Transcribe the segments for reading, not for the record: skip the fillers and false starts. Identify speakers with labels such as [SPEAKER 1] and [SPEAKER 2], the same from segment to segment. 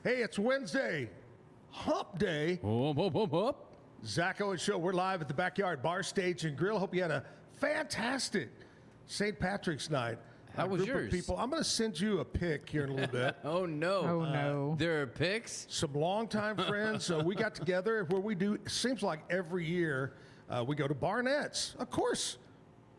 [SPEAKER 1] Hey, it's Wednesday, hump day. Zack Owen Show. We're live at the Backyard Bar Stage and Grill. Hope you had a fantastic St. Patrick's night.
[SPEAKER 2] How was yours?
[SPEAKER 1] People. I'm going to send you a pic here in a little bit.
[SPEAKER 2] Oh, no.
[SPEAKER 3] Oh, no.
[SPEAKER 2] There are pics?
[SPEAKER 1] Some longtime friends. So we got together where we do, it seems like every year, we go to Barnett's. Of course.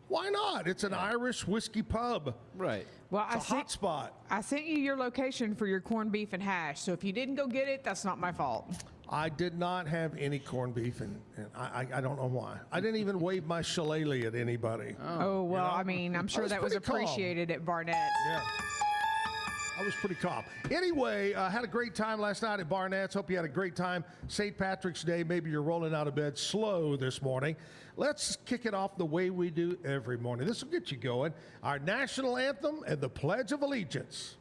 [SPEAKER 1] Why not? It's an Irish whiskey pub.
[SPEAKER 2] Right.
[SPEAKER 3] Well,
[SPEAKER 1] It's a hot spot.
[SPEAKER 3] I sent you your location for your corned beef and hash. So if you didn't go get it, that's not my fault.
[SPEAKER 1] I did not have any corned beef, and I don't know why. I didn't even wave my shillelagh at anybody.
[SPEAKER 3] Oh, well,
[SPEAKER 1] You know?
[SPEAKER 3] I mean, I'm sure
[SPEAKER 1] was
[SPEAKER 3] that was
[SPEAKER 1] pretty calm.
[SPEAKER 3] appreciated at Barnett's.
[SPEAKER 1] Yeah. I was pretty calm. Anyway, had a great time last night at Barnett's. Hope you had a great time. St. Patrick's Day. Maybe you're rolling out of bed slow this morning. Let's kick it off the way we do every morning. This will get you going. Our national anthem and the Pledge of Allegiance.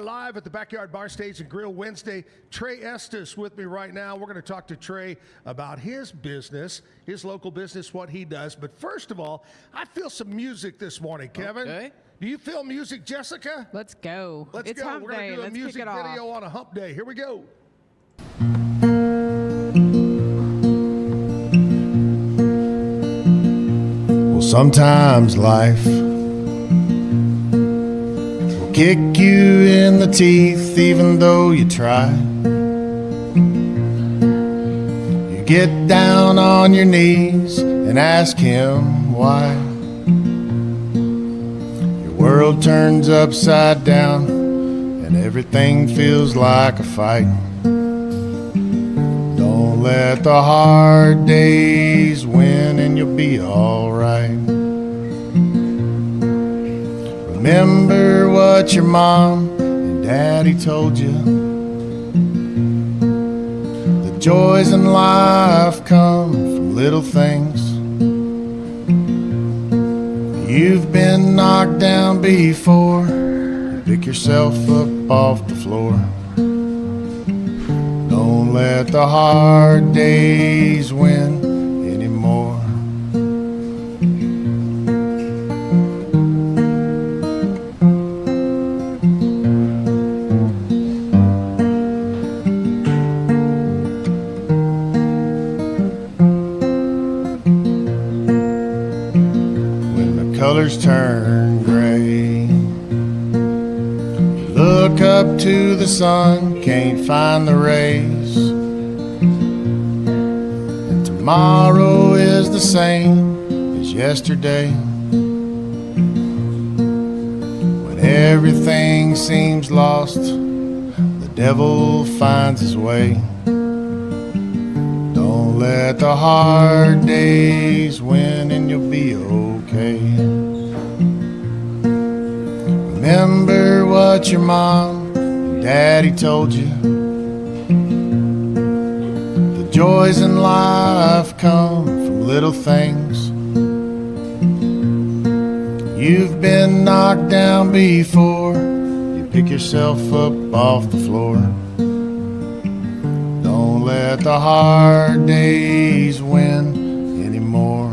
[SPEAKER 1] Live at the Backyard Bar Stage and Grill Wednesday. Trey Estes with me right now. We're going to talk to Trey about his business, his local business, what he does. But first of all, I feel some music this morning, Kevin.
[SPEAKER 2] Okay.
[SPEAKER 1] Do you feel music, Jessica?
[SPEAKER 3] Let's go.
[SPEAKER 1] Let's
[SPEAKER 3] it's
[SPEAKER 1] go.
[SPEAKER 3] hump
[SPEAKER 1] We're going
[SPEAKER 3] day.
[SPEAKER 1] to do a
[SPEAKER 3] Let's
[SPEAKER 1] music
[SPEAKER 3] kick it
[SPEAKER 1] video
[SPEAKER 3] off.
[SPEAKER 1] on a hump day. Here we go. Well, sometimes life kick you in the teeth even though you try. You get down on your knees and ask him why. Your world turns upside down and everything feels like a fight. Don't let the hard days win and you'll be alright. Remember what your mom and daddy told you. The joys in life come from little things. You've been knocked down before. Pick yourself up off the floor. Don't let the hard days win anymore. Colors turn gray. You look up to the sun, can't find the rays.
[SPEAKER 2] Tomorrow is the same as yesterday. When everything seems lost, the devil finds his way. Don't let the hard days win and you'll be okay. Remember what your mom and daddy told you. The joys in life come from little things. You've been knocked down before, you pick yourself up off the floor. Don't let the hard days win anymore.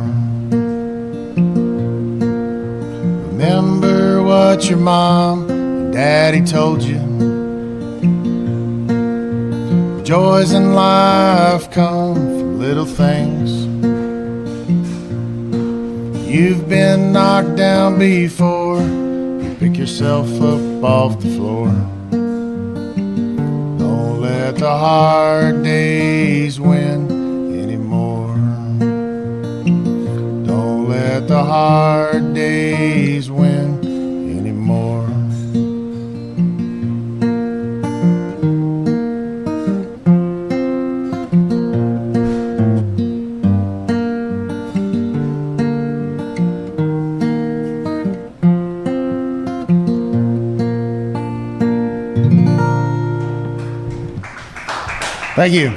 [SPEAKER 2] Remember what your mom and daddy told you. Joys in life come from little things. You've been knocked down before, you pick yourself up off the floor. Don't let the hard days win anymore. Don't let the hard days win anymore. Thank you.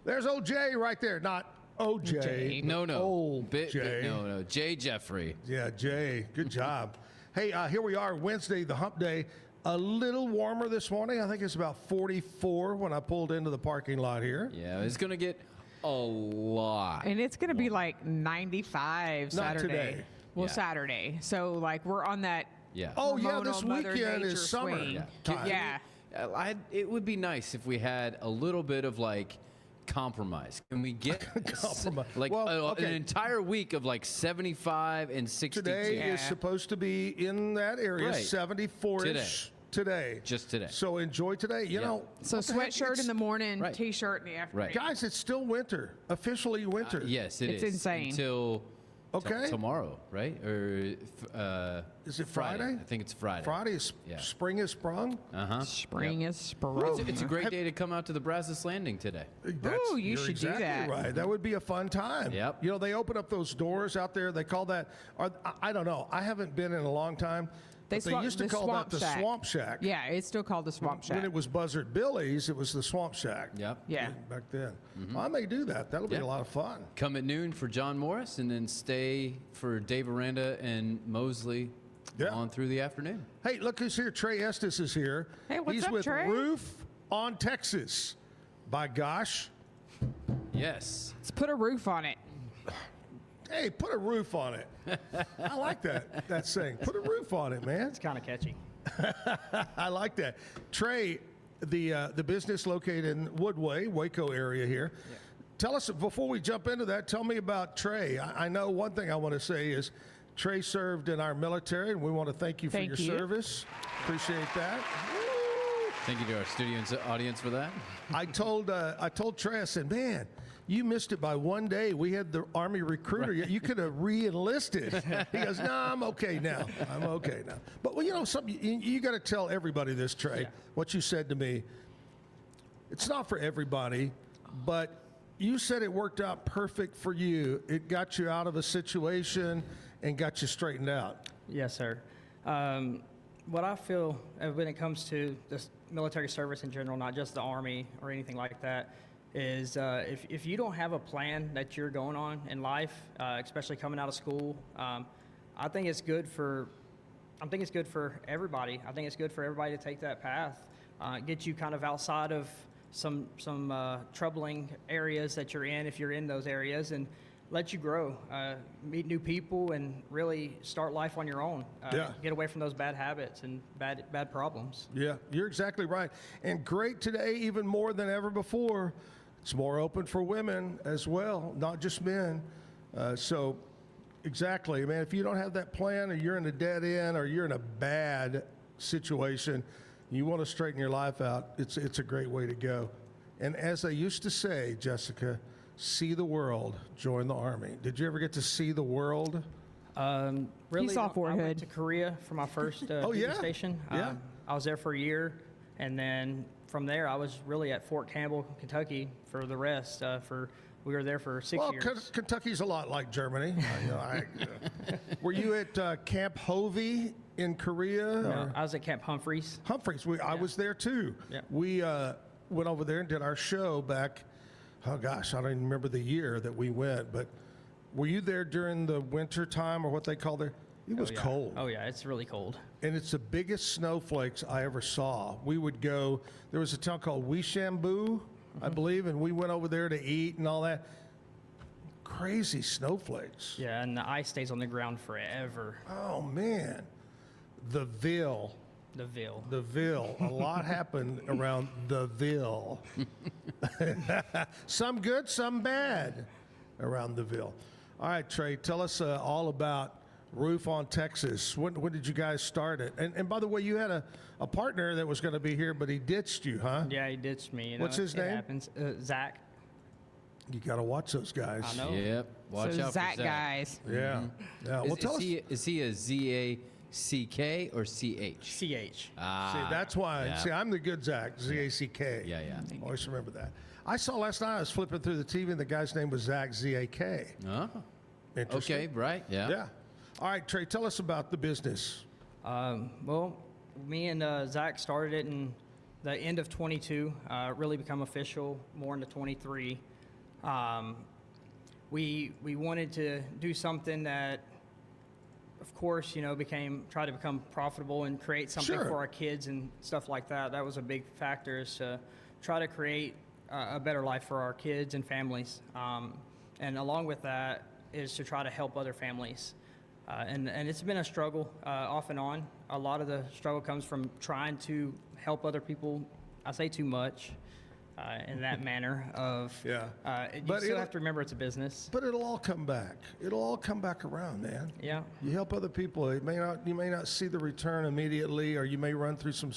[SPEAKER 1] There's OJ right there, not OJ.
[SPEAKER 4] No.
[SPEAKER 1] Old Jay.
[SPEAKER 4] No. Jay Jeffrey.
[SPEAKER 1] Yeah, Jay. Good job. Hey, here we are, Wednesday, the hump day. A little warmer this morning. I think it's about 44 when I pulled into the parking lot here.
[SPEAKER 4] Yeah, it's going to get a lot.
[SPEAKER 3] And it's going to be like 95
[SPEAKER 1] Not
[SPEAKER 3] Saturday.
[SPEAKER 1] today.
[SPEAKER 3] Well,
[SPEAKER 4] Yeah.
[SPEAKER 3] Saturday. So, like, we're on that.
[SPEAKER 4] Yeah.
[SPEAKER 1] Oh, yeah,
[SPEAKER 3] hormonal
[SPEAKER 1] this
[SPEAKER 3] Mother
[SPEAKER 1] weekend
[SPEAKER 3] Nature
[SPEAKER 1] is summer
[SPEAKER 3] swing.
[SPEAKER 1] time.
[SPEAKER 3] Yeah.
[SPEAKER 4] It would be nice if we had a little bit of like compromise. Can we get
[SPEAKER 1] Compromise.
[SPEAKER 4] like
[SPEAKER 1] Well, okay.
[SPEAKER 4] an entire week of like 75 and 62?
[SPEAKER 1] Today is
[SPEAKER 3] Yeah.
[SPEAKER 1] supposed to be in that area,
[SPEAKER 4] Right.
[SPEAKER 1] 74-ish today.
[SPEAKER 4] Just today.
[SPEAKER 1] So enjoy today. You
[SPEAKER 4] Yeah.
[SPEAKER 1] know,
[SPEAKER 3] So,
[SPEAKER 1] what the heck,
[SPEAKER 3] sweatshirt in the morning,
[SPEAKER 4] Right.
[SPEAKER 3] T-shirt in the afternoon.
[SPEAKER 4] Right.
[SPEAKER 1] guys, it's still winter. Officially winter.
[SPEAKER 4] Yes, it is.
[SPEAKER 3] It's insane.
[SPEAKER 4] Until
[SPEAKER 1] Okay.
[SPEAKER 4] tomorrow, right? Or
[SPEAKER 1] Is it Friday?
[SPEAKER 4] I think it's Friday.
[SPEAKER 1] Friday is
[SPEAKER 4] Yeah.
[SPEAKER 1] spring is sprung.
[SPEAKER 3] Spring is sprung.
[SPEAKER 4] It's a great day to come out to the Brazos Landing today.
[SPEAKER 3] Ooh, you
[SPEAKER 1] You're
[SPEAKER 3] should do
[SPEAKER 1] exactly
[SPEAKER 3] that.
[SPEAKER 1] right. That would be a fun time.
[SPEAKER 4] Yep.
[SPEAKER 1] You know, they open up those doors out there. They call that, I don't know. I haven't been in a long time. But they
[SPEAKER 3] swap-
[SPEAKER 1] used to
[SPEAKER 3] the
[SPEAKER 1] call that
[SPEAKER 3] Swamp
[SPEAKER 1] the
[SPEAKER 3] Shack.
[SPEAKER 1] Swamp Shack.
[SPEAKER 3] Yeah, it's still called the Swamp Shack.
[SPEAKER 1] When it was Buzzard Billy's, it was the Swamp Shack.
[SPEAKER 4] Yep.
[SPEAKER 3] Yeah.
[SPEAKER 1] Back then. Well, I may do that. That'll be
[SPEAKER 4] Yeah.
[SPEAKER 1] a lot of fun.
[SPEAKER 4] Come at noon for John Morris, and then stay for Dave Aranda and Mosley
[SPEAKER 1] Yeah.
[SPEAKER 4] on through the afternoon.
[SPEAKER 1] Hey, look who's here. Trey Estes is here.
[SPEAKER 3] Hey, what's
[SPEAKER 1] He's
[SPEAKER 3] up,
[SPEAKER 1] with
[SPEAKER 3] Trey?
[SPEAKER 1] Roof on Texas. By gosh.
[SPEAKER 4] Yes.
[SPEAKER 3] Let's put a roof on it.
[SPEAKER 1] Hey, put a roof on it. I like that saying. Put a roof on it, man.
[SPEAKER 5] It's kind of catchy.
[SPEAKER 1] I like that. Trey, the business located in Woodway, Waco area here. Yeah. Tell us, before we jump into that, tell me about Trey. I know one thing I want to say is Trey served in our military, and we want to thank you for your service. Appreciate that.
[SPEAKER 4] Thank you to our studio and audience for that.
[SPEAKER 1] I told Trey, I said, man, you missed it by one day. We had the Army recruiter. Right. You could have re-enlisted. He goes, no, I'm okay now. I'm okay now. But, well, you know, something you got to tell everybody this, Trey, what you said to me. It's not for everybody, but you said it worked out perfect for you. It got you out of a situation and got you straightened out.
[SPEAKER 5] Yes, sir. What I feel when it comes to this military service in general, not just the Army or anything like that, is if you don't have a plan that you're going on in life, especially coming out of school, I think it's good for everybody. I think it's good for everybody to take that path, get you kind of outside of some troubling areas that you're in, if you're in those areas, and let you grow, meet new people, and really start life on your own. Get away from those bad habits and bad problems.
[SPEAKER 1] Yeah, you're exactly right. And great today, even more than ever before. It's more open for women as well, not just men. So, exactly, man, if you don't have that plan, or you're in a dead end, or you're in a bad situation, you want to straighten your life out, it's a great way to go. And as I used to say, Jessica, see the world, join the Army. Did you ever get to see the world?
[SPEAKER 5] Really,
[SPEAKER 3] saw
[SPEAKER 5] I
[SPEAKER 3] forehead.
[SPEAKER 5] went to Korea for my first
[SPEAKER 1] Oh,
[SPEAKER 5] duty
[SPEAKER 1] yeah?
[SPEAKER 5] station.
[SPEAKER 1] Yeah.
[SPEAKER 5] I was there for a year, and then from there, I was really at Fort Campbell, Kentucky, for the rest. We were there for 6
[SPEAKER 1] Well,
[SPEAKER 5] years.
[SPEAKER 1] Kentucky's a lot like Germany. Were you at Camp Hovey in Korea?
[SPEAKER 5] No,
[SPEAKER 1] or?
[SPEAKER 5] I was at Camp Humphreys.
[SPEAKER 1] Humphreys. I was there too.
[SPEAKER 5] Yeah.
[SPEAKER 1] We went over there and did our show back. Oh gosh, I don't even remember the year that we went. But were you there during the winter time or what they call there? It was
[SPEAKER 5] yeah.
[SPEAKER 1] cold.
[SPEAKER 5] Oh yeah, it's really cold.
[SPEAKER 1] And it's the biggest snowflakes I ever saw. We would go, there was a town called Weishambu, I believe, and we went over there to eat and all that. Crazy snowflakes.
[SPEAKER 5] Yeah, and the ice stays on the ground forever.
[SPEAKER 1] Oh, man. The Ville.
[SPEAKER 5] The Ville.
[SPEAKER 1] The Ville. A lot happened around the Ville. Some good, some bad around the Ville. All right, Trey, tell us all about Roof on Texas. When did you guys start it? And by the way, you had a partner that was going to be here, but he ditched you, huh?
[SPEAKER 5] Yeah, he ditched me. You know,
[SPEAKER 1] What's his
[SPEAKER 5] it
[SPEAKER 1] name?
[SPEAKER 5] Happens. Zach.
[SPEAKER 1] You got to watch those guys.
[SPEAKER 5] I know.
[SPEAKER 4] Yep. Watch
[SPEAKER 3] so
[SPEAKER 4] out
[SPEAKER 3] Zach
[SPEAKER 4] for Zach.
[SPEAKER 3] guys.
[SPEAKER 1] Yeah. Yeah. Well, tell us.
[SPEAKER 4] Is he a Z-A-C-K or C-H?
[SPEAKER 5] CH.
[SPEAKER 1] See, that's why.
[SPEAKER 4] yeah.
[SPEAKER 1] See, I'm the good Zach, Z-A-C-K.
[SPEAKER 4] Yeah, yeah.
[SPEAKER 1] Always remember that. I saw last night, I was flipping through the TV, and the guy's name was Zach, Z-A-K.
[SPEAKER 4] Oh,
[SPEAKER 1] Interesting.
[SPEAKER 4] okay, right, yeah.
[SPEAKER 1] Yeah. All right, Trey, tell us about the business.
[SPEAKER 5] Well, me and Zach started it in the end of 22, really become official more into 23. We wanted to do something that, of course, you know, try to become profitable and create something
[SPEAKER 1] Sure.
[SPEAKER 5] for our kids and stuff like that. That was a big factor, is to try to create a better life for our kids and families. And along with that is to try to help other families. And it's been a struggle off and on. A lot of the struggle comes from trying to help other people. I say too much in that manner of,
[SPEAKER 1] Yeah.
[SPEAKER 5] You
[SPEAKER 1] But
[SPEAKER 5] still
[SPEAKER 1] it'll-
[SPEAKER 5] have to remember it's a business.
[SPEAKER 1] But it'll all come back. It'll all come back around, man.
[SPEAKER 5] Yeah.
[SPEAKER 1] You help other people. You may not see the return immediately, or you may run through some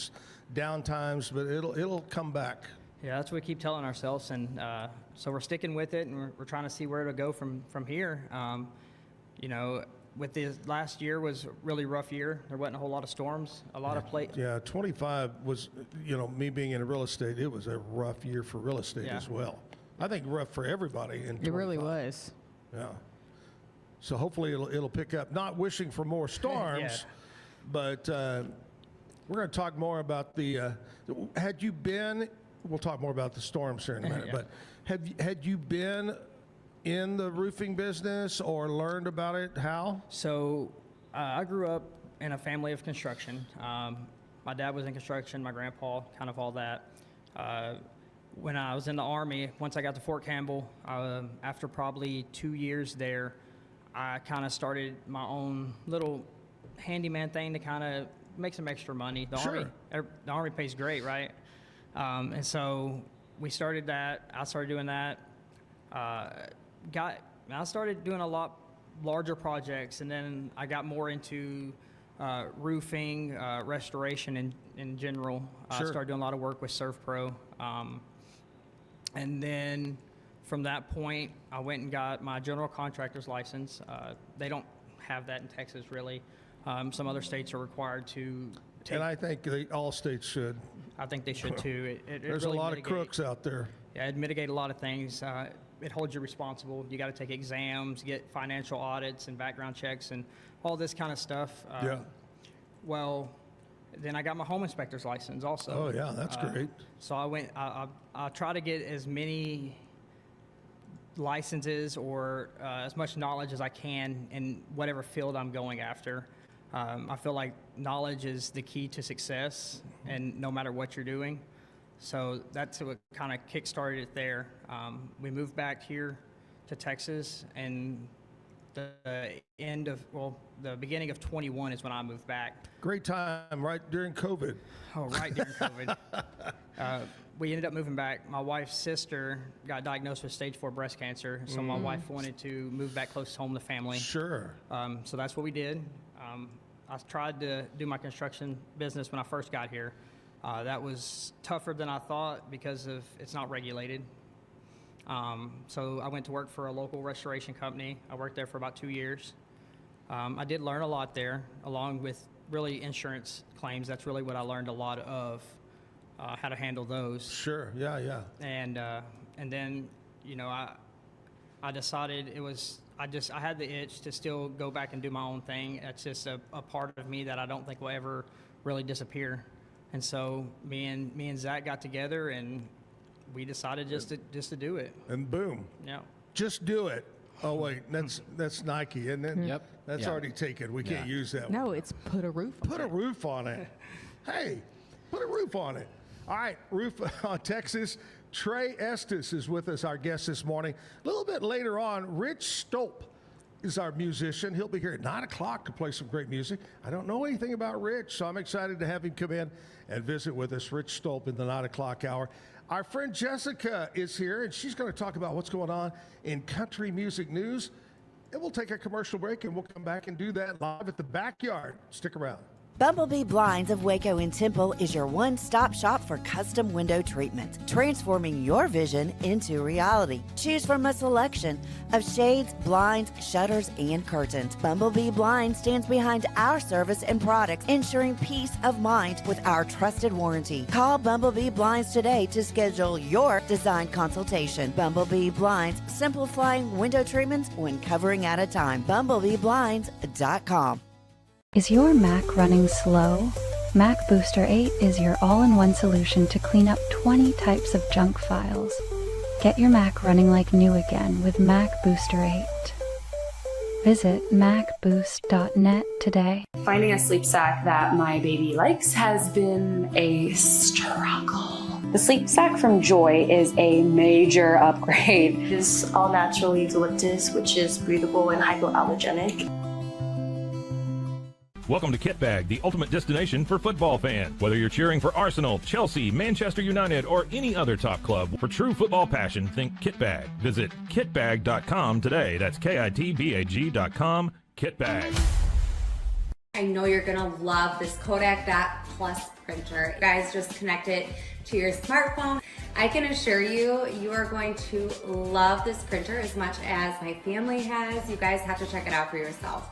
[SPEAKER 1] down times, but it'll come back.
[SPEAKER 5] Yeah, that's what we keep telling ourselves. And so we're sticking with it, and we're trying to see where to go from here. You know, with the last year was a really rough year. There wasn't a whole lot of storms, a lot of
[SPEAKER 1] Yeah, 25 was, you know, me being in real estate, it was a rough year for real estate
[SPEAKER 5] Yeah.
[SPEAKER 1] as well. I think rough for everybody in 25.
[SPEAKER 3] It really was.
[SPEAKER 1] Yeah. So hopefully it'll pick up. Not wishing for more storms,
[SPEAKER 5] Yeah.
[SPEAKER 1] but we're going to talk more about the. Had you been? We'll talk more about the storms here in a minute.
[SPEAKER 5] Yeah.
[SPEAKER 1] But had you been in the roofing business or learned about it? How?
[SPEAKER 5] So I grew up in a family of construction. My dad was in construction, my grandpa, kind of all that. When I was in the Army, once I got to Fort Campbell, after probably 2 years there, I kind of started my own little handyman thing to kind of make some extra money.
[SPEAKER 1] Sure.
[SPEAKER 5] The Army pays great, right? And so we started that. I started doing that. I started doing a lot larger projects, and then I got more into roofing, restoration in general.
[SPEAKER 1] Sure.
[SPEAKER 5] I started doing a lot of work with Surf Pro. And then from that point, I went and got my general contractor's license. They don't have that in Texas, really. Some other states are required to take.
[SPEAKER 1] And I think all states should.
[SPEAKER 5] I think they should too.
[SPEAKER 1] There's
[SPEAKER 5] really
[SPEAKER 1] a lot of
[SPEAKER 5] mitigate-
[SPEAKER 1] crooks out there.
[SPEAKER 5] Yeah, it mitigate a lot of things. It holds you responsible. You got to take exams, get financial audits and background checks and all this kind of stuff.
[SPEAKER 1] Yeah.
[SPEAKER 5] Well, then I got my home inspector's license also.
[SPEAKER 1] Oh, yeah, that's great.
[SPEAKER 5] So I try to get as many licenses or as much knowledge as I can in whatever field I'm going after. I feel like knowledge is the key to success, and no matter what you're doing. So that's what kind of kick-started it there. We moved back here to Texas, and the beginning of 21 is when I moved back.
[SPEAKER 1] Great time, right during COVID.
[SPEAKER 5] Oh, right during COVID. We ended up moving back. My wife's sister got diagnosed with stage 4 breast cancer, so my wife wanted to move back close home to family.
[SPEAKER 1] Sure.
[SPEAKER 5] So that's what we did. I tried to do my construction business when I first got here. That was tougher than I thought because it's not regulated. So I went to work for a local restoration company. I worked there for about 2 years. I did learn a lot there, along with really insurance claims. That's really what I learned a lot of, how to handle those.
[SPEAKER 1] Sure. Yeah.
[SPEAKER 5] And then, you know, I decided I had the itch to still go back and do my own thing. That's just a part of me that I don't think will ever really disappear. And so me and Zach got together and we decided just to do it.
[SPEAKER 1] And boom.
[SPEAKER 5] Yeah.
[SPEAKER 1] Just do it. Oh wait, that's Nike, isn't it?
[SPEAKER 4] Yep.
[SPEAKER 1] That's
[SPEAKER 4] Yeah.
[SPEAKER 1] already taken. We can't use that.
[SPEAKER 3] No, it's put a roof on
[SPEAKER 1] Put a roof on it. Hey, put a roof on it. All right, roof on Texas. Trey Estes is with us, our guest this morning. A little bit later on, Rich Stolp is our musician. He'll be here at 9 o'clock to play some great music. I don't know anything about Rich, so I'm excited to have him come in and visit with us. Rich Stolp in the 9 o'clock hour. Our friend Jessica is here, and she's going to talk about what's going on in country music news. And we'll take a commercial break, and we'll come back and do that live at the Backyard. Stick around.
[SPEAKER 6] Bumblebee Blinds of Waco and Temple is your one-stop shop for custom window treatment, transforming your vision into reality. Choose from a selection of shades, blinds, shutters, and curtains. Bumblebee Blinds stands behind our service and products, ensuring peace of mind with our trusted warranty. Call Bumblebee Blinds today to schedule your design consultation. Bumblebee Blinds, simplifying window treatments one covering at a time. BumblebeeBlinds.com.
[SPEAKER 7] Is your Mac running slow? Mac Booster 8 is your all-in-one solution to clean up 20 types of junk files. Get your Mac running like new again with Mac Booster 8. Visit macboost.net today.
[SPEAKER 8] Finding a sleep sack that my baby likes has been a struggle. The sleep sack from Joy is a major upgrade.
[SPEAKER 9] It's all natural eucalyptus, which is breathable and hypoallergenic.
[SPEAKER 10] Welcome to Kit Bag, the ultimate destination for football fans. Whether you're cheering for Arsenal, Chelsea, Manchester United, or any other top club, for true football passion, think Kit Bag. Visit kitbag.com today. That's KITBAG.com. Kit Bag.
[SPEAKER 11] I know you're gonna love this Kodak Dot Plus printer. You guys just connect it to your smartphone. I can assure you, you are going to love this printer as much as my family has. You guys have to check it out for yourself.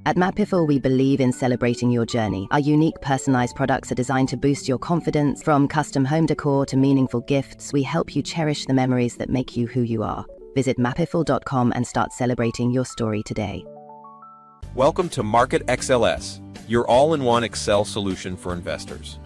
[SPEAKER 6] At Mapiful, we believe in celebrating your journey. Our unique personalized products are designed to boost your confidence. From custom home decor to meaningful gifts, we help you cherish the memories that make you who you are. Visit mapiful.com and start celebrating your story today.
[SPEAKER 12] Welcome to Market XLS, your all-in-one Excel solution for investors.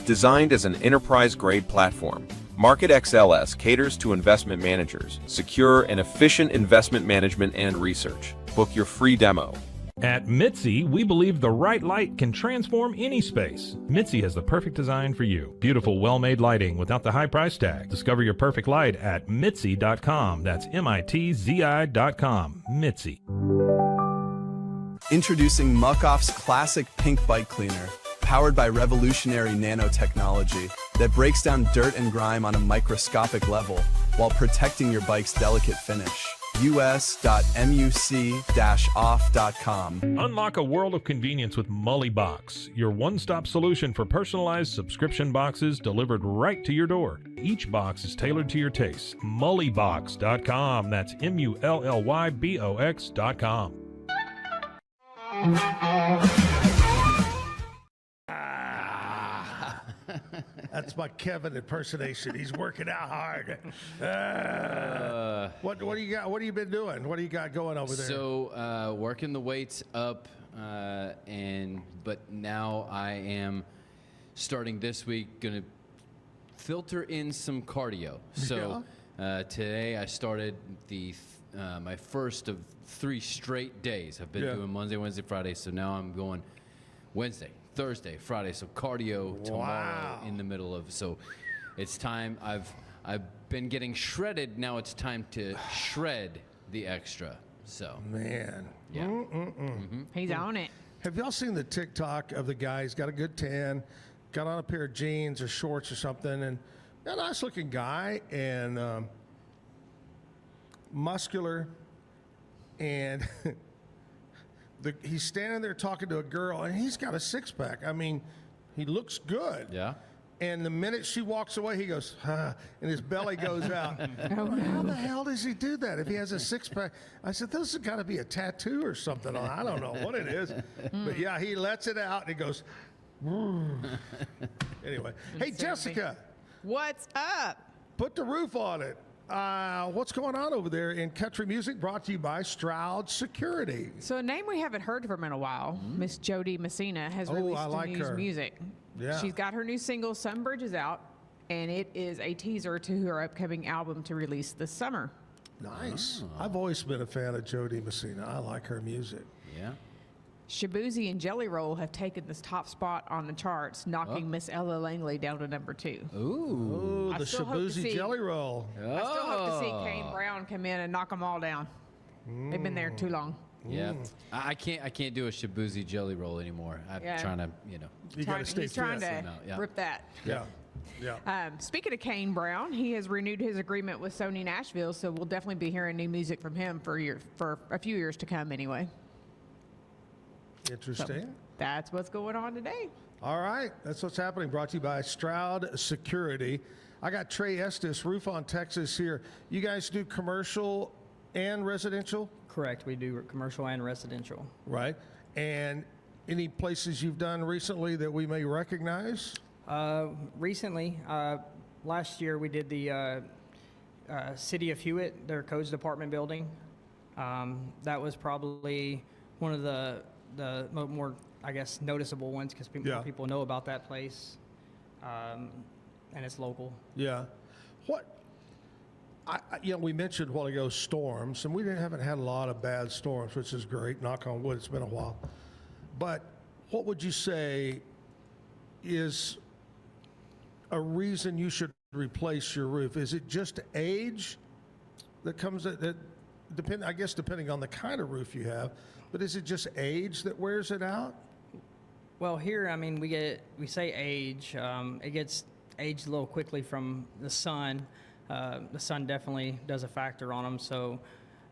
[SPEAKER 12] Designed as an enterprise-grade platform, Market XLS caters to investment managers, secure and efficient investment management and research. Book your free demo.
[SPEAKER 10] At Mitzi, we believe the right light can transform any space. Mitzi has the perfect design for you. Beautiful, well-made lighting without the high price tag. Discover your perfect light at Mitzi.com. That's MITZI.com. Mitzi.
[SPEAKER 13] Introducing Muck-Off's classic pink bike cleaner, powered by revolutionary nanotechnology that breaks down dirt and grime on a microscopic level while protecting your bike's delicate finish. us.muc-off.com.
[SPEAKER 10] Unlock a world of convenience with Mully Box, your one-stop solution for personalized subscription boxes delivered right to your door. Each box is tailored to your taste. Mullybox.com. That's MULLYBOX.com.
[SPEAKER 1] That's my Kevin impersonation. He's working out hard. What do you got? What have you been doing? What do you got going over there?
[SPEAKER 4] So working the weights up, but now I am starting this week gonna filter in some cardio. So today I started my first of 3 straight days. I've been doing Monday, Wednesday, Friday. So now I'm going Wednesday, Thursday, Friday. So cardio tomorrow in the middle of. So it's time. I've been getting shredded. Now it's time to shred the extra. So,
[SPEAKER 1] Man.
[SPEAKER 4] yeah.
[SPEAKER 3] He's on it.
[SPEAKER 1] Have y'all seen the TikTok of the guy? He's got a good tan, got on a pair of jeans or shorts or something, and a nice looking guy and muscular, and he's standing there talking to a girl, and he's got a six pack. I mean, he looks good.
[SPEAKER 4] Yeah.
[SPEAKER 1] And the minute she walks away, he goes, and his belly goes out. How the hell does he do that if he has a six pack? I said, this has got to be a tattoo or something. I don't know what it is. But yeah, he lets it out and he goes, anyway. Hey, Jessica.
[SPEAKER 3] What's up?
[SPEAKER 1] Put the roof on it. What's going on over there in country music? Brought to you by Stroud Security.
[SPEAKER 3] So a name we haven't heard from in a while, Miss Jody Messina, has released new music.
[SPEAKER 1] Yeah.
[SPEAKER 3] She's got her new single, Sunbridge, is out, and it is a teaser to her upcoming album to release this summer.
[SPEAKER 1] Nice. I've always been a fan of Jody Messina. I like her music.
[SPEAKER 4] Yeah.
[SPEAKER 3] Shabuzi and Jelly Roll have taken this top spot on the charts, knocking Miss Ella Langley down to number 2.
[SPEAKER 4] Ooh.
[SPEAKER 1] Oh, the Shabuzi Jelly Roll.
[SPEAKER 3] I still hope to see Kane Brown come in and knock them all down. They've been there too long.
[SPEAKER 4] Yeah, I can't do a Shabuzi jelly roll anymore. I'm trying to,
[SPEAKER 1] You got to stay
[SPEAKER 3] He's trying
[SPEAKER 1] fit.
[SPEAKER 3] to rip that.
[SPEAKER 1] Yeah.
[SPEAKER 3] Speaking of Kane Brown, he has renewed his agreement with Sony Nashville, so we'll definitely be hearing new music from him for a few years to come anyway.
[SPEAKER 1] Interesting.
[SPEAKER 3] So that's what's going on today.
[SPEAKER 1] All right. That's what's happening. Brought to you by Stroud Security. I got Trey Estes, Roof on Texas here. You guys do commercial and residential?
[SPEAKER 5] Correct. We do commercial and residential.
[SPEAKER 1] Right. And any places you've done recently that we may recognize?
[SPEAKER 5] Recently, last year we did the City of Hewitt, their codes department building. That was probably one of the more, I guess, noticeable ones because people know about that place, and it's local.
[SPEAKER 1] Yeah. We mentioned a while ago storms, and we haven't had a lot of bad storms, which is great. Knock on wood, it's been a while. But what would you say is a reason you should replace your roof? Is it just age that comes depending on the kind of roof you have, but is it just age that wears it out?
[SPEAKER 5] Well, here, I mean, we say age. It gets aged a little quickly from the sun. The sun definitely does a factor on them, so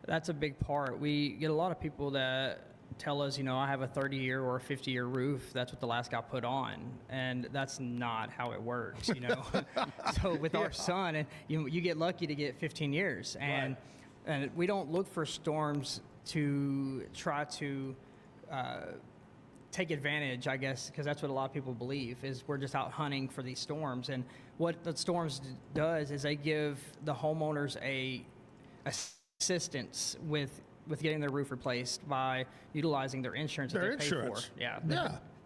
[SPEAKER 5] that's a big part. We get a lot of people that tell us, I have a 30-year or a 50-year roof. That's what the last guy put on, and that's not how it works, So with our sun, and you get lucky to get 15 years, and we don't look for storms to try to take advantage, I guess, because that's what a lot of people believe, is we're just out hunting for these storms. And what the storms does is they give the homeowners a assistance with getting their roof replaced by utilizing their insurance that they pay for. Yeah.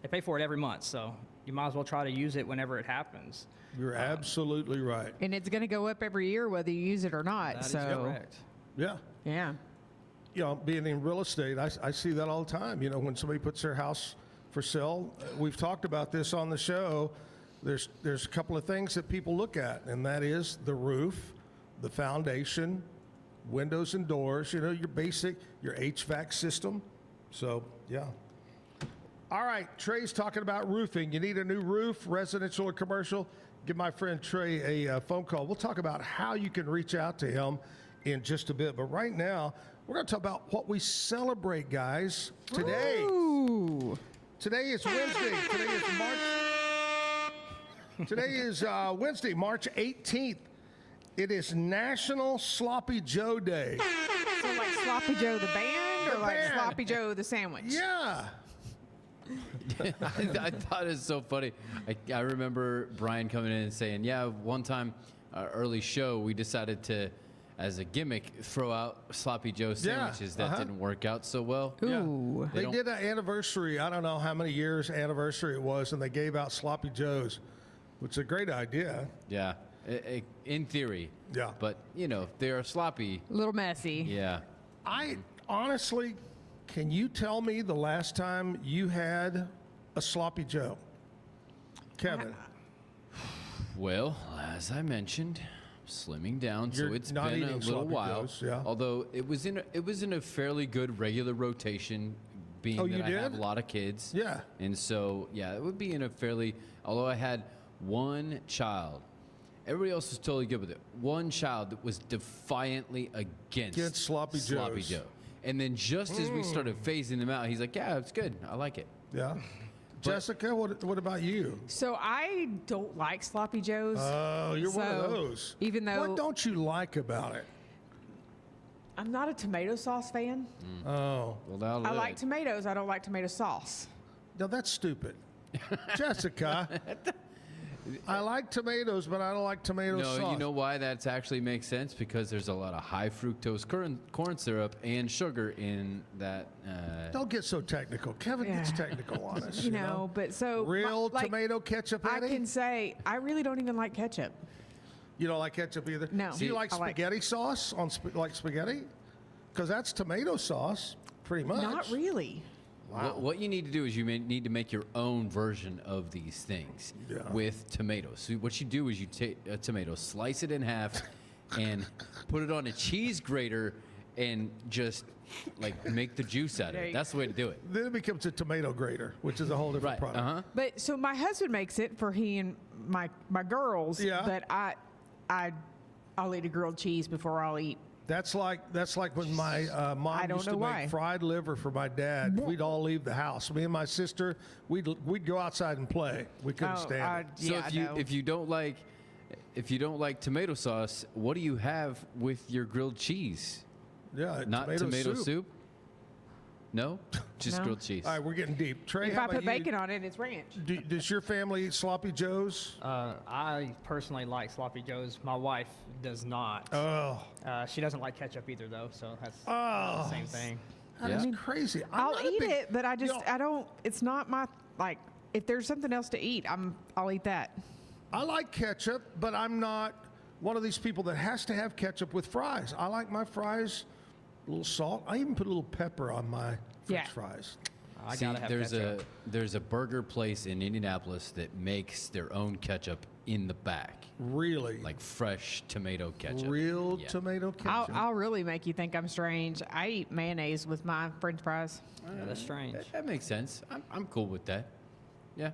[SPEAKER 5] They pay for it every month, so you might as well try to use it whenever it happens.
[SPEAKER 1] You're absolutely right.
[SPEAKER 3] And it's going to go up every year whether you use it or not.
[SPEAKER 5] That is correct.
[SPEAKER 1] Yeah.
[SPEAKER 3] Yeah.
[SPEAKER 1] Being in real estate, I see that all the time. When somebody puts their house for sale, we've talked about this on the show. There's a couple of things that people look at, and that is the roof, the foundation, windows and doors, your basic, your HVAC system. So, yeah. All right, Trey's talking about roofing. You need a new roof, residential or commercial? Give my friend Trey a phone call. We'll talk about how you can reach out to him in just a bit. But right now, we're going to talk about what we celebrate, guys, today.
[SPEAKER 3] Ooh.
[SPEAKER 1] Today is Wednesday. Today is Wednesday, March 18th. It is National Sloppy Joe Day.
[SPEAKER 3] So like Sloppy Joe the band or like Sloppy Joe the sandwich?
[SPEAKER 1] Yeah.
[SPEAKER 4] I thought it was so funny. I remember Brian coming in and saying, one time, our early show, we decided to, as a gimmick, throw out Sloppy Joe sandwiches. That didn't work out so well.
[SPEAKER 3] Ooh.
[SPEAKER 1] They did an anniversary, I don't know how many years anniversary it was, and they gave out Sloppy Joes, which is a great idea.
[SPEAKER 4] Yeah, in theory.
[SPEAKER 1] Yeah.
[SPEAKER 4] But, they are sloppy.
[SPEAKER 3] A little messy.
[SPEAKER 4] Yeah.
[SPEAKER 1] I honestly, can you tell me the last time you had a Sloppy Joe? Kevin.
[SPEAKER 4] Well, as I mentioned, slimming down, so
[SPEAKER 1] You're
[SPEAKER 4] it's
[SPEAKER 1] not
[SPEAKER 4] been a
[SPEAKER 1] eating
[SPEAKER 4] little
[SPEAKER 1] sloppy
[SPEAKER 4] while.
[SPEAKER 1] joes, yeah.
[SPEAKER 4] Although it was in a fairly good regular rotation, being
[SPEAKER 1] Oh,
[SPEAKER 4] that
[SPEAKER 1] you
[SPEAKER 4] I have
[SPEAKER 1] did?
[SPEAKER 4] a lot of kids.
[SPEAKER 1] Yeah.
[SPEAKER 4] And so it would be in a fairly. Although I had one child, everybody else was totally good with it. One child that was defiantly against
[SPEAKER 1] sloppy joes.
[SPEAKER 4] Joe. And then just as we started phasing them out, he's like, "Yeah, it's good. I like it."
[SPEAKER 1] Yeah. Jessica, what about you?
[SPEAKER 3] So I don't like sloppy joes.
[SPEAKER 1] Oh, you're one of
[SPEAKER 3] So,
[SPEAKER 1] those.
[SPEAKER 3] Even though
[SPEAKER 1] What don't you like about it?
[SPEAKER 3] I'm not a tomato sauce fan.
[SPEAKER 1] Oh.
[SPEAKER 4] Well,
[SPEAKER 3] I like tomatoes. I don't like tomato sauce.
[SPEAKER 1] No, that's stupid. Jessica, I like tomatoes, but I don't like tomato sauce.
[SPEAKER 4] No, you know why that actually makes sense? Because there's a lot of high fructose corn syrup and sugar in that.
[SPEAKER 1] Don't get so technical. Kevin gets technical on us.
[SPEAKER 3] You know, but so
[SPEAKER 1] Real tomato ketchup,
[SPEAKER 3] I
[SPEAKER 1] Eddie?
[SPEAKER 3] can say I really don't even like ketchup.
[SPEAKER 1] You don't like ketchup either?
[SPEAKER 3] No.
[SPEAKER 1] Do you like
[SPEAKER 3] I like-
[SPEAKER 1] spaghetti sauce on like spaghetti? Because that's tomato sauce, pretty much.
[SPEAKER 3] Not really.
[SPEAKER 1] Wow.
[SPEAKER 4] What you need to do is you need to make your own version of these things with tomatoes. So what you do is you take a tomato, slice it in half, and put it on a cheese grater, and just like make the juice out of it. That's the way to do it.
[SPEAKER 1] Then it becomes a tomato grater, which is a whole different product.
[SPEAKER 3] But so my husband makes it for he and my girls.
[SPEAKER 1] Yeah.
[SPEAKER 3] But I'll eat a grilled cheese before I'll eat.
[SPEAKER 1] That's like when my mom used to make fried liver for my dad. We'd all leave the house. Me and my sister, we'd go outside and play. We couldn't stand it.
[SPEAKER 4] So if you don't like tomato sauce, what do you have with your grilled cheese?
[SPEAKER 1] Yeah,
[SPEAKER 4] not tomato soup. No, just grilled cheese.
[SPEAKER 1] All right, we're getting deep. Trey,
[SPEAKER 3] If
[SPEAKER 1] how
[SPEAKER 3] I
[SPEAKER 1] about
[SPEAKER 3] put
[SPEAKER 1] you?
[SPEAKER 3] bacon on it, it's ranch.
[SPEAKER 1] Does your family eat sloppy joes?
[SPEAKER 5] I personally like sloppy joes. My wife does not.
[SPEAKER 1] Oh.
[SPEAKER 5] She doesn't like ketchup either, though, so that's
[SPEAKER 1] Oh.
[SPEAKER 5] the same thing.
[SPEAKER 1] That is crazy.
[SPEAKER 3] I'll eat it, but I don't. It's not my like. If there's something else to eat, I'll eat that.
[SPEAKER 1] I like ketchup, but I'm not one of these people that has to have ketchup with fries. I like my fries a little salt. I even put a little pepper on my French fries.
[SPEAKER 4] See, there's a burger place in Indianapolis that makes their own ketchup in the back.
[SPEAKER 1] Really?
[SPEAKER 4] Like fresh tomato ketchup.
[SPEAKER 1] Real tomato ketchup.
[SPEAKER 3] I'll really make you think I'm strange. I eat mayonnaise with my French fries.
[SPEAKER 5] Yeah, that's strange.
[SPEAKER 4] That makes sense. I'm cool with that. Yeah.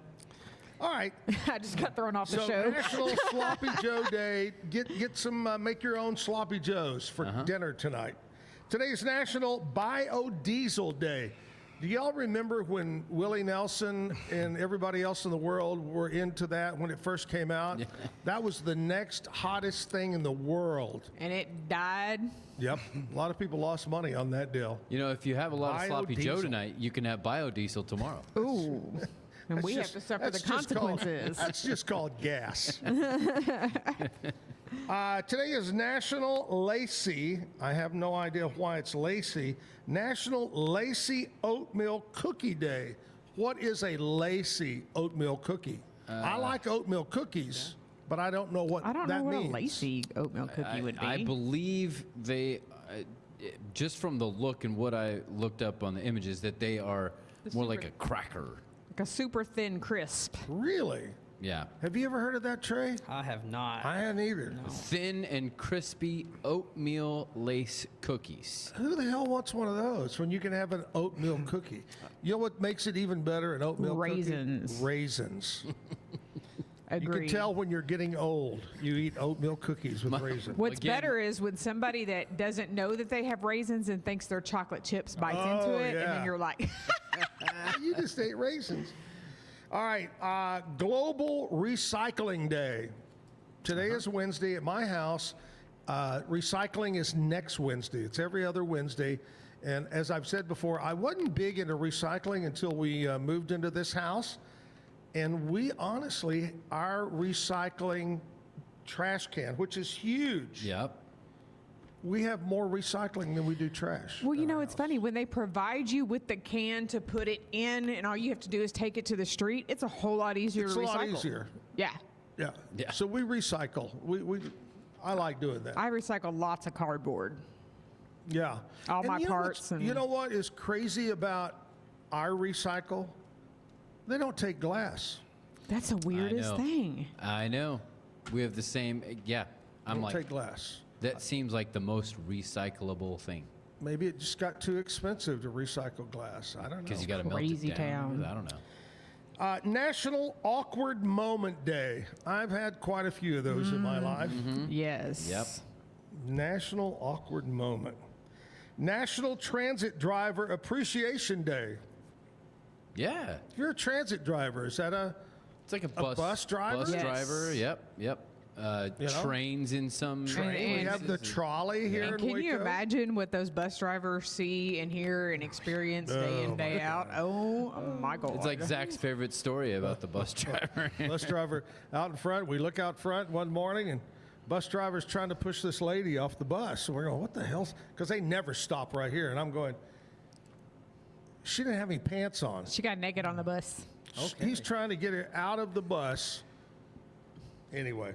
[SPEAKER 1] All right.
[SPEAKER 3] I just got thrown off the
[SPEAKER 1] So
[SPEAKER 3] show.
[SPEAKER 1] National Sloppy Joe Day. Get some make your own sloppy joes for dinner tonight. Today is National Biodiesel Day. Do y'all remember when Willie Nelson and everybody else in the world were into that when it first came out? Yeah. That was the next hottest thing in the world.
[SPEAKER 3] And it died.
[SPEAKER 1] Yep. A lot of people lost money on that deal.
[SPEAKER 4] You know, if you have a lot of sloppy Joe
[SPEAKER 1] Biodiesel.
[SPEAKER 4] tonight, you can have biodiesel tomorrow.
[SPEAKER 3] Ooh. And we have to suffer the
[SPEAKER 1] that's just called-
[SPEAKER 3] consequences.
[SPEAKER 1] That's just called gas. Today is National Lacy. I have no idea why it's Lacy. National Lacy Oatmeal Cookie Day. What is a Lacy oatmeal cookie? I like oatmeal cookies, but I don't know what
[SPEAKER 3] I don't
[SPEAKER 1] that
[SPEAKER 3] know what
[SPEAKER 1] means.
[SPEAKER 3] a lacy oatmeal cookie would be.
[SPEAKER 4] I believe they, just from the look and what I looked up on the images, that they are more like a cracker.
[SPEAKER 3] Like a super thin crisp.
[SPEAKER 1] Really?
[SPEAKER 4] Yeah.
[SPEAKER 1] Have you ever heard of that, Trey?
[SPEAKER 5] I have not.
[SPEAKER 1] I hadn't either.
[SPEAKER 4] Thin and crispy oatmeal lace cookies.
[SPEAKER 1] Who the hell wants one of those when you can have an oatmeal cookie? You know what makes it even better, an oatmeal
[SPEAKER 3] Raisins.
[SPEAKER 1] cookie? Raisins. You
[SPEAKER 3] Agreed.
[SPEAKER 1] can tell when you're getting old. You eat oatmeal cookies with raisins.
[SPEAKER 3] What's better is when somebody that doesn't know that they have raisins and thinks they're chocolate chips bites into it, and
[SPEAKER 1] yeah.
[SPEAKER 3] then you're like,
[SPEAKER 1] You just ate raisins. All right, Global Recycling Day. Today is Wednesday at my house. Recycling is next Wednesday. It's every other Wednesday. And as I've said before, I wasn't big into recycling until we moved into this house. And we honestly, our recycling trash can, which is huge.
[SPEAKER 4] Yep.
[SPEAKER 1] We have more recycling than we do trash.
[SPEAKER 3] well, you know, it's funny when they provide you with the can to put it in, and all you have to do is take it to the street. It's a whole lot easier
[SPEAKER 1] It's
[SPEAKER 3] to
[SPEAKER 1] a
[SPEAKER 3] recycle.
[SPEAKER 1] lot easier.
[SPEAKER 3] Yeah,
[SPEAKER 1] Yeah. So we recycle. I like doing that.
[SPEAKER 3] I recycle lots of cardboard.
[SPEAKER 1] Yeah.
[SPEAKER 3] All
[SPEAKER 1] And
[SPEAKER 3] my
[SPEAKER 1] you know
[SPEAKER 3] parts
[SPEAKER 1] what's-
[SPEAKER 3] and-
[SPEAKER 1] You know what is crazy about our recycle? They don't take glass.
[SPEAKER 3] That's the weirdest
[SPEAKER 4] know.
[SPEAKER 3] thing.
[SPEAKER 4] I know. We have the same, yeah. I'm
[SPEAKER 1] Don't
[SPEAKER 4] like,
[SPEAKER 1] take glass.
[SPEAKER 4] that seems like the most recyclable thing.
[SPEAKER 1] Maybe it just got too expensive to recycle glass. I don't know.
[SPEAKER 4] Because you got to melt it
[SPEAKER 3] Crazy
[SPEAKER 4] down.
[SPEAKER 3] town.
[SPEAKER 4] I don't know.
[SPEAKER 1] National Awkward Moment Day. I've had quite a few of those in my life.
[SPEAKER 3] Yes.
[SPEAKER 4] Yep.
[SPEAKER 1] National Awkward Moment. National Transit Driver Appreciation Day.
[SPEAKER 4] Yeah.
[SPEAKER 1] If you're a transit driver, is that
[SPEAKER 4] It's like a bus
[SPEAKER 1] driver?
[SPEAKER 4] Bus
[SPEAKER 3] Yes.
[SPEAKER 4] driver. Yep.
[SPEAKER 1] You know?
[SPEAKER 4] Trains in some.
[SPEAKER 1] train? We have the trolley here in
[SPEAKER 3] And can you
[SPEAKER 1] Waco.
[SPEAKER 3] imagine what those bus drivers see and hear and experience day in, day out? Oh my God.
[SPEAKER 4] It's like Zach's favorite story about the bus driver.
[SPEAKER 1] Bus driver out in front. We look out front one morning and bus driver's trying to push this lady off the bus. And we're going, what the hell? Because they never stop right here. And I'm going, she didn't have any pants on.
[SPEAKER 3] She got naked on the bus.
[SPEAKER 1] He's trying to get her out of the bus. Anyway,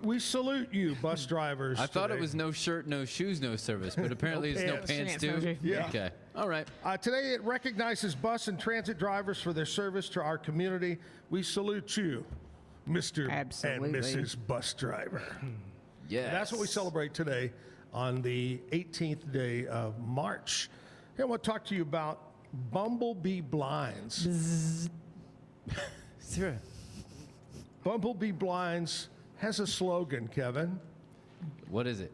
[SPEAKER 1] we salute you, bus drivers.
[SPEAKER 4] I thought
[SPEAKER 1] today.
[SPEAKER 4] it was no shirt, no shoes, no service, but apparently it's no pants too.
[SPEAKER 1] Yeah.
[SPEAKER 4] Okay. All right.
[SPEAKER 1] Today it recognizes bus and transit drivers for their service to our community. We salute you, Mr.
[SPEAKER 3] Absolutely.
[SPEAKER 1] and Mrs. Bus Driver.
[SPEAKER 4] Yeah.
[SPEAKER 1] That's what we celebrate today on the 18th day of March. Here, I want to talk to you about Bumblebee Blinds.
[SPEAKER 4] Sure.
[SPEAKER 1] Bumblebee Blinds has a slogan, Kevin.
[SPEAKER 4] What is it?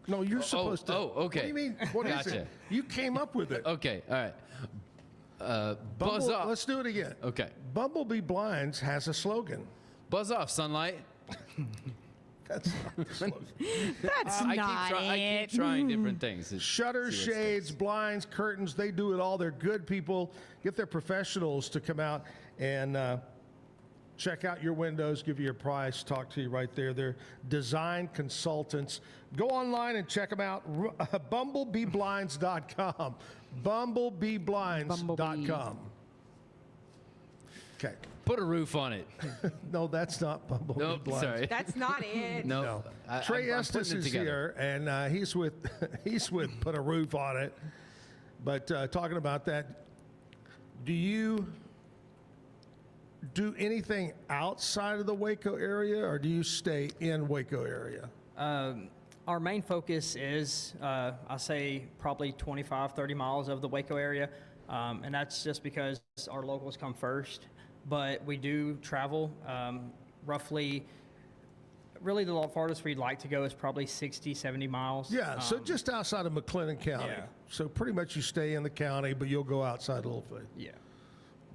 [SPEAKER 1] No, you're supposed to.
[SPEAKER 4] Oh, okay.
[SPEAKER 1] What do you mean? What is
[SPEAKER 4] Gotcha.
[SPEAKER 1] it? You came up with it.
[SPEAKER 4] Okay. All right. Buzz off.
[SPEAKER 1] Let's do it again.
[SPEAKER 4] Okay.
[SPEAKER 1] Bumblebee Blinds has a slogan.
[SPEAKER 4] Buzz off, sunlight.
[SPEAKER 1] That's not the slogan.
[SPEAKER 3] That's not
[SPEAKER 4] I keep trying different things.
[SPEAKER 1] Shutters,
[SPEAKER 4] See what
[SPEAKER 1] shades,
[SPEAKER 4] sticks.
[SPEAKER 1] blinds, curtains, they do it all. They're good people. Get their professionals to come out and check out your windows, give you your price, talk to you right there. They're design consultants. Go online and check them out. BumblebeeBlinds.com. BumblebeeBlinds.com. Okay.
[SPEAKER 4] Put a roof on it.
[SPEAKER 1] No, that's not Bumblebee
[SPEAKER 4] Nope,
[SPEAKER 1] Blinds.
[SPEAKER 4] sorry.
[SPEAKER 3] That's not it.
[SPEAKER 4] No.
[SPEAKER 1] Trey
[SPEAKER 4] I'm
[SPEAKER 1] Estes
[SPEAKER 4] putting it
[SPEAKER 1] is
[SPEAKER 4] together.
[SPEAKER 1] here, and he's with Put a Roof on It. But talking about that, do you do anything outside of the Waco area, or do you stay in Waco area?
[SPEAKER 5] Our main focus is, I say, probably 25, 30 miles of the Waco area, and that's just because our locals come first. But we do travel roughly, really the farthest we'd like to go is probably 60, 70 miles.
[SPEAKER 1] Yeah, so just outside of McLennan County.
[SPEAKER 5] Yeah.
[SPEAKER 1] So pretty much you stay in the county, but you'll go outside a little bit.
[SPEAKER 5] Yeah.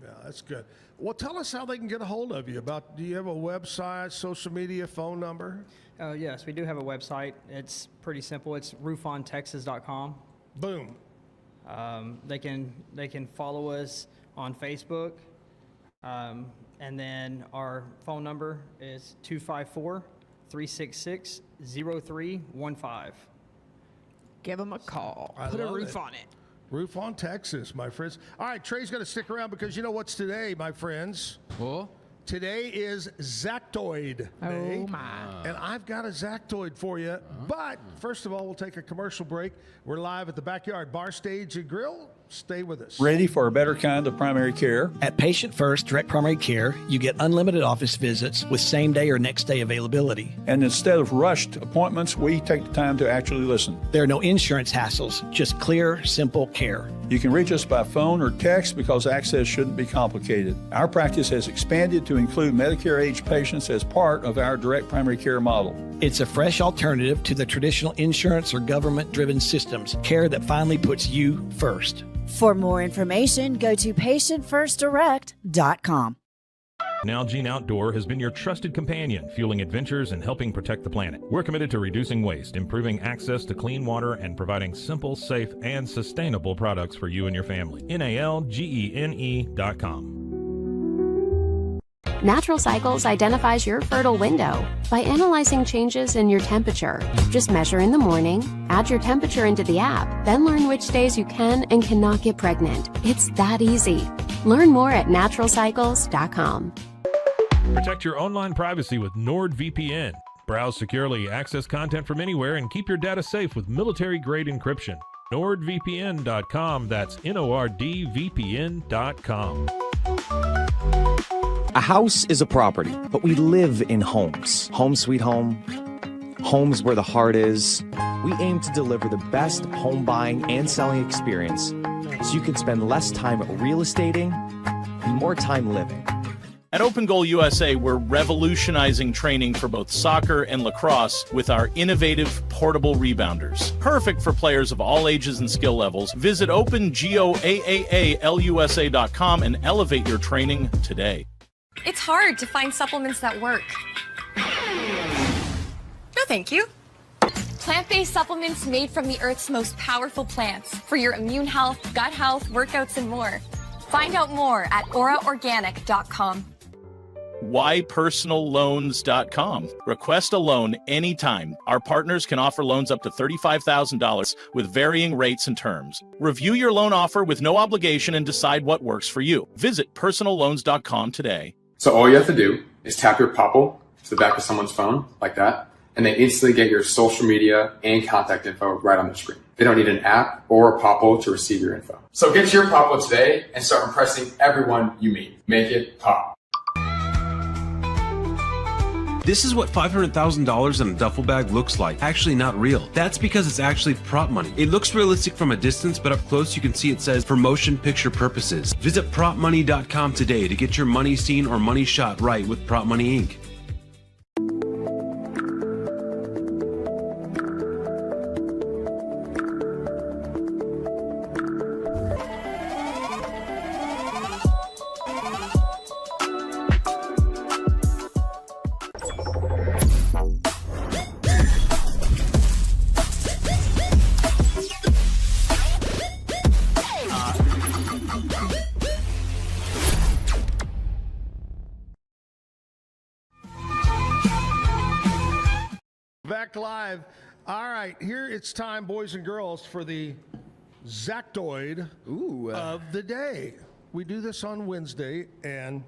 [SPEAKER 1] Yeah, that's good. Well, tell us how they can get a hold of you. Do you have a website, social media, phone number?
[SPEAKER 5] Yes, we do have a website. It's pretty simple. It's roofontexas.com.
[SPEAKER 1] Boom.
[SPEAKER 5] They can follow us on Facebook. And then our phone number is 254-366-0315.
[SPEAKER 3] Give them a call.
[SPEAKER 1] I
[SPEAKER 3] Put a
[SPEAKER 1] love
[SPEAKER 3] roof
[SPEAKER 1] it.
[SPEAKER 3] on it.
[SPEAKER 1] Roof on Texas, my friends. All right, Trey's going to stick around because you know what's today, my friends?
[SPEAKER 4] Oh.
[SPEAKER 1] Today is Zactoid Day.
[SPEAKER 3] Oh, my.
[SPEAKER 1] And I've got a Zactoid for you. But first of all, we'll take a commercial break. We're live at the Backyard Bar Stage and Grill. Stay with us.
[SPEAKER 14] Ready for a better kind of primary care?
[SPEAKER 15] At Patient First Direct Primary Care, you get unlimited office visits with same-day or next-day availability.
[SPEAKER 14] And instead of rushed appointments, we take the time to actually listen.
[SPEAKER 15] There are no insurance hassles, just clear, simple care.
[SPEAKER 14] You can reach us by phone or text because access shouldn't be complicated. Our practice has expanded to include Medicare-age patients as part of our direct primary care model.
[SPEAKER 15] It's a fresh alternative to the traditional insurance or government-driven systems, care that finally puts you first.
[SPEAKER 6] For more information, go to patientfirstdirect.com.
[SPEAKER 10] Nalgene Outdoor has been your trusted companion, fueling adventures and helping protect the planet. We're committed to reducing waste, improving access to clean water, and providing simple, safe, and sustainable products for you and your family. NALGENE.com.
[SPEAKER 16] Natural Cycles identifies your fertile window by analyzing changes in your temperature. Just measure in the morning, add your temperature into the app, then learn which days you can and cannot get pregnant. It's that easy. Learn more at naturalcycles.com.
[SPEAKER 10] Protect your online privacy with NordVPN. Browse securely, access content from anywhere, and keep your data safe with military-grade encryption. NordVPN.com. That's NORDVPN.com.
[SPEAKER 17] A house is a property, but we live in homes. Home sweet home, homes where the heart is. We aim to deliver the best home buying and selling experience so you can spend less time real estating and more time living.
[SPEAKER 18] At Open Goal USA, we're revolutionizing training for both soccer and lacrosse with our innovative portable rebounders. Perfect for players of all ages and skill levels. Visit OpenGOAAALUSA.com and elevate your training today.
[SPEAKER 19] It's hard to find supplements that work. No, thank you. Plant-based supplements made from the Earth's most powerful plants for your immune health, gut health, workouts, and more. Find out more at auraorganic.com.
[SPEAKER 18] WhyPersonalLoans.com. Request a loan anytime. Our partners can offer loans up to $35,000 with varying rates and terms. Review your loan offer with no obligation and decide what works for you. Visit PersonalLoans.com today.
[SPEAKER 20] So all you have to do is tap your Popple to the back of someone's phone, like that, and they instantly get your social media and contact info right on the screen. They don't need an app or a Popple to receive your info. So get your Popple today and start impressing everyone you meet. Make it pop.
[SPEAKER 21] This is what $500,000 in a duffel bag looks like. Actually not real. That's because it's actually prop money. It looks realistic from a distance, but up close you can see it says for motion picture purposes. Visit propmoney.com today to get your money seen or money shot right with Prop Money Inc.
[SPEAKER 1] Back live. All right, here it's time, boys and girls, for the Zactoid of the day. We do this on Wednesday, and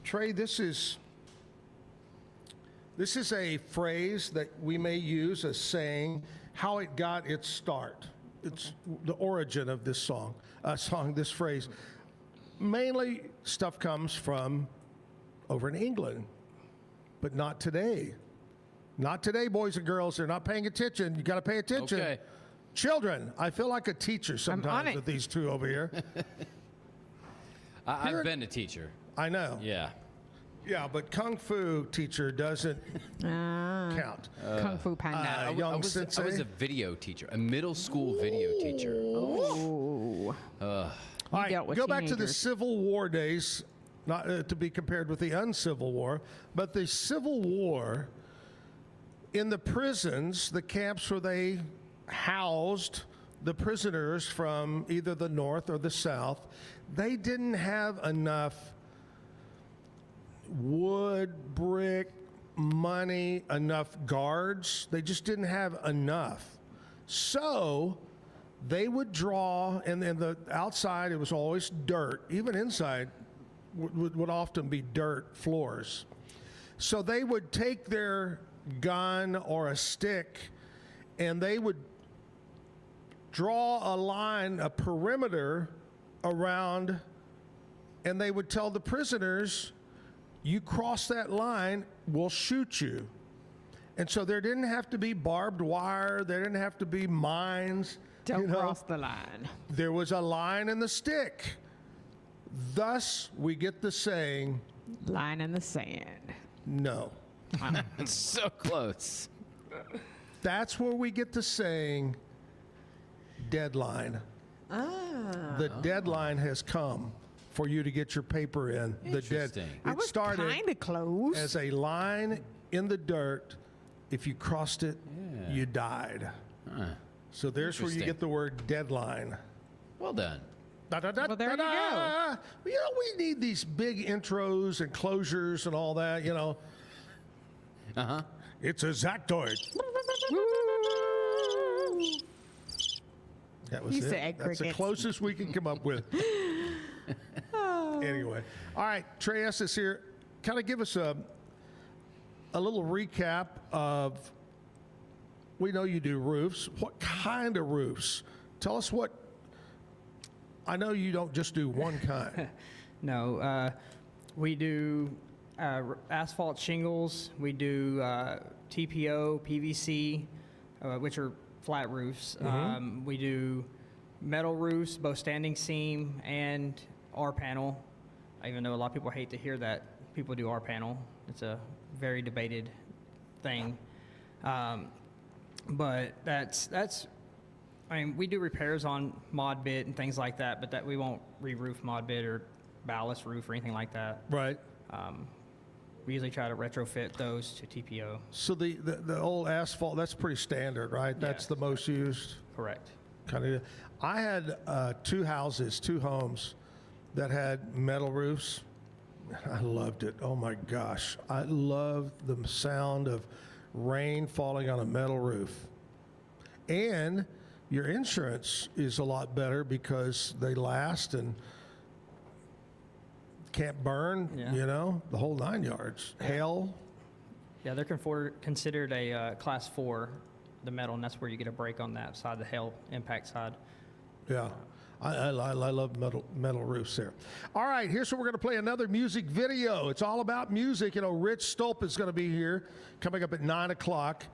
[SPEAKER 1] Trey, this is a phrase that we may use as saying how it got its start. It's the origin of this this phrase. Mainly stuff comes from over in England, but not today. Not today, boys and girls. They're not paying attention. You got to pay attention.
[SPEAKER 4] Okay.
[SPEAKER 1] Children, I feel like a teacher sometimes with these two over here.
[SPEAKER 4] I've been a teacher.
[SPEAKER 1] I know.
[SPEAKER 4] Yeah.
[SPEAKER 1] Yeah, but Kung Fu teacher doesn't count.
[SPEAKER 3] Kung Fu Panda.
[SPEAKER 4] I was a video teacher, a middle school video teacher.
[SPEAKER 3] Oh.
[SPEAKER 1] All right, go back to the Civil War days, not to be compared with the uncivil war, but the Civil War. In the prisons, the camps where they housed the prisoners from either the North or the South, they didn't have enough wood, brick, money, enough guards. They just didn't have enough. So they would draw, and then the outside, it was always dirt. Even inside would often be dirt floors. So they would take their gun or a stick, and they would draw a line, a perimeter around, and they would tell the prisoners, you cross that line, we'll shoot you. And so there didn't have to be barbed wire, there didn't have to be mines.
[SPEAKER 3] Don't cross the line.
[SPEAKER 1] There was a line in the stick. Thus, we get the saying,
[SPEAKER 3] line in the sand.
[SPEAKER 1] No.
[SPEAKER 4] It's so close.
[SPEAKER 1] That's where we get the saying, deadline. The deadline has come for you to get your paper in.
[SPEAKER 4] Interesting.
[SPEAKER 1] It started
[SPEAKER 3] kind of close
[SPEAKER 1] as a line in the dirt. If you crossed it, you died. So there's where you get the word deadline.
[SPEAKER 4] Well done.
[SPEAKER 3] Well, there you go.
[SPEAKER 1] You know, we need these big intros and closures and all that, you know.
[SPEAKER 4] Uh-huh.
[SPEAKER 1] It's a Zactoid. That was it. That's the closest we can come up with. Anyway. All right, Trey Estes here. Kind of give us a little recap of, we know you do roofs. What kind of roofs? Tell us what, I know you don't just do one kind.
[SPEAKER 5] No, We do asphalt shingles. We do TPO, PVC, which are flat roofs. We do metal roofs, both standing seam and R-panel. Even though a lot of people hate to hear that people do R-panel. It's a very debated thing. But that's I mean, we do repairs on mod bit and things like that, but that we won't re-roof mod bit or ballast roof or anything like that.
[SPEAKER 1] Right.
[SPEAKER 5] We usually try to retrofit those to TPO.
[SPEAKER 1] So the old asphalt, that's pretty standard, right? That's the most used?
[SPEAKER 5] Correct.
[SPEAKER 1] Kind of. I had two homes that had metal roofs. I loved it. Oh my gosh. I loved the sound of rain falling on a metal roof. And your insurance is a lot better because they last and can't burn, the whole 9 yards. Hail.
[SPEAKER 5] Yeah, they're considered a class 4, the metal, and that's where you get a break on that side, the hail impact side.
[SPEAKER 1] Yeah. I love metal roofs there. All right, here's where we're going to play another music video. It's all about music. Rich Stolp is going to be here coming up at 9 o'clock.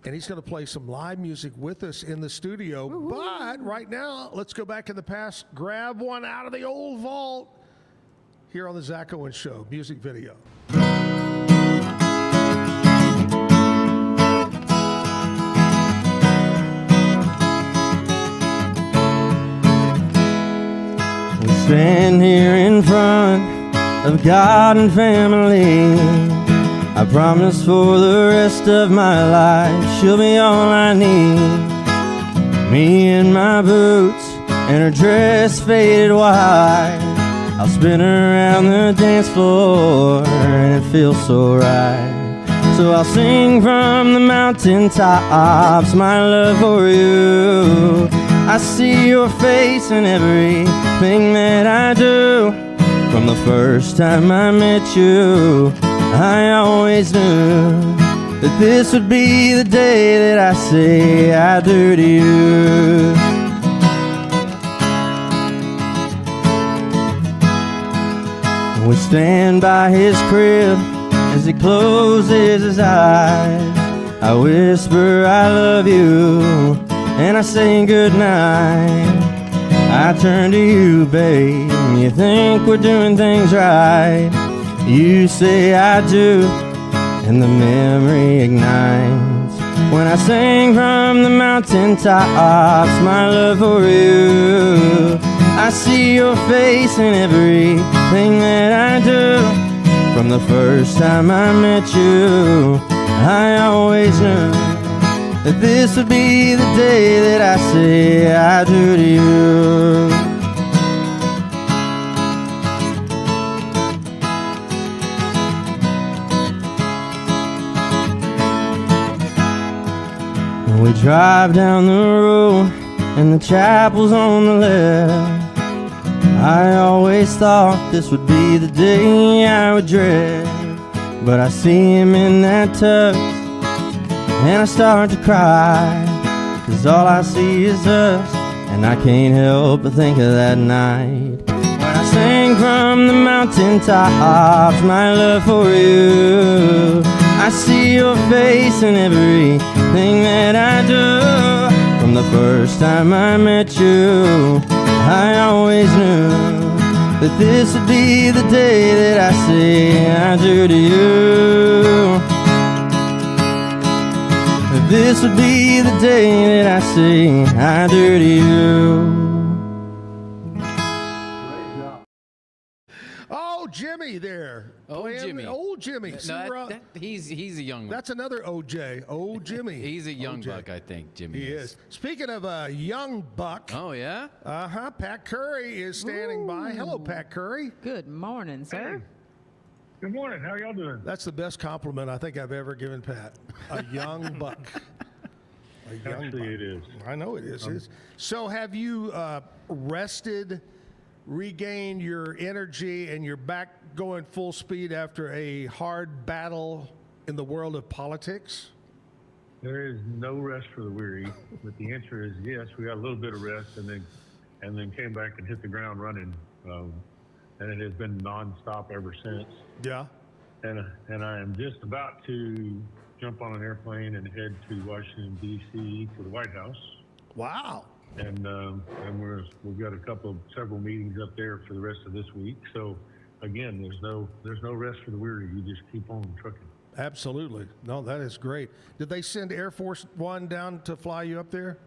[SPEAKER 1] And he's going to play some live music with us in the studio. Woo-hoo. But right now, let's go back in the past, grab one out of the old vault here on the Zack Owen Show music video.
[SPEAKER 2] We stand here in front of God and family. I promise for the rest of my life she'll be all I need. Me in my boots and her dress faded white. I'll spin around the dance floor and it feels so right. So I'll sing from the mountaintops my love for you. I see your face in everything that I do. From the first time I met you, I always knew that this would be the day that I say I do to you. We stand by his crib as he closes his eyes. I whisper I love you and I say goodnight. I turn to you, babe, you think we're doing things right. You say I do, and the memory ignites. When I sing from the mountaintops my love for you, I see your face in everything that I do. From the first time I met you, I always knew that this would be the day that I say I do to you. We drive down the road and the chapel's on the left. I always thought this would be the day I would drift, but I see him in that tux and I start to cry, 'cause all I see is us, and I can't help but think of that night when I sang from the mountaintops my love for you. I see your face in everything that I do. From the first time I met you, I always knew that this would be the day that I say I do to you. That this would be the day that I say I do to you.
[SPEAKER 1] Oh, Jimmy there.
[SPEAKER 4] Jimmy.
[SPEAKER 1] Old Jimmy.
[SPEAKER 4] No, he's a young one.
[SPEAKER 1] That's another OJ. Old Jimmy.
[SPEAKER 4] He's a young
[SPEAKER 1] OJ.
[SPEAKER 4] buck, I think, Jimmy
[SPEAKER 1] He is. Speaking of a young buck.
[SPEAKER 4] Oh, yeah?
[SPEAKER 1] Uh-huh. Pat Curry is standing by. Hello, Pat Curry.
[SPEAKER 3] Good morning, sir.
[SPEAKER 22] Good morning. How y'all doing?
[SPEAKER 1] That's the best compliment I think I've ever given Pat. A young buck. A young
[SPEAKER 22] Actually,
[SPEAKER 1] buck.
[SPEAKER 22] it is.
[SPEAKER 1] I know it is. So have you rested, regained your energy, and you're back going full speed after a hard battle in the world of politics?
[SPEAKER 22] There is no rest for the weary, but the answer is yes. We got a little bit of rest, and then came back and hit the ground running. and it has been nonstop ever since.
[SPEAKER 1] Yeah.
[SPEAKER 22] And I am just about to jump on an airplane and head to Washington, D.C. to the White House.
[SPEAKER 1] Wow.
[SPEAKER 22] And we've got several meetings up there for the rest of this week. So again, there's no rest for the weary. You just keep on trucking.
[SPEAKER 1] Absolutely. No, that is great. Did they send Air Force One down to fly you up there?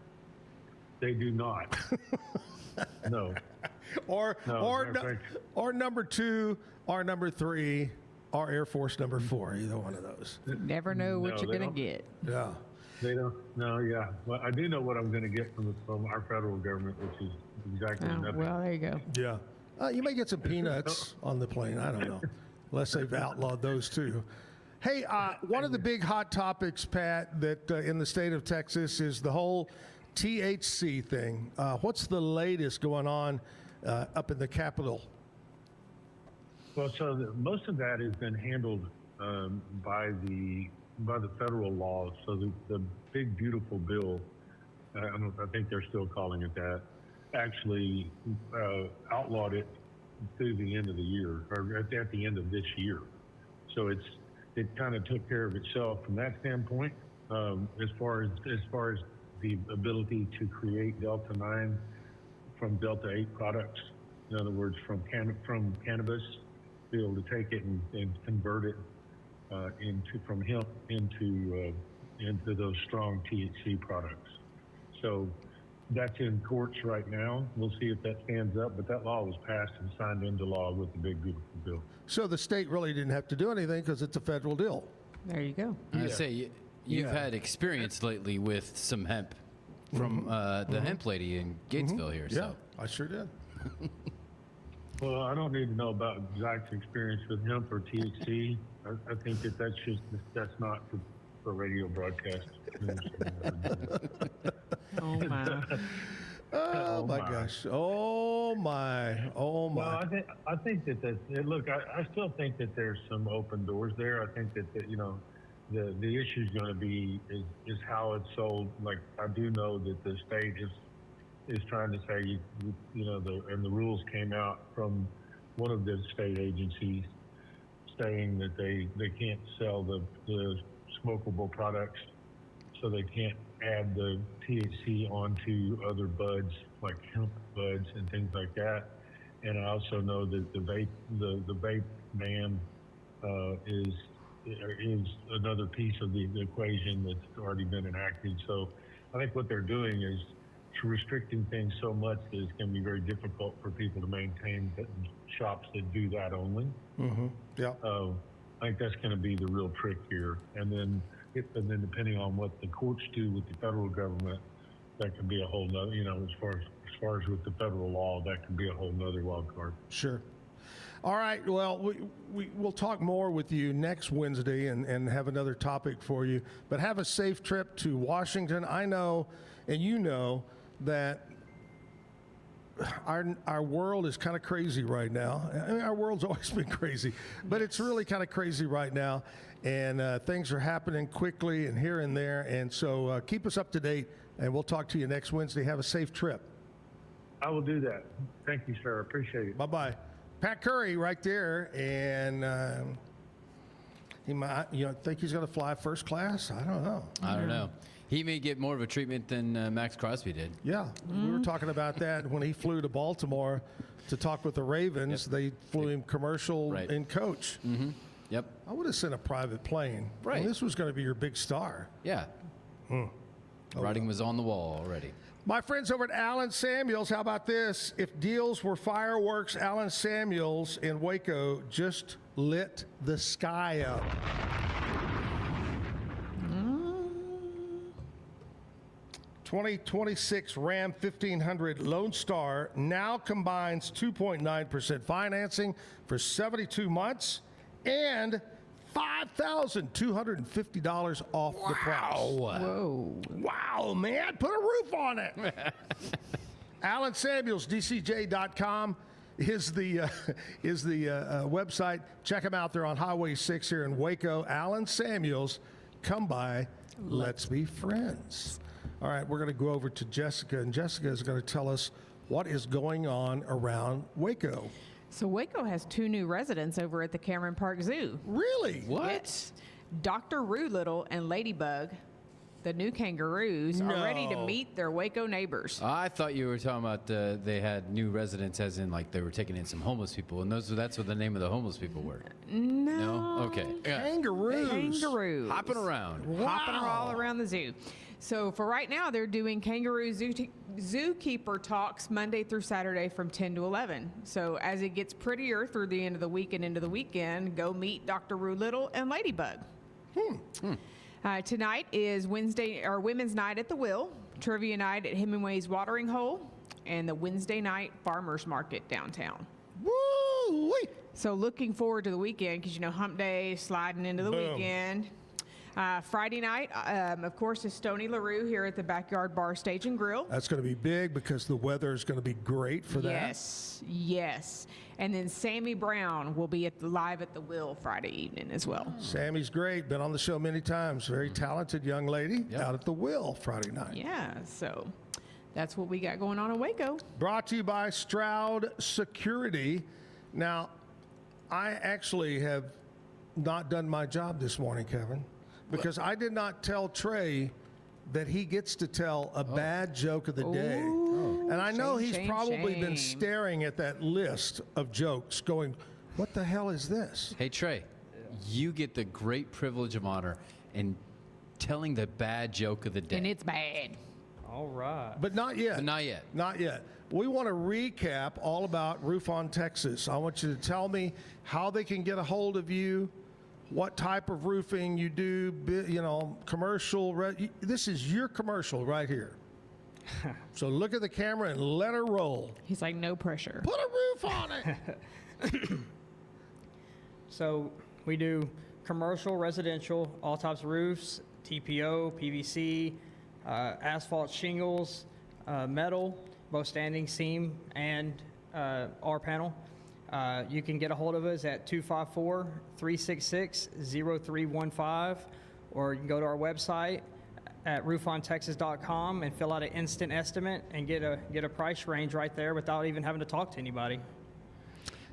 [SPEAKER 22] They do not. No.
[SPEAKER 1] Or number 2, or number 3, or Air Force number 4. Either one of those.
[SPEAKER 3] You never know what you're going to get.
[SPEAKER 1] Yeah.
[SPEAKER 22] They don't. No, yeah. Well, I do know what I'm going to get from our federal government, which is exactly nothing.
[SPEAKER 3] Well, there you go.
[SPEAKER 1] Yeah. You may get some peanuts on the plane. I don't know. Unless they've outlawed those too. Hey, one of the big hot topics, Pat, that in the state of Texas is the whole THC thing. What's the latest going on up in the Capitol?
[SPEAKER 22] Well, so most of that has been handled by the federal law. So the big beautiful bill, I think they're still calling it that, actually outlawed it through the end of the year, or at the end of this year. So it kind of took care of itself from that standpoint. As far as the ability to create Delta 9 from Delta 8 products, in other words, from cannabis, be able to take it and convert it from hemp into those strong THC products. So that's in courts right now. We'll see if that stands up, but that law was passed and signed into law with the big beautiful bill.
[SPEAKER 1] So the state really didn't have to do anything because it's a federal deal.
[SPEAKER 3] There you go.
[SPEAKER 4] I say you've had experience lately with some hemp from the hemp lady in Gatesville here.
[SPEAKER 1] Yeah,
[SPEAKER 4] So
[SPEAKER 1] I sure did.
[SPEAKER 22] Well, I don't need to know about Zack's experience with hemp or THC. I think that's not for radio broadcast.
[SPEAKER 3] Oh my.
[SPEAKER 1] Oh my gosh. Oh my. Oh my.
[SPEAKER 22] Well, I think look, I still think that there's some open doors there. I think that the issue is going to be is how it's sold. Like, I do know that the state is trying to say, and the rules came out from one of the state agencies saying that they can't sell the smokable products, so they can't add the THC onto other buds like hemp buds and things like that. And I also know that the vape ban is another piece of the equation that's already been enacted. So I think what they're doing is restricting things so much that it's going to be very difficult for people to maintain shops that do that only.
[SPEAKER 1] Mm-hmm. Yeah.
[SPEAKER 22] I think that's going to be the real trick here. And then depending on what the courts do with the federal government, that could be a whole nother, as far as with the federal law, that could be a whole nother wild card.
[SPEAKER 1] Sure. All right. Well, we'll talk more with you next Wednesday and have another topic for you. But have a safe trip to Washington. I know, and you know, that our world is kind of crazy right now. I mean, our world's always been crazy, but it's really kind of crazy right now. And things are happening quickly and here and there. And so keep us up to date, and we'll talk to you next Wednesday. Have a safe trip.
[SPEAKER 22] I will do that. Thank you, sir. Appreciate it.
[SPEAKER 1] Bye-bye. Pat Curry right there, and he might, think he's going to fly first class. I don't know.
[SPEAKER 4] I don't know. He may get more of a treatment than Max Crosby did.
[SPEAKER 1] Yeah, we were talking about that when he flew to Baltimore to talk with the Ravens. Yep. They flew him commercial in coach.
[SPEAKER 4] Mm-hmm. Yep.
[SPEAKER 1] I would have sent a private plane.
[SPEAKER 4] Right.
[SPEAKER 1] Well, this was going to be your big star.
[SPEAKER 4] Yeah. Writing was on the wall already.
[SPEAKER 1] My friends over at Allen Samuels, how about this? If deals were fireworks, Allen Samuels in Waco just lit the sky up. 2026 Ram 1500 Lone Star now combines 2.9% financing for 72 months and $5,250 off the price.
[SPEAKER 3] Whoa.
[SPEAKER 1] Wow, man. Put a roof on it. Allen Samuels, DCJ.com is the website. Check them out. They're on Highway 6 here in Waco. Allen Samuels, come by. Let's be friends. All right, we're going to go over to Jessica, and Jessica is going to tell us what is going on around Waco.
[SPEAKER 3] So Waco has 2 new residents over at the Cameron Park Zoo.
[SPEAKER 1] Really?
[SPEAKER 4] What?
[SPEAKER 3] Yes. Dr. Roolittle and Ladybug, the new kangaroos, are ready to meet their Waco neighbors.
[SPEAKER 4] I thought you were talking about they had new residents, as in like they were taking in some homeless people, and that's what the name of the homeless people were.
[SPEAKER 3] No.
[SPEAKER 4] Okay.
[SPEAKER 1] Kangaroos.
[SPEAKER 3] Kangaroos.
[SPEAKER 4] Hopping around.
[SPEAKER 3] Hopping all around the zoo. So for right now, they're doing kangaroo zookeeper talks Monday through Saturday from 10 to 11. So as it gets prettier through the end of the week and into the weekend, go meet Dr. Roolittle and Ladybug. Tonight is Women's Night at the Will, Trivia Night at Hemingway's Watering Hole, and the Wednesday night Farmers Market downtown.
[SPEAKER 1] Woo!
[SPEAKER 3] So looking forward to the weekend because, Hump Day is sliding into the weekend. Friday night, of course, is Stoney LaRue here at the Backyard Bar, Stage and Grill.
[SPEAKER 1] That's going to be big because the weather is going to be great for that.
[SPEAKER 3] Yes. And then Sammy Brown will be live at the Will Friday evening as well.
[SPEAKER 1] Sammy's great. Been on the show many times. Very talented young lady out at the Will Friday night.
[SPEAKER 3] Yeah, so that's what we got going on in Waco.
[SPEAKER 1] Brought to you by Stroud Security. Now, I actually have not done my job this morning, Kevin, because I did not tell Trey that he gets to tell a bad joke of the day. And I know he's probably been staring at that list of jokes going, what the hell is this?
[SPEAKER 4] Hey, Trey, you get the great privilege of honor in telling the bad joke of the day.
[SPEAKER 3] And it's bad.
[SPEAKER 5] All right.
[SPEAKER 1] But not yet.
[SPEAKER 4] Not yet.
[SPEAKER 1] Not yet. We want to recap all about Roof on Texas. I want you to tell me how they can get a hold of you, what type of roofing you do, commercial. This is your commercial right here. So look at the camera and let her roll.
[SPEAKER 3] He's like, no pressure.
[SPEAKER 1] Put a roof on it.
[SPEAKER 5] So we do commercial, residential, all types of roofs, TPO, PVC, asphalt shingles, metal, both standing seam and R panel. You can get a hold of us at 254-366-0315, or you can go to our website at roofontexas.com and fill out an instant estimate and get a price range right there without even having to talk to anybody.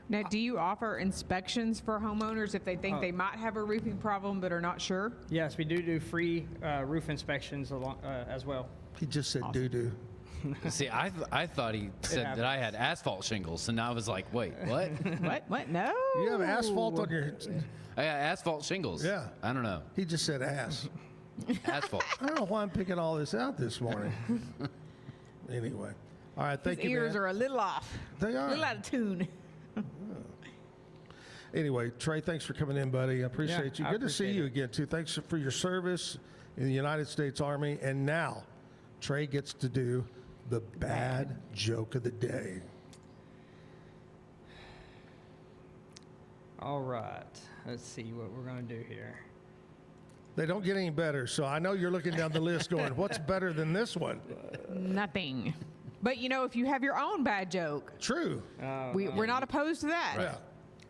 [SPEAKER 3] Now, do you offer inspections for homeowners if they think they might have a roofing problem but are not sure?
[SPEAKER 5] Yes, we do free roof inspections as well.
[SPEAKER 1] He just said doo-doo.
[SPEAKER 4] See, I thought he said that I had asphalt shingles, and I was like, wait, what?
[SPEAKER 3] What? No.
[SPEAKER 1] You have asphalt on your...
[SPEAKER 4] I got asphalt shingles.
[SPEAKER 1] Yeah.
[SPEAKER 4] I don't know.
[SPEAKER 1] He just said ass.
[SPEAKER 4] Asphalt.
[SPEAKER 1] I don't know why I'm picking all this out this morning. Anyway. All right, thank
[SPEAKER 3] His
[SPEAKER 1] you,
[SPEAKER 3] ears
[SPEAKER 1] man.
[SPEAKER 3] are a little off.
[SPEAKER 1] They are.
[SPEAKER 3] A little out of tune.
[SPEAKER 1] Anyway, Trey, thanks for coming in, buddy. I appreciate you.
[SPEAKER 5] I
[SPEAKER 1] Good to see
[SPEAKER 5] appreciate
[SPEAKER 1] you
[SPEAKER 5] it.
[SPEAKER 1] again, too. Thanks for your service in the United States Army. And now, Trey gets to do the bad joke of the day.
[SPEAKER 5] All right. Let's see what we're going to do here.
[SPEAKER 1] They don't get any better, so I know you're looking down the list going, what's better than this one?
[SPEAKER 3] Nothing. But, if you have your own bad joke.
[SPEAKER 1] True.
[SPEAKER 3] We're not opposed to that.
[SPEAKER 1] Yeah.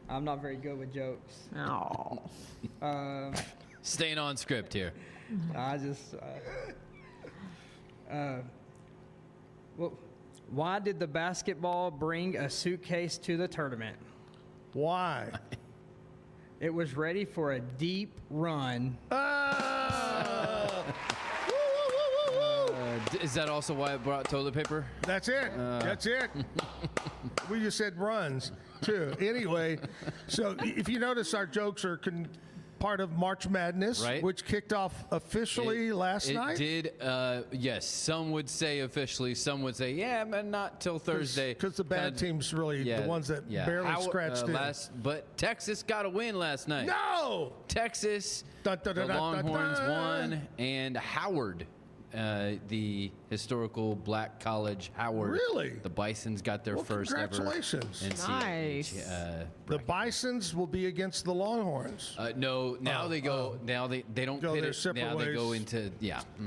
[SPEAKER 5] I'm not very good with jokes.
[SPEAKER 3] Oh.
[SPEAKER 4] Staying on script here.
[SPEAKER 5] I just... why did the basketball bring a suitcase to the tournament?
[SPEAKER 1] Why?
[SPEAKER 5] It was ready for a deep run.
[SPEAKER 4] Is that also why it brought toilet paper?
[SPEAKER 1] That's it. That's it. We just said runs, too. Anyway, so if you notice, our jokes are part of March Madness,
[SPEAKER 4] Right.
[SPEAKER 1] which kicked off officially last night.
[SPEAKER 4] It did, yes. Some would say officially. Some would say, yeah, but not till Thursday.
[SPEAKER 1] Because the bad teams really, the ones that barely scratched in.
[SPEAKER 4] But Texas got a win last night.
[SPEAKER 1] No!
[SPEAKER 4] Texas, the Longhorns won, and Howard, the historical black college, Howard.
[SPEAKER 1] Really?
[SPEAKER 4] The Bisons got their first ever.
[SPEAKER 1] Congratulations.
[SPEAKER 3] Nice.
[SPEAKER 1] The Bisons will be against the Longhorns.
[SPEAKER 4] No, now they go. Now they don't
[SPEAKER 1] Go
[SPEAKER 4] pit
[SPEAKER 1] their
[SPEAKER 4] it.
[SPEAKER 1] separate
[SPEAKER 4] Now they go
[SPEAKER 1] ways.
[SPEAKER 4] into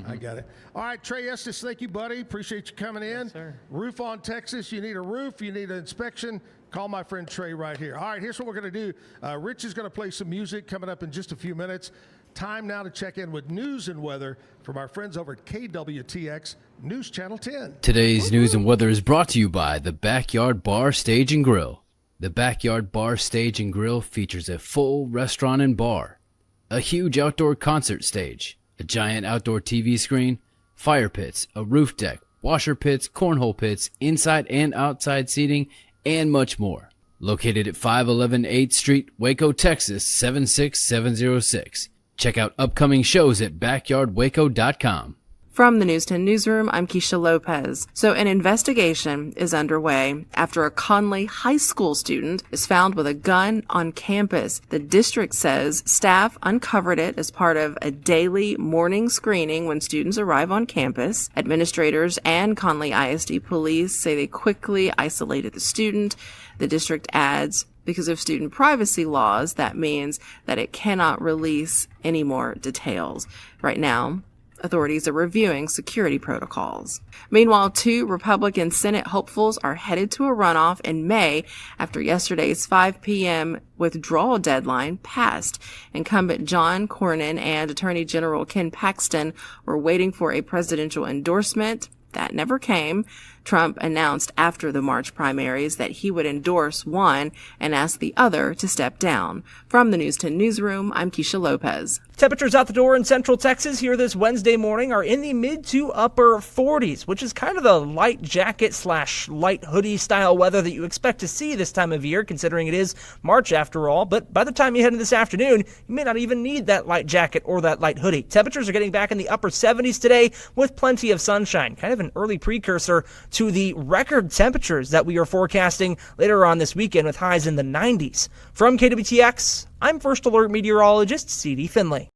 [SPEAKER 1] I got it. All right, Trey Estes, thank you, buddy. Appreciate you coming in.
[SPEAKER 5] Yes, sir.
[SPEAKER 1] Roof on Texas. You need a roof. You need an inspection. Call my friend Trey right here. All right, here's what we're going to do. Rich is going to play some music coming up in just a few minutes. Time now to check in with news and weather from our friends over at KWTX News Channel 10.
[SPEAKER 4] Today's news and weather is brought to you by the Backyard Bar, Stage and Grill. The Backyard Bar, Stage, and Grill features a full restaurant and bar, a huge outdoor concert stage, a giant outdoor TV screen, fire pits, a roof deck, washer pits, cornhole pits, inside and outside seating, and much more. Located at 511 8th Street, Waco, Texas, 76706. Check out upcoming shows at backyardwaco.com.
[SPEAKER 7] From the News 10 Newsroom, I'm Keisha Lopez. So an investigation is underway after a Conley High School student is found with a gun on campus. The district says staff uncovered it as part of a daily morning screening when students arrive on campus. Administrators and Conley ISD police say they quickly isolated the student. The district adds, because of student privacy laws, that means that it cannot release any more details. Right now, authorities are reviewing security protocols. Meanwhile, 2 Republican Senate hopefuls are headed to a runoff in May after yesterday's 5 p.m. withdrawal deadline passed. Incumbent John Cornyn and Attorney General Ken Paxton were waiting for a presidential endorsement. That never came. Trump announced after the March primaries that he would endorse one and ask the other to step down. From the News 10 Newsroom, I'm Keisha Lopez.
[SPEAKER 8] Temperatures out the door in central Texas here this Wednesday morning are in the mid to upper 40s, which is kind of the light jacket / light hoodie style weather that you expect to see this time of year, considering it is March after all. But by the time you head into this afternoon, you may not even need that light jacket or that light hoodie. Temperatures are getting back in the upper 70s today with plenty of sunshine, kind of an early precursor to the record temperatures that we are forecasting later on this weekend with highs in the 90s. From KWTX, I'm First Alert meteorologist C.D. Finley.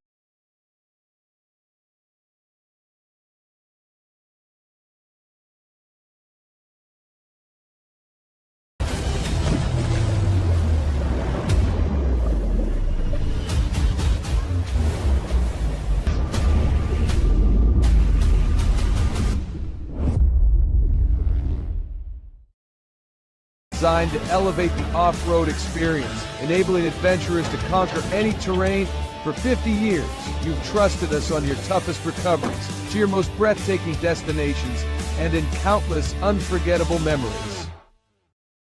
[SPEAKER 23] Designed to elevate the off-road experience, enabling adventurers to conquer any terrain. For 50 years, you've trusted us on your toughest recoveries, to your most breathtaking destinations, and in countless unforgettable memories.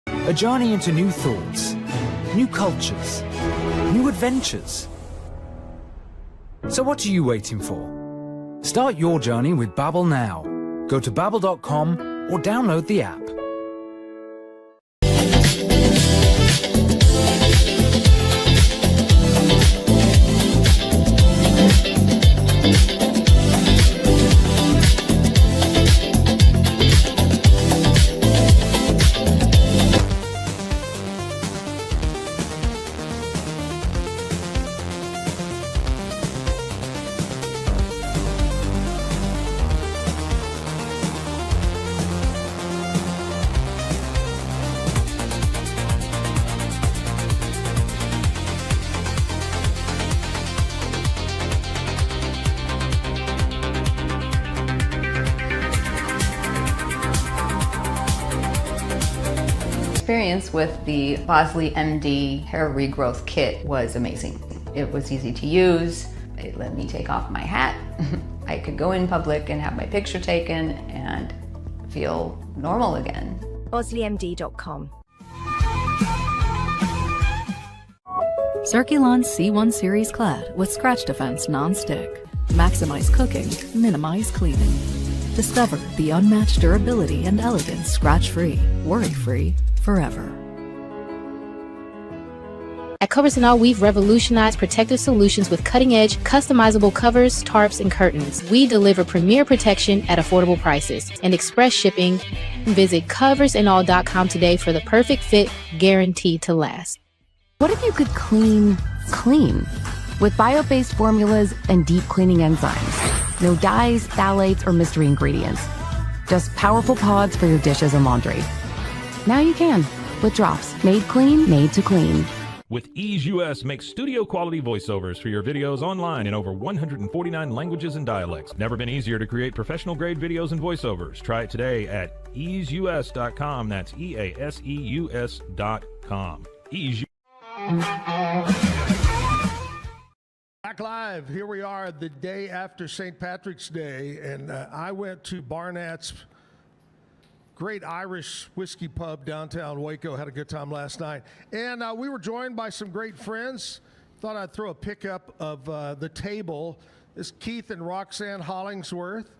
[SPEAKER 24] A journey into new thoughts, new cultures, new adventures. So what are you waiting for? Start your journey with Babbel now. Go to babbel.com or download the app.
[SPEAKER 25] Experience with the Bosley MD hair regrowth kit was amazing. It was easy to use. It let me take off my hat. I could go in public and have my picture taken and feel normal again.
[SPEAKER 26] BosleyMD.com.
[SPEAKER 27] Circulon C1 Series Clad with Scratch Defense Non-Stick. Maximize cooking, minimize cleaning. Discover the unmatched durability and elegance scratch-free, worry-free, forever.
[SPEAKER 28] At Covers & All, we've revolutionized protective solutions with cutting-edge, customizable covers, tarps, and curtains. We deliver premier protection at affordable prices and express shipping. Visit coversandall.com today for the perfect fit, guaranteed to last.
[SPEAKER 29] What if you could clean clean? With bio-based formulas and deep cleaning enzymes. No dyes, phthalates, or mystery ingredients. Just powerful pods for your dishes and laundry. Now you can, with drops made clean, made to clean.
[SPEAKER 10] With Ease US, make studio quality voiceovers for your videos online in over 149 languages and dialects. Never been easier to create professional grade videos and voiceovers. Try it today at easeus.com. That's EASEUS.com. Ease.
[SPEAKER 1] Back live. Here we are the day after St. Patrick's Day, and I went to Barnett's great Irish whiskey pub downtown Waco. Had a good time last night. And we were joined by some great friends. Thought I'd throw a pickup of the table. This Keith and Roxanne Hollingsworth,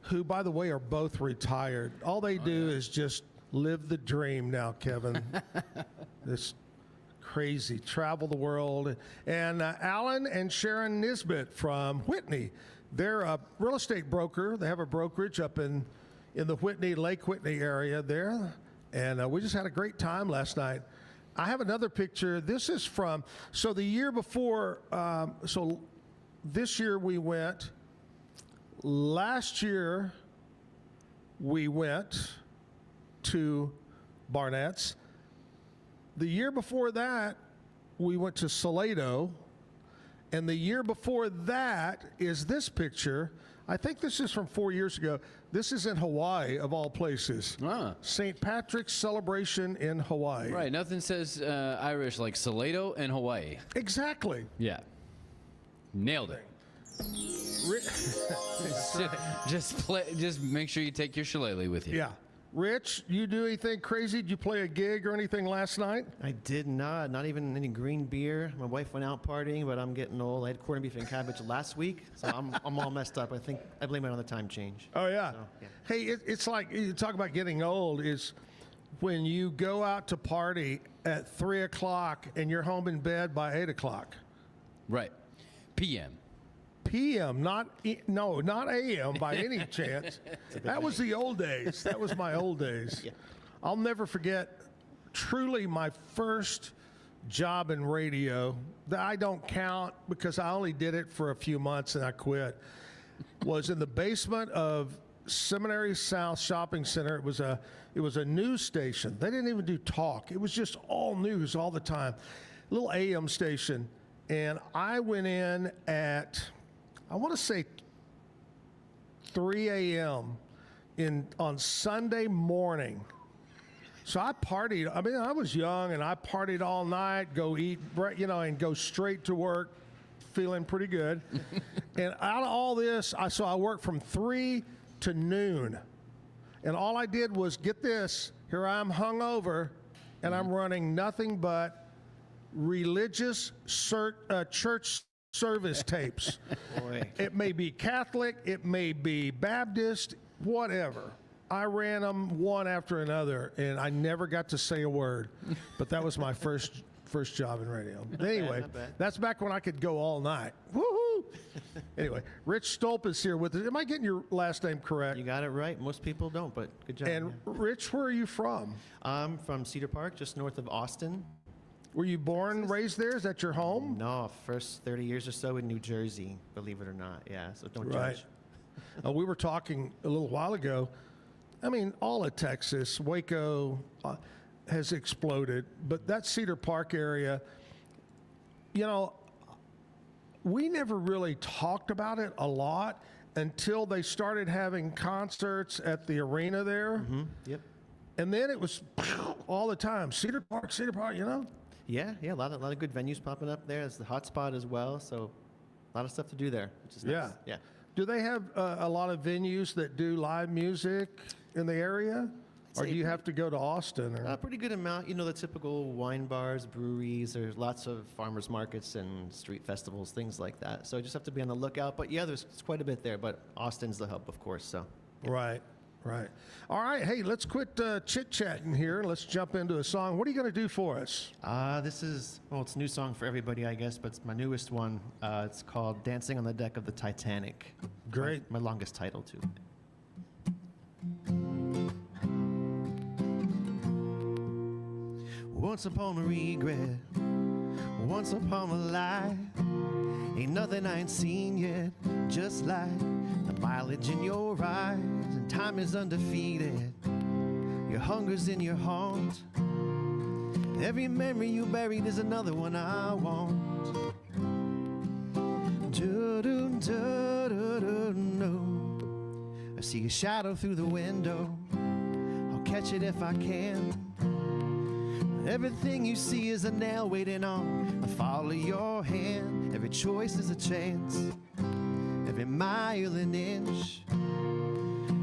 [SPEAKER 1] who, by the way, are both retired. All they do is just live the dream now, Kevin. This crazy, travel the world. And Alan and Sharon Nisbet from Whitney. They're a real estate broker. They have a brokerage up in the Whitney, Lake Whitney area there. And we just had a great time last night. I have another picture. This is from, so the year before, so this year we went. Last year we went to Barnett's. The year before that, we went to Salado. And the year before that is this picture. I think this is from 4 years ago. This is in Hawaii, of all places. St. Patrick's celebration in Hawaii.
[SPEAKER 4] Right. Nothing says Irish like Salado and Hawaii.
[SPEAKER 1] Exactly.
[SPEAKER 4] Yeah. Nailed it. Just make sure you take your shillelagh with you.
[SPEAKER 1] Yeah. Rich, you do anything crazy? Did you play a gig or anything last night?
[SPEAKER 2] I did not even any green beer. My wife went out partying, but I'm getting old. I had corned beef and cabbage last week, so I'm all messed up. I blame it on the time change.
[SPEAKER 1] Oh, yeah.
[SPEAKER 2] So, yeah.
[SPEAKER 1] Hey, it's like, you talk about getting old, is when you go out to party at 3 o'clock and you're home in bed by 8 o'clock.
[SPEAKER 4] Right. PM.
[SPEAKER 1] PM, not AM by any chance. That was the old days. That was my old days.
[SPEAKER 2] Yeah.
[SPEAKER 1] I'll never forget truly my first job in radio that I don't count because I only did it for a few months and I quit. Was in the basement of Seminary South Shopping Center. It was a news station. They didn't even do talk. It was just all news all the time. Little AM station. And I went in at, I want to say 3 a.m. on Sunday morning. So I partied. I mean, I was young and I partied all night, go eat, and go straight to work, feeling pretty good. And out of all this, I worked from 3 to noon. And all I did was, get this, here I am hungover, and I'm running nothing but religious church service tapes.
[SPEAKER 2] Boy.
[SPEAKER 1] It may be Catholic, it may be Baptist, whatever. I ran them one after another, and I never got to say a word. But that was my first job in radio. Anyway,
[SPEAKER 2] not bad.
[SPEAKER 1] that's back when I could go all night. Woohoo! Anyway, Rich Stolp is here with us. Am I getting your last name correct?
[SPEAKER 2] You got it right. Most people don't, but good job.
[SPEAKER 1] And Rich, where are you from?
[SPEAKER 2] I'm from Cedar Park, just north of Austin.
[SPEAKER 1] Were you born, raised there? Is that your home?
[SPEAKER 2] No, first 30 years or so in New Jersey, believe it or not. Yeah, so don't
[SPEAKER 1] Right.
[SPEAKER 2] judge.
[SPEAKER 1] We were talking a little while ago. I mean, all of Texas, Waco has exploded, but that Cedar Park area, we never really talked about it a lot until they started having concerts at the arena there.
[SPEAKER 2] Mm-hmm. Yep.
[SPEAKER 1] And then it was all the time, Cedar Park,
[SPEAKER 2] Yeah, a lot of good venues popping up there. It's the hot spot as well, so a lot of stuff to do there, which is nice. Yeah.
[SPEAKER 1] Do they have a lot of venues that do live music in the area? Or do you have to go to Austin? Or?
[SPEAKER 2] A pretty good amount. The typical wine bars, breweries. There's lots of farmers markets and street festivals, things like that. So you just have to be on the lookout. But yeah, there's quite a bit there. But Austin's the hub, of course. So.
[SPEAKER 1] Right. All right. Hey, let's quit chit-chatting here. Let's jump into a song. What are you going to do for us?
[SPEAKER 2] This is, it's a new song for everybody, I guess, but it's my newest one. It's called Dancing on the Deck of the Titanic.
[SPEAKER 1] Great.
[SPEAKER 2] My longest title, too. Once upon a regret, once upon a lie. Ain't nothing I ain't seen yet, just like the mileage in your eyes. And time is undefeated, your hunger's in your heart. Every memory you buried is another one I want. Do-do-do-do-do-do. I see a shadow through the window, I'll catch it if I can. Everything you see is a nail waiting on the fall of your hand. Every choice is a chance, every mile an inch.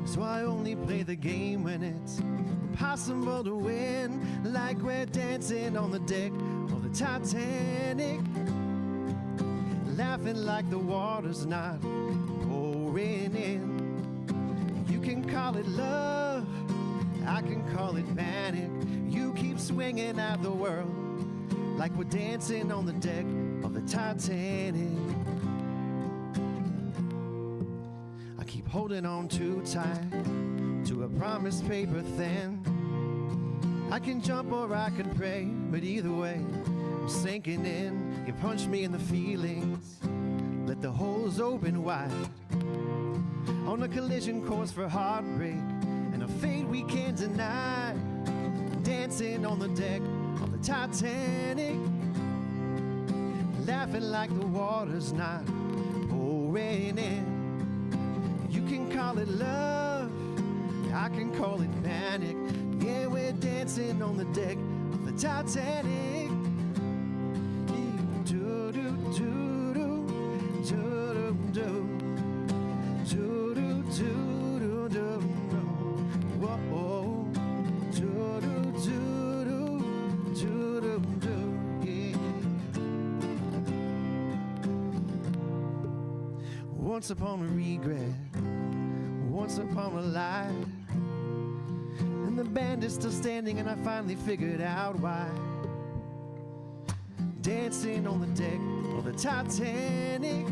[SPEAKER 2] So I only play the game when it's impossible to win, like we're dancing on the deck of the Titanic, laughing like the water's not pouring in. You can call it love, I can call it panic. You keep swinging at the world like we're dancing on the deck of the Titanic. I keep holding on too tight to a promise paper thin. I can jump or I can pray, but either way, I'm sinking in. You punch me in the feelings, let the holes open wide. On a collision course for heartbreak and a fate we can't deny. Dancing on the deck of the Titanic, laughing like the water's not pouring in. You can call it love, I can call it panic. Yeah, we're dancing on the deck of the Titanic. Do do do do do do do do do do. Whoa, do do do do do do. Yeah. Once upon a regret, once upon a lie. And the band is still standing, and I finally figured out why. Dancing on the deck of the Titanic,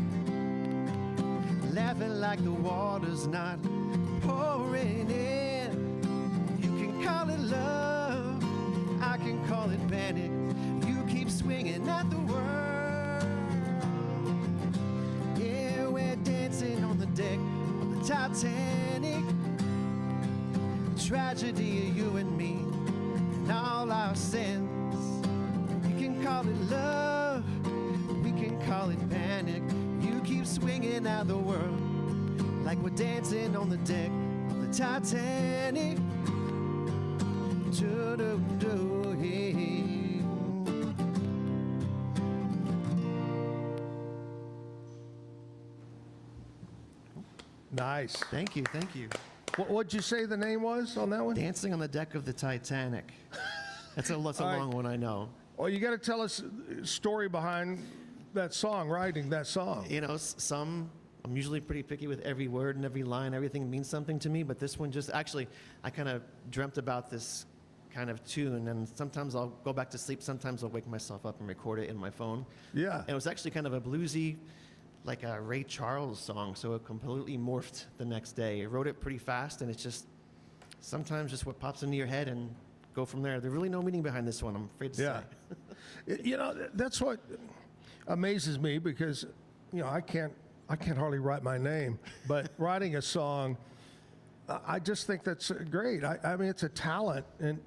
[SPEAKER 2] laughing like the water's not pouring in. You can call it love, I can call it panic. You keep swinging at the world. Yeah, we're dancing on the deck of the Titanic. Tragedy of you and me and all our sins. You can call it love, we can call it panic. You keep swinging out the world like we're dancing on the deck of the Titanic. Do-do-do, hey.
[SPEAKER 1] Nice.
[SPEAKER 2] Thank you, thank you.
[SPEAKER 1] What'd you say the name was on that one?
[SPEAKER 2] Dancing on the Deck of the Titanic. That's a long one, I know.
[SPEAKER 1] Well, you got to tell us a story behind that song, writing that song.
[SPEAKER 2] You know, I'm usually pretty picky with every word and every line. Everything means something to me, but this one just, actually, I kind of dreamt about this kind of tune, and sometimes I'll go back to sleep, sometimes I'll wake myself up and record it in my phone.
[SPEAKER 1] Yeah.
[SPEAKER 2] And it was actually kind of a bluesy, like a Ray Charles song, so it completely morphed the next day. I wrote it pretty fast, and it's just sometimes just what pops into your head and go from there. There's really no meaning behind this one, I'm afraid to say.
[SPEAKER 1] You know, that's what amazes me, because, you know, I can't hardly write my name, but writing a song, I just think that's great. I mean, it's a talent. And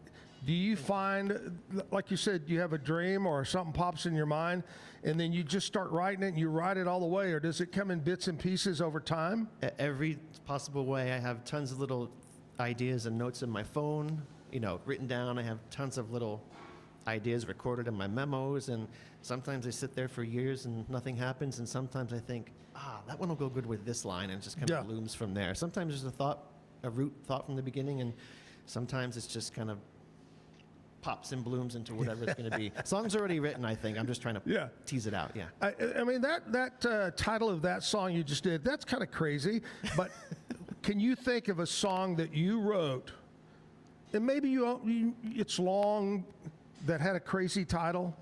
[SPEAKER 1] do you find, like you said, you have a dream or something pops in your mind, and then you just start writing it and you write it all the way, or does it come in bits and pieces over time?
[SPEAKER 2] Every possible way. I have tons of little ideas and notes in my phone, you know, written down. I have tons of little ideas recorded in my memos, and sometimes I sit there for years and nothing happens, and sometimes I think, that one will go good with this line, and it just kind of blooms from there. Sometimes there's a root thought from the beginning, and sometimes it's just kind of pops and blooms into whatever it's going to be. Song's already written, I think. I'm just trying to tease it out. Yeah.
[SPEAKER 1] I mean, that title of that song you just did, that's kind of crazy. But can you think of a song that you wrote, and maybe it's long, that had a crazy title?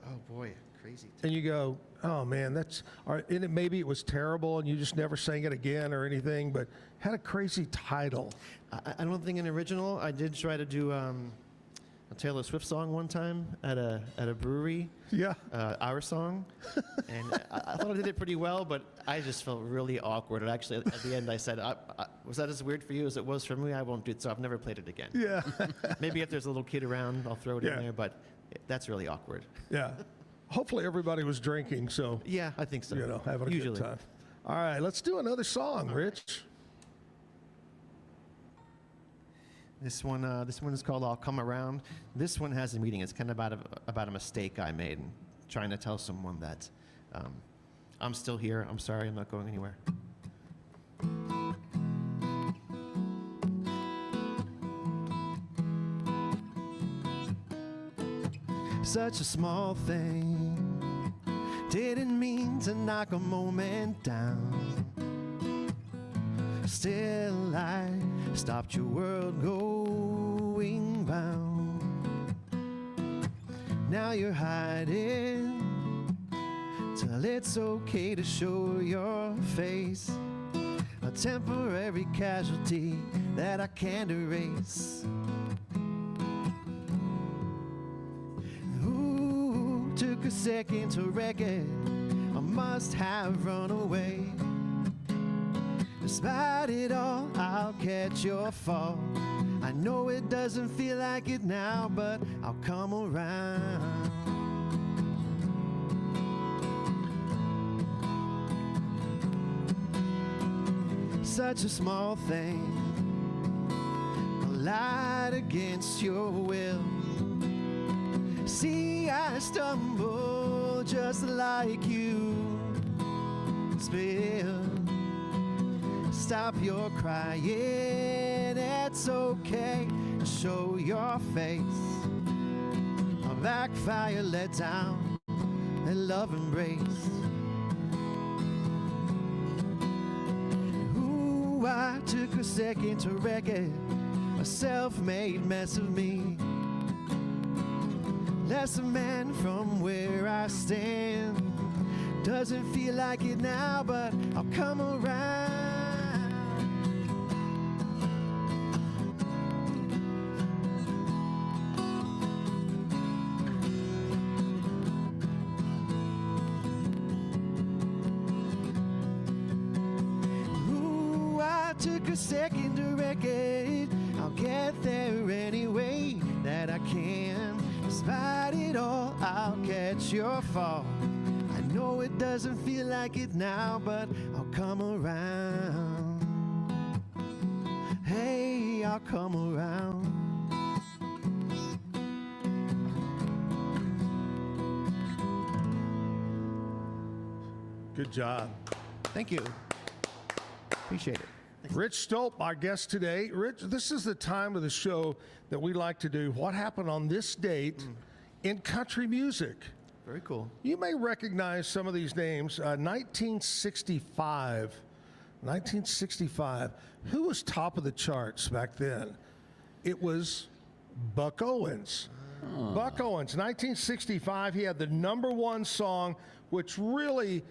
[SPEAKER 2] Oh boy, crazy.
[SPEAKER 1] And you go, oh man, maybe it was terrible, and you just never sang it again or anything, but had a crazy title.
[SPEAKER 2] I don't think an original. I did try to do a Taylor Swift song one time at a brewery.
[SPEAKER 1] Yeah.
[SPEAKER 2] Our song. And I thought I did it pretty well, but I just felt really awkward. And actually, at the end, I said, was that as weird for you as it was for me? I won't do it, so I've never played it again.
[SPEAKER 1] Yeah.
[SPEAKER 2] Maybe if there's a little kid around, I'll throw it in there, but that's really awkward.
[SPEAKER 1] Yeah. Hopefully everybody was drinking, so.
[SPEAKER 2] Yeah, I think so.
[SPEAKER 1] You know, having a
[SPEAKER 2] Usually.
[SPEAKER 1] good time. All right, let's do another song, Rich.
[SPEAKER 2] This one is called "I'll Come Around." This one has a meaning. It's kind of about a mistake I made, and trying to tell someone that I'm still here. I'm sorry. I'm not going anywhere. Such a small thing, didn't mean to knock a moment down. Still, I stopped your world going round. Now you're hiding till it's okay to show your face. A temporary casualty that I can't erase. Ooh, took a second to wreck it. I must have run away. Despite it all, I'll catch your fall. I know it doesn't feel like it now, but I'll come around. Such a small thing, I lied against your will. See, I stumble just like you. Spill. Stop your crying, it's okay to show your face. A backfire, let down, a love embrace. Ooh, I took a second to wreck it, a self-made mess of me. Less a man from where I stand. Doesn't feel like it now, but I'll come around. Took a second to wreck it. I'll get there any way that I can. Despite it all, I'll catch your fall. I know it doesn't feel like it now, but I'll come around. Hey, I'll come around.
[SPEAKER 1] Good job.
[SPEAKER 2] Thank you. Appreciate it.
[SPEAKER 1] Rich Stolp, our guest today. Rich, this is the time of the show that we like to do what happened on this date in country music.
[SPEAKER 2] Very cool.
[SPEAKER 1] You may recognize some of these names. 1965. Who was top of the charts back then? It was Buck Owens. Buck Owens, 1965, he had the #1 song, which really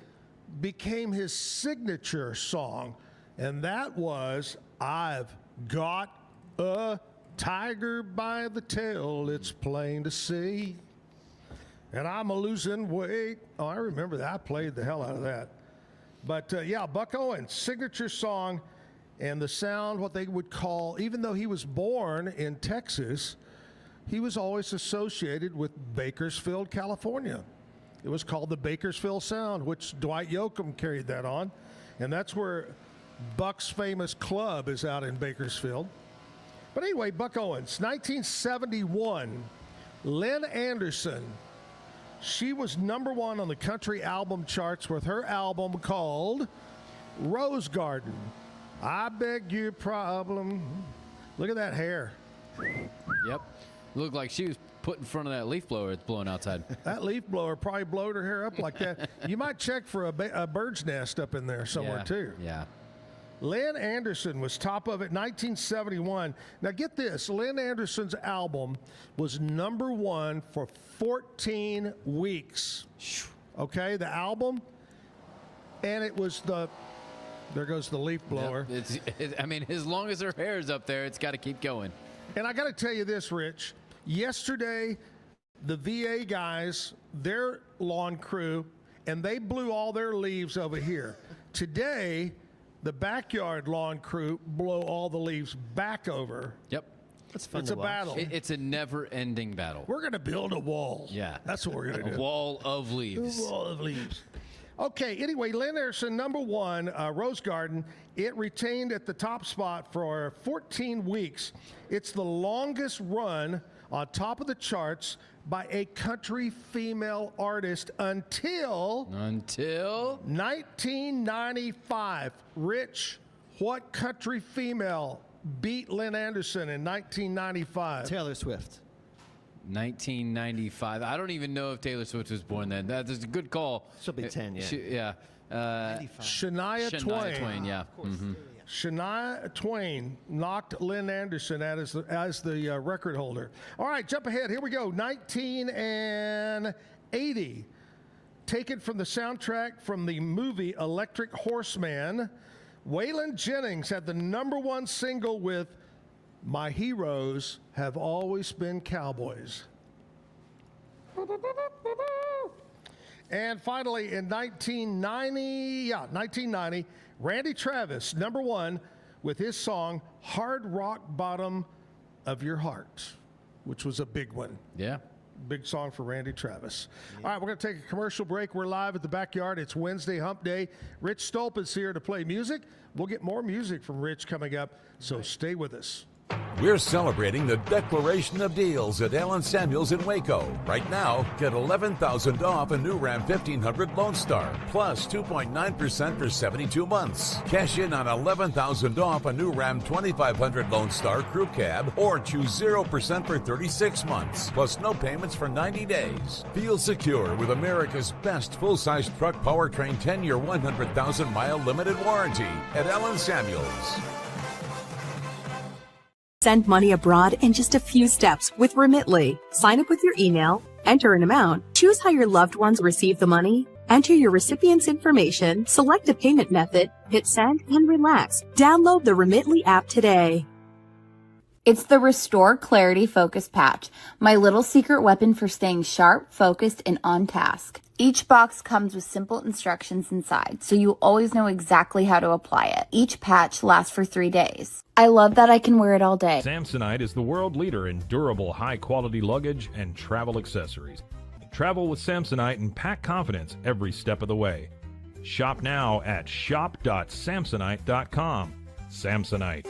[SPEAKER 1] became his signature song. And that was, I've got a tiger by the tail, it's plain to see. And I'm a losing weight. Oh, I remember that. I played the hell out of that. But yeah, Buck Owens, signature song, and the sound, what they would call, even though he was born in Texas, he was always associated with Bakersfield, California. It was called the Bakersfield Sound, which Dwight Yoakam carried that on. And that's where Buck's famous club is out in Bakersfield. But anyway, Buck Owens, 1971, Lynn Anderson. She was #1 on the country album charts with her album called Rose Garden. I beg your problem. Look at that hair.
[SPEAKER 4] Yep. Looked like she was put in front of that leaf blower that's blowing outside.
[SPEAKER 1] That leaf blower probably blowed her hair up like that. You might check for a bird's nest up in there somewhere, too.
[SPEAKER 4] Yeah.
[SPEAKER 1] Lynn Anderson was top of it, 1971. Now get this, Lynn Anderson's album was #1 for 14 weeks. Okay, the album, and it was there goes the leaf blower.
[SPEAKER 4] Yep. I mean, as long as her hair is up there, it's got to keep going.
[SPEAKER 1] And I got to tell you this, Rich. Yesterday, the VA guys, their lawn crew, and they blew all their leaves over here. Today, the backyard lawn crew blow all the leaves back over.
[SPEAKER 4] Yep.
[SPEAKER 2] That's fun.
[SPEAKER 1] It's a battle.
[SPEAKER 4] It's a never-ending battle.
[SPEAKER 1] We're going to build a wall.
[SPEAKER 4] Yeah.
[SPEAKER 1] That's what we're going to do.
[SPEAKER 4] A wall of leaves.
[SPEAKER 1] A wall of leaves. Okay, anyway, Lynn Anderson, #1, Rose Garden. It retained at the top spot for 14 weeks. It's the longest run on top of the charts by a country female artist until 1995. Rich, what country female beat Lynn Anderson in 1995?
[SPEAKER 2] Taylor Swift.
[SPEAKER 4] 1995. I don't even know if Taylor Swift was born then. That is a good call.
[SPEAKER 6] She'll be 10, yeah.
[SPEAKER 4] Yeah.
[SPEAKER 1] Shania Twain.
[SPEAKER 4] Yeah. Mm-hmm.
[SPEAKER 1] Shania Twain knocked Lynn Anderson out as the record holder. All right, jump ahead. Here we go. 1980. Taken from the soundtrack from the movie Electric Horseman, Waylon Jennings had the #1 single with My Heroes Have Always Been Cowboys. And finally, in 1990, Randy Travis, #1 with his song Hard Rock Bottom of Your Heart, which was a big one.
[SPEAKER 4] Yeah.
[SPEAKER 1] Big song for Randy Travis. Yeah. All right, we're going to take a commercial break. We're live at the Backyard. It's Wednesday Hump Day. Rich Stolp is here to play music. We'll get more music from Rich coming up, so stay with us.
[SPEAKER 9] We're celebrating the declaration of deals at Allen Samuels in Waco. Right now, get $11,000 off a new Ram 1500 Lone Star, plus 2.9% for 72 months. Cash in on $11,000 off a new Ram 2500 Lone Star Crew Cab, or choose 0% for 36 months, plus no payments for 90 days. Feel secure with America's best full-size truck powertrain 10-year, 100,000-mile limited warranty at Allen Samuels.
[SPEAKER 11] Send money abroad in just a few steps with Remitly. Sign up with your email, enter an amount, choose how your loved ones receive the money, enter your recipient's information, select a payment method, hit send, and relax. Download the Remitly app today.
[SPEAKER 29] It's the Restore Clarity Focus Patch, my little secret weapon for staying sharp, focused, and on task. Each box comes with simple instructions inside, so you always know exactly how to apply it. Each patch lasts for 3 days. I love that I can wear it all day.
[SPEAKER 10] Samsonite is the world leader in durable, high-quality luggage and travel accessories. Travel with Samsonite and pack confidence every step of the way. Shop now at shop.samsonite.com. Samsonite.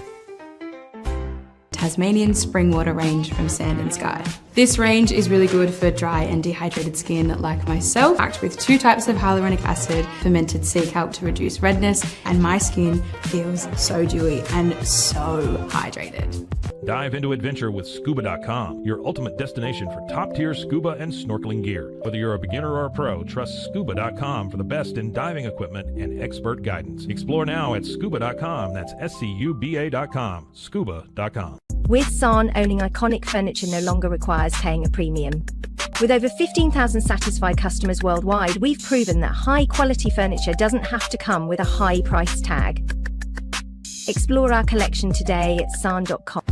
[SPEAKER 12] Tasmanian spring water range from Sand and Sky. This range is really good for dry and dehydrated skin like myself, packed with 2 types of hyaluronic acid, fermented sea kelp to reduce redness, and my skin feels so dewy and so hydrated.
[SPEAKER 10] Dive into adventure with scuba.com, your ultimate destination for top-tier scuba and snorkeling gear. Whether you're a beginner or a pro, trust scuba.com for the best in diving equipment and expert guidance. Explore now at scuba.com. That's SCUBA.com. Scuba.com.
[SPEAKER 13] With San, owning iconic furniture no longer requires paying a premium. With over 15,000 satisfied customers worldwide, we've proven that high-quality furniture doesn't have to come with a high price tag. Explore our collection today at san.com.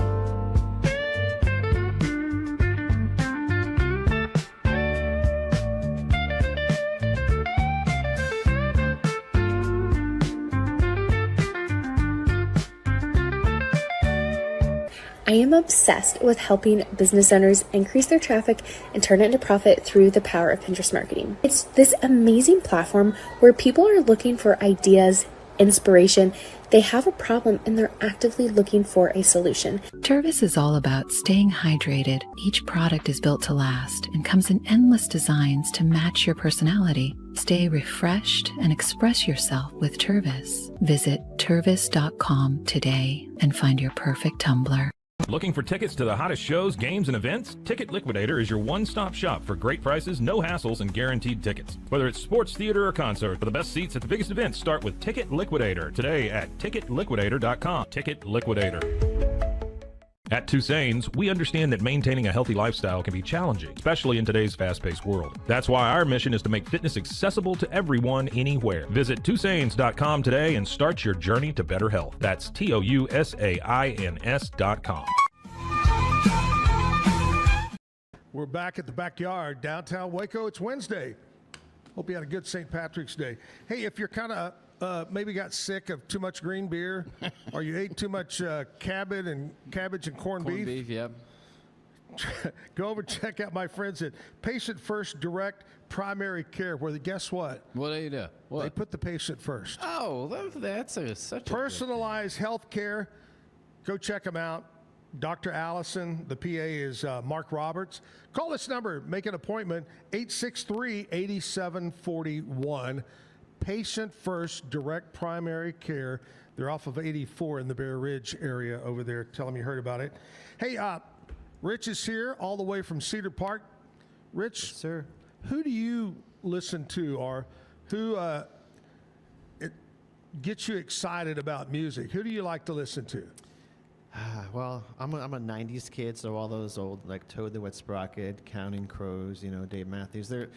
[SPEAKER 14] I am obsessed with helping business owners increase their traffic and turn it into profit through the power of Pinterest marketing. It's this amazing platform where people are looking for ideas, inspiration. They have a problem and they're actively looking for a solution.
[SPEAKER 27] Tervis is all about staying hydrated. Each product is built to last and comes in endless designs to match your personality. Stay refreshed and express yourself with Tervis. Visit tervis.com today and find your perfect tumbler.
[SPEAKER 10] Looking for tickets to the hottest shows, games, and events? Ticket Liquidator is your one-stop shop for great prices, no hassles, and guaranteed tickets. Whether it's sports, theater, or concert, for the best seats at the biggest events, start with Ticket Liquidator today at ticketliquidator.com. Ticket Liquidator. At Tusain's, we understand that maintaining a healthy lifestyle can be challenging, especially in today's fast-paced world. That's why our mission is to make fitness accessible to everyone, anywhere. Visit Tusains.com today and start your journey to better health. That's TOUSAINS.com.
[SPEAKER 1] We're back at the Backyard, downtown Waco. It's Wednesday. Hope you had a good St. Patrick's Day. Hey, if you're kind of maybe got sick of too much green beer, or you ate too much cabbage and corned beef.
[SPEAKER 4] Yep.
[SPEAKER 1] Go over and check out my friends at Patient First Direct Primary Care, where guess what?
[SPEAKER 4] What do you do? What?
[SPEAKER 1] They put the patient first.
[SPEAKER 4] Oh, that's such a
[SPEAKER 1] personalized health care. Go check them out. Dr. Allison, the PA is Mark Roberts. Call this number, make an appointment, 863-8741. Patient First Direct Primary Care. They're off of 84 in the Bear Ridge area over there. Tell them you heard about it. Hey, Rich is here all the way from Cedar Park. Rich,
[SPEAKER 6] yes, sir.
[SPEAKER 1] Who do you listen to, or who gets you excited about music? Who do you like to listen to?
[SPEAKER 6] Well, I'm a 90s kid, so all those old, like Toad the Wet Sprocket, Counting Crows, Dave Matthews, they're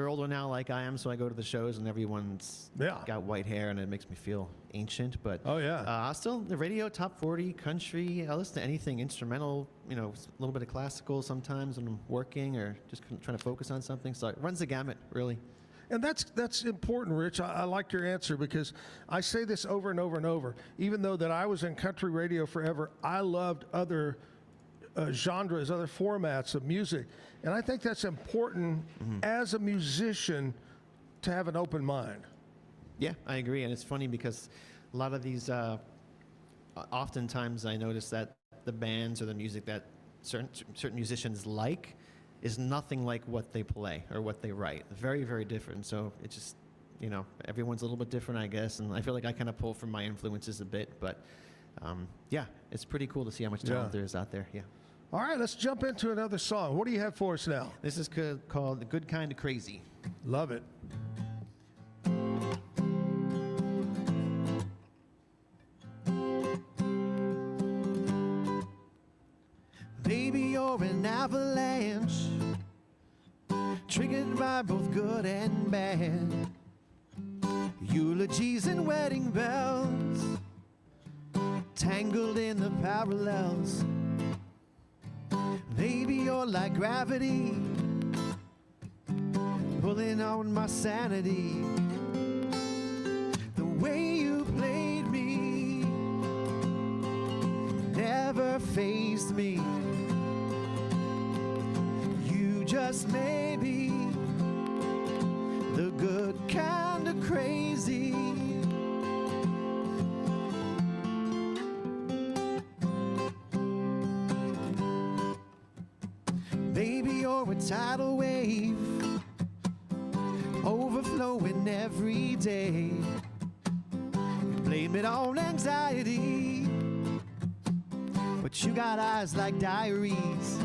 [SPEAKER 6] older now like I am, so I go to the shows and everyone's got white hair and it makes me feel ancient. But I'll still, the radio, top 40, country, I'll listen to anything instrumental, a little bit of classical sometimes when I'm working or just trying to focus on something. So it runs the gamut, really.
[SPEAKER 1] And that's important, Rich. I like your answer because I say this over and over and over. Even though that I was in country radio forever, I loved other genres, other formats of music. And I think that's important as a musician to have an open mind.
[SPEAKER 6] Yeah, I agree. And it's funny because a lot of these, oftentimes I notice that the bands or the music that certain musicians like is nothing like what they play or what they write. Very, very different. So it's just, everyone's a little bit different, I guess. And I feel like I kind of pull from my influences a bit. But yeah, it's pretty cool to see how much talent there is out there. Yeah.
[SPEAKER 1] All right, let's jump into another song. What do you have for us now?
[SPEAKER 6] This is called The Good Kind of Crazy.
[SPEAKER 1] Love it.
[SPEAKER 15] Baby, you're an avalanche, triggered by both good and bad. Eulogies and wedding bells, tangled in the parallels. Baby, you're like gravity, pulling on my sanity. The way you played me never fazed me. You just made me the good kind of crazy. Baby, you're a tidal wave, overflowing every day. You blame it on anxiety, but you got eyes like diaries.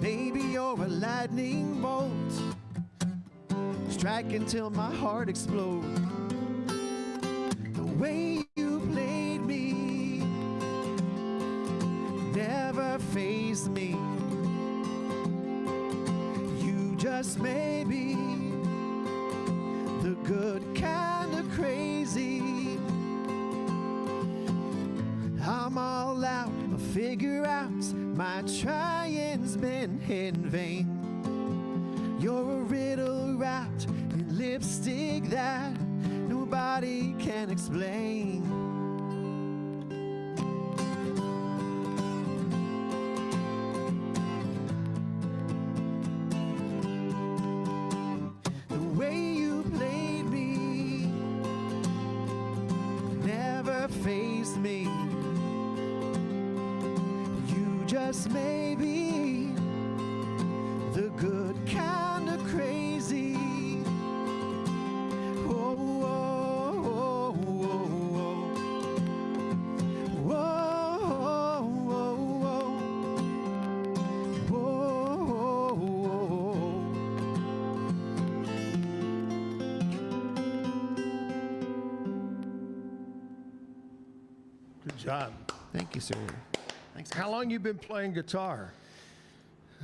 [SPEAKER 15] Baby, you're a lightning bolt, strike until my heart explodes. The way you played me never fazed me. You just made me the good kind of crazy. I'm all out, I'll figure out my trying's been in vain. You're a riddle wrapped in lipstick that nobody can explain. The way you played me never fazed me. Just maybe the good kind of crazy. Whoa, whoa, whoa, whoa, whoa, whoa, whoa, whoa.
[SPEAKER 1] Good job.
[SPEAKER 6] Thank you, sir.
[SPEAKER 1] Thanks. How long you been playing guitar?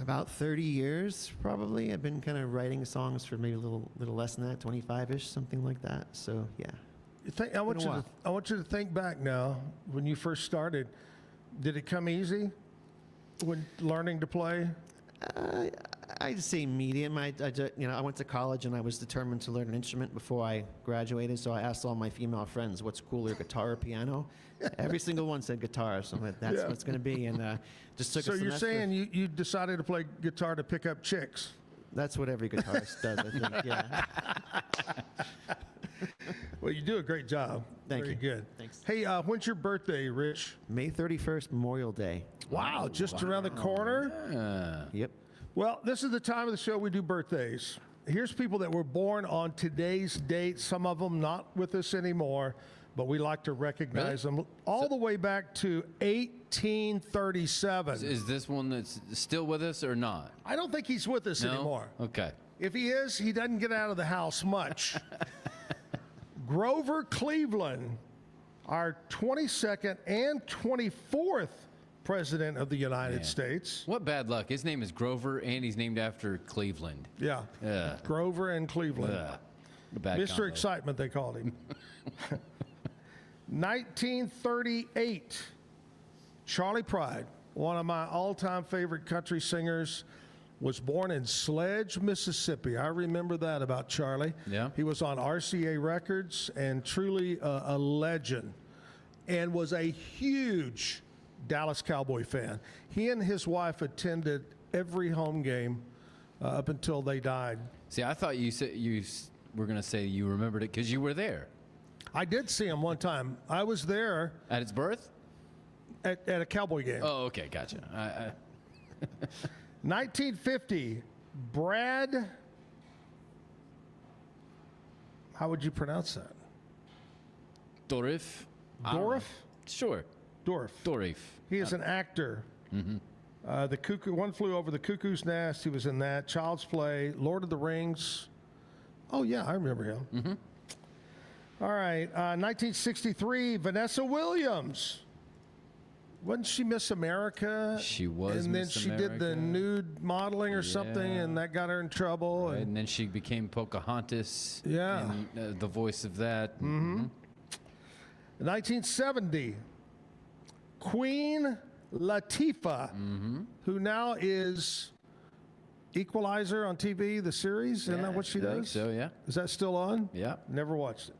[SPEAKER 6] About 30 years, probably. I've been kind of writing songs for maybe a little less than that, 25-ish, something like that. So, yeah.
[SPEAKER 1] I want you to think back now. When you first started, did it come easy when learning to play?
[SPEAKER 6] I'd say medium. I went to college and I was determined to learn an instrument before I graduated. So I asked all my female friends, "What's cooler, guitar or piano?" Every single one said guitar. So that's what's going to be. And just took.
[SPEAKER 1] So
[SPEAKER 6] a
[SPEAKER 1] you're
[SPEAKER 6] semester.
[SPEAKER 1] saying you decided to play guitar to pick up chicks?
[SPEAKER 6] That's what every guitarist does, I think. Yeah.
[SPEAKER 1] Well, you do a great job.
[SPEAKER 6] Thank
[SPEAKER 1] Very
[SPEAKER 6] you.
[SPEAKER 1] good.
[SPEAKER 6] Thanks.
[SPEAKER 1] Hey, when's your birthday, Rich?
[SPEAKER 6] May 31st, Memorial Day.
[SPEAKER 1] Wow, just around the corner?
[SPEAKER 6] Yep.
[SPEAKER 1] Well, this is the time of the show we do birthdays. Here's people that were born on today's date, some of them not with us anymore. but we like to recognize them all the way back to 1837.
[SPEAKER 4] Is this one that's still with us or not?
[SPEAKER 1] I don't think he's with us anymore.
[SPEAKER 4] Okay.
[SPEAKER 1] If he is, he doesn't get out of the house much. Grover Cleveland, our 22nd and 24th president of the United States.
[SPEAKER 4] What bad luck. His name is Grover, and he's named after Cleveland.
[SPEAKER 1] Yeah. Grover and Cleveland. Mr.
[SPEAKER 4] combo.
[SPEAKER 1] Excitement, they called him. 1938, Charlie Pride, one of my all-time favorite country singers, was born in Sledge, Mississippi. I remember that about Charlie.
[SPEAKER 4] Yeah.
[SPEAKER 1] He was on RCA Records and truly a legend, and was a huge Dallas Cowboy fan. He and his wife attended every home game up until they died.
[SPEAKER 4] See, I thought you said you were going to say you remembered it because you were there.
[SPEAKER 1] I did see him one time. I was there.
[SPEAKER 4] At its birth?
[SPEAKER 1] At a Cowboy game.
[SPEAKER 4] Oh, okay, gotcha.
[SPEAKER 1] 1950, Brad, how would you pronounce that?
[SPEAKER 4] Dorif?
[SPEAKER 1] Dorif?
[SPEAKER 4] Sure.
[SPEAKER 1] Dorif. He is an actor.
[SPEAKER 4] Mm-hmm.
[SPEAKER 1] The Cuckoo, One Flew Over the Cuckoo's Nest, he was in that. Child's Play, Lord of the Rings. Oh, yeah, I remember him.
[SPEAKER 4] Mm-hmm.
[SPEAKER 1] All right, 1963, Vanessa Williams. Wasn't she Miss America?
[SPEAKER 4] She was
[SPEAKER 1] And then
[SPEAKER 4] Miss
[SPEAKER 1] she did the
[SPEAKER 4] America.
[SPEAKER 1] nude modeling or something, and that got her in trouble.
[SPEAKER 4] Right, and then she became Pocahontas.
[SPEAKER 1] Yeah.
[SPEAKER 4] And, the voice of that.
[SPEAKER 1] Mm-hmm. 1970, Queen Latifah, who now is Equalizer on TV, the series. Isn't that what she
[SPEAKER 4] I think
[SPEAKER 1] does?
[SPEAKER 4] so, yeah.
[SPEAKER 1] Is that still on?
[SPEAKER 4] Yeah.
[SPEAKER 1] Never watched it.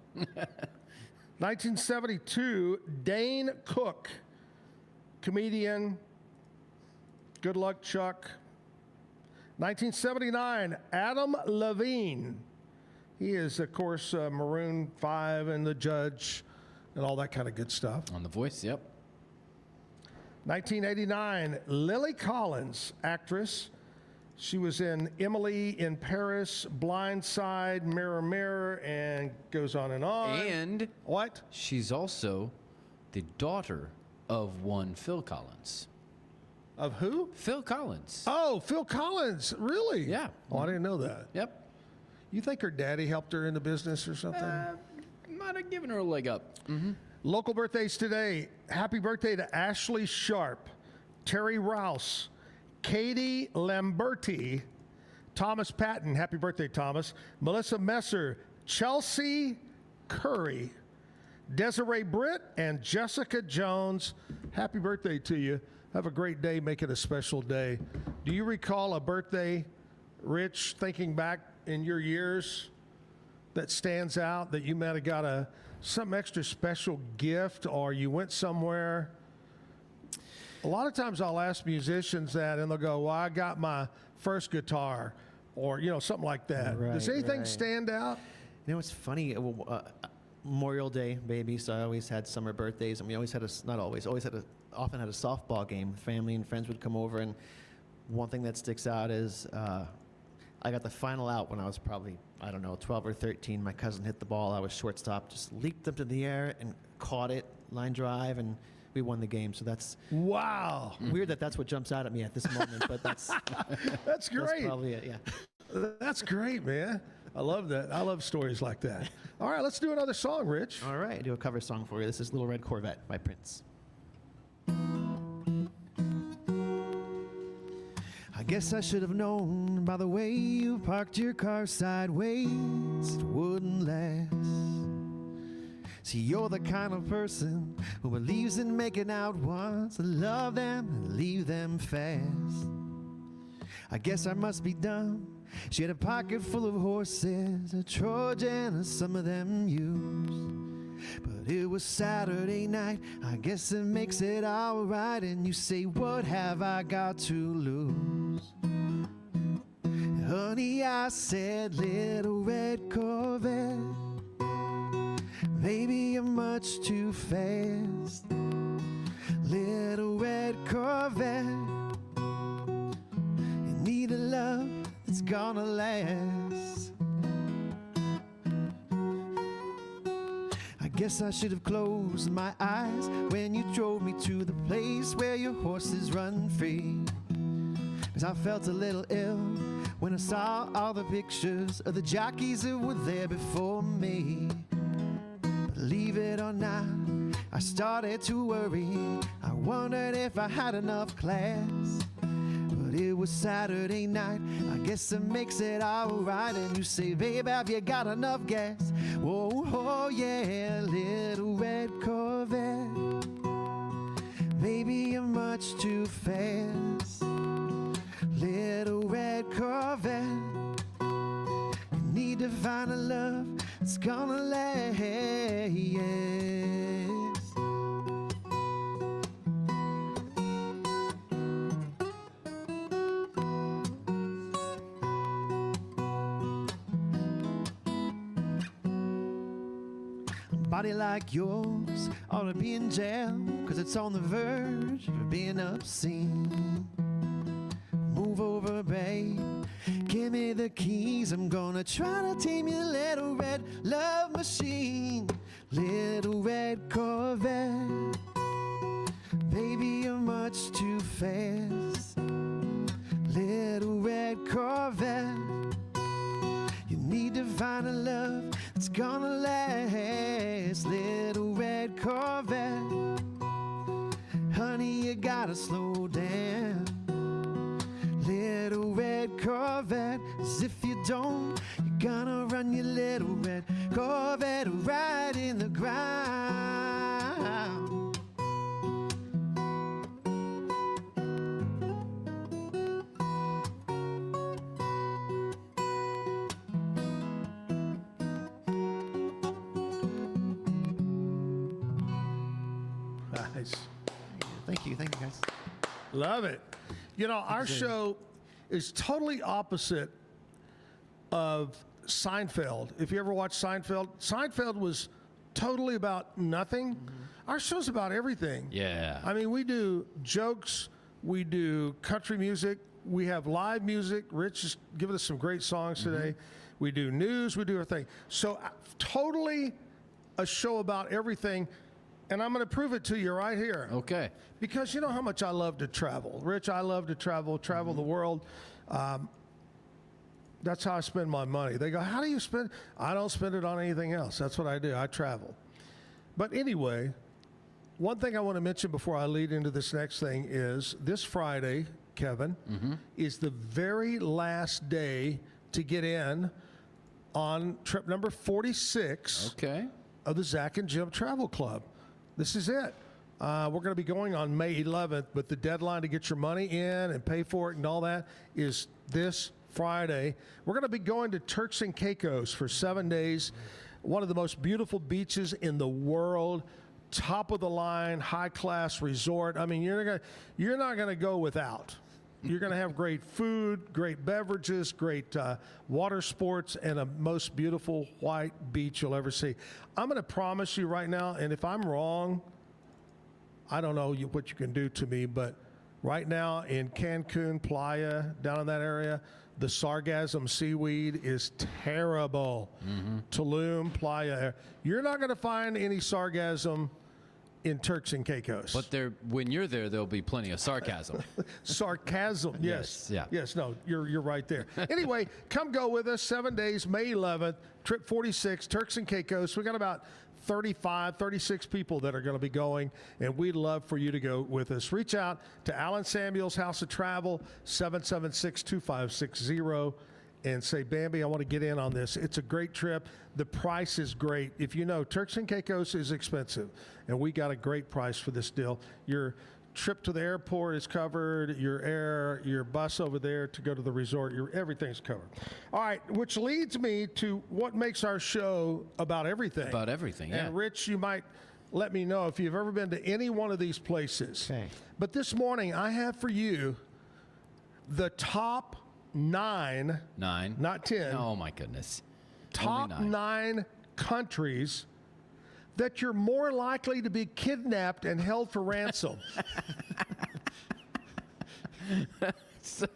[SPEAKER 1] 1972, Dane Cook, comedian. Good luck, Chuck. 1979, Adam Levine. He is, of course, Maroon 5 and The Judge and all that kind of good stuff.
[SPEAKER 4] On The Voice, yep.
[SPEAKER 1] 1989, Lily Collins, actress. She was in Emily in Paris, Blind Side, Mirror, Mirror, and goes on and on.
[SPEAKER 4] And
[SPEAKER 1] what?
[SPEAKER 4] She's also the daughter of one Phil Collins.
[SPEAKER 1] Of who?
[SPEAKER 4] Phil Collins.
[SPEAKER 1] Oh, Phil Collins. Really?
[SPEAKER 4] Yeah.
[SPEAKER 1] Oh, I didn't know that.
[SPEAKER 4] Yep.
[SPEAKER 1] You think her daddy helped her in the business or something?
[SPEAKER 4] Might have given her a leg up. Mm-hmm.
[SPEAKER 1] Local birthdays today. Happy birthday to Ashley Sharp, Terry Rouse, Katie Lamberti, Thomas Patton. Happy birthday, Thomas. Melissa Messer, Chelsea Curry, Desiree Britt, and Jessica Jones. Happy birthday to you. Have a great day. Make it a special day. Do you recall a birthday, Rich, thinking back in your years, that stands out, that you might have got some extra special gift, or you went somewhere? A lot of times I'll ask musicians that, and they'll go, well, I got my first guitar, or, something like that.
[SPEAKER 6] Right,
[SPEAKER 1] Does anything
[SPEAKER 6] right.
[SPEAKER 1] stand out?
[SPEAKER 6] You know, it's funny. Memorial Day, baby. So I always had summer birthdays, and we always had often had a softball game. Family and friends would come over, and one thing that sticks out is I got the final out when I was probably, 12 or 13. My cousin hit the ball. I was shortstop, just leaped up to the air and caught it, line drive, and we won the game. So that's
[SPEAKER 1] wow.
[SPEAKER 6] Weird that's what jumps out at me at this moment, but that's
[SPEAKER 1] that's great.
[SPEAKER 6] That's probably it. Yeah.
[SPEAKER 1] That's great, man. I love that. I love stories like that. All right, let's do another song, Rich.
[SPEAKER 6] All right, I do a cover song for you. This is Little Red Corvette by Prince. I guess I should have known by the way you parked your car sideways it wouldn't last. See, you're the kind of person who believes in making out once and love them and leave them fast. I guess I must be dumb. She had a pocket full of horses, a Trojan and some of them used. But it was Saturday night, I guess it makes it alright. And you say, what have I got to lose? Honey, I said, little red Corvette, baby, you're much too fast. Little red Corvette, you need a love that's gonna last. I
[SPEAKER 15] Guess I should have closed my eyes when you drove me to the place where your horses run free. 'Cause I felt a little ill when I saw all the pictures of the jockeys that were there before me. Believe it or not, I started to worry. I wondered if I had enough class. But it was Saturday night, I guess it makes it alright. And you say, babe, have you got enough gas? Oh, oh yeah, little red Corvette. Baby, you're much too fast. Little red Corvette. You need to find a love that's gonna last. Body like yours ought to be in jail, 'cause it's on the verge of being obscene. Move over, babe, give me the keys. I'm gonna try to tame your little red love machine. Little red Corvette. Baby, you're much too fast. Little red Corvette. You need to find a love that's gonna last. Little red Corvette. Honey, you gotta slow down. Little red Corvette. 'Cause if you don't, you're gonna run your little red Corvette right in the ground.
[SPEAKER 1] Nice.
[SPEAKER 6] Thank you guys.
[SPEAKER 1] Love it. You know, our show is totally opposite of Seinfeld. If you ever watched Seinfeld, Seinfeld was totally about nothing. Our show's about everything.
[SPEAKER 4] Yeah.
[SPEAKER 1] I mean, we do jokes, we do country music, we have live music. Rich is giving us some great songs today. We do news, we do everything. So totally a show about everything. And I'm going to prove it to you right here.
[SPEAKER 4] Okay.
[SPEAKER 1] Because you know how much I love to travel. Rich, I love to travel the world. That's how I spend my money. They go, how do you spend? I don't spend it on anything else. That's what I do. I travel. But anyway, one thing I want to mention before I lead into this next thing is this Friday, Kevin, is the very last day to get in on trip number 46 of the Zack and Jim Travel Club. This is it. We're going to be going on May 11th, but the deadline to get your money in and pay for it and all that is this Friday. We're going to be going to Turks and Caicos for 7 days. One of the most beautiful beaches in the world, top of the line, high class resort. I mean, you're not going to go without. You're going to have great food, great beverages, great water sports, and a most beautiful white beach you'll ever see. I'm going to promise you right now, and if I'm wrong, I don't know what you can do to me, but right now in Cancun, Playa, down in that area, the sargassum seaweed is terrible. Tulum, Playa, you're not going to find any sargassum in Turks and Caicos.
[SPEAKER 4] But when you're there, there'll be plenty of sarcasm.
[SPEAKER 1] Sarcasm, yes.
[SPEAKER 4] Yeah.
[SPEAKER 1] Yes, no, you're right there. Anyway, come go with us, 7 days, May 11th, trip 46, Turks and Caicos. We got about 35, 36 people that are going to be going, and we'd love for you to go with us. Reach out to Alan Samuels, House of Travel, 776-2560, and say, Bambi, I want to get in on this. It's a great trip. The price is great. If you know, Turks and Caicos is expensive, and we got a great price for this deal. Your trip to the airport is covered, your bus over there to go to the resort, everything's covered. All right, which leads me to what makes our show about everything.
[SPEAKER 4] About everything, yeah.
[SPEAKER 1] And Rich, you might let me know if you've ever been to any one of these places.
[SPEAKER 6] Okay.
[SPEAKER 1] But this morning, I have for you the top 9, not 10.
[SPEAKER 4] Oh my goodness.
[SPEAKER 1] Top 9 countries that you're more likely to be kidnapped and held for ransom.
[SPEAKER 4] So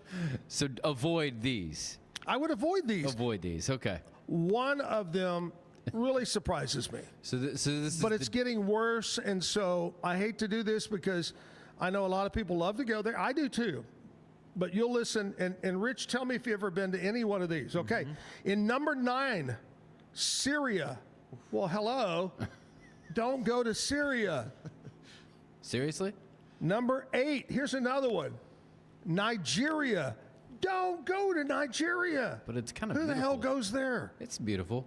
[SPEAKER 4] avoid these.
[SPEAKER 1] I would avoid these.
[SPEAKER 4] Avoid these, okay.
[SPEAKER 1] One of them really surprises me.
[SPEAKER 4] So this
[SPEAKER 1] But
[SPEAKER 4] is
[SPEAKER 1] it's getting worse, and so I hate to do this because I know a lot of people love to go there. I do too. But you'll listen, and Rich, tell me if you've ever been to any one of these. Okay. In number 9, Syria. Well, hello. Don't go to Syria.
[SPEAKER 4] Seriously?
[SPEAKER 1] Number 8, here's another one. Nigeria. Don't go to Nigeria.
[SPEAKER 4] But it's kind of
[SPEAKER 1] Who the hell goes there?
[SPEAKER 4] It's beautiful.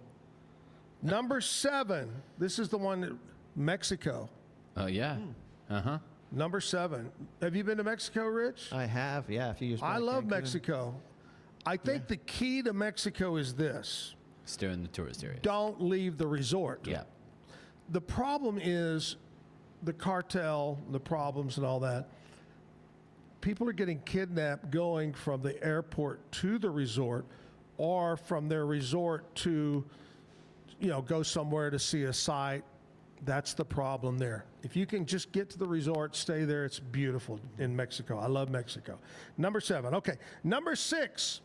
[SPEAKER 1] Number 7, this is the one that Mexico.
[SPEAKER 4] Oh, yeah. Uh-huh.
[SPEAKER 1] Number 7. Have you been to Mexico, Rich?
[SPEAKER 6] I have, yeah, a few years back.
[SPEAKER 1] I love
[SPEAKER 6] Cancun.
[SPEAKER 1] Mexico. I think the key to Mexico is this.
[SPEAKER 4] Stay in the tourist area.
[SPEAKER 1] Don't leave the resort.
[SPEAKER 4] Yeah.
[SPEAKER 1] The problem is the cartel, the problems and all that. People are getting kidnapped going from the airport to the resort or from their resort to, go somewhere to see a site. That's the problem there. If you can just get to the resort, stay there, it's beautiful in Mexico. I love Mexico. Number 7. Okay. Number 6,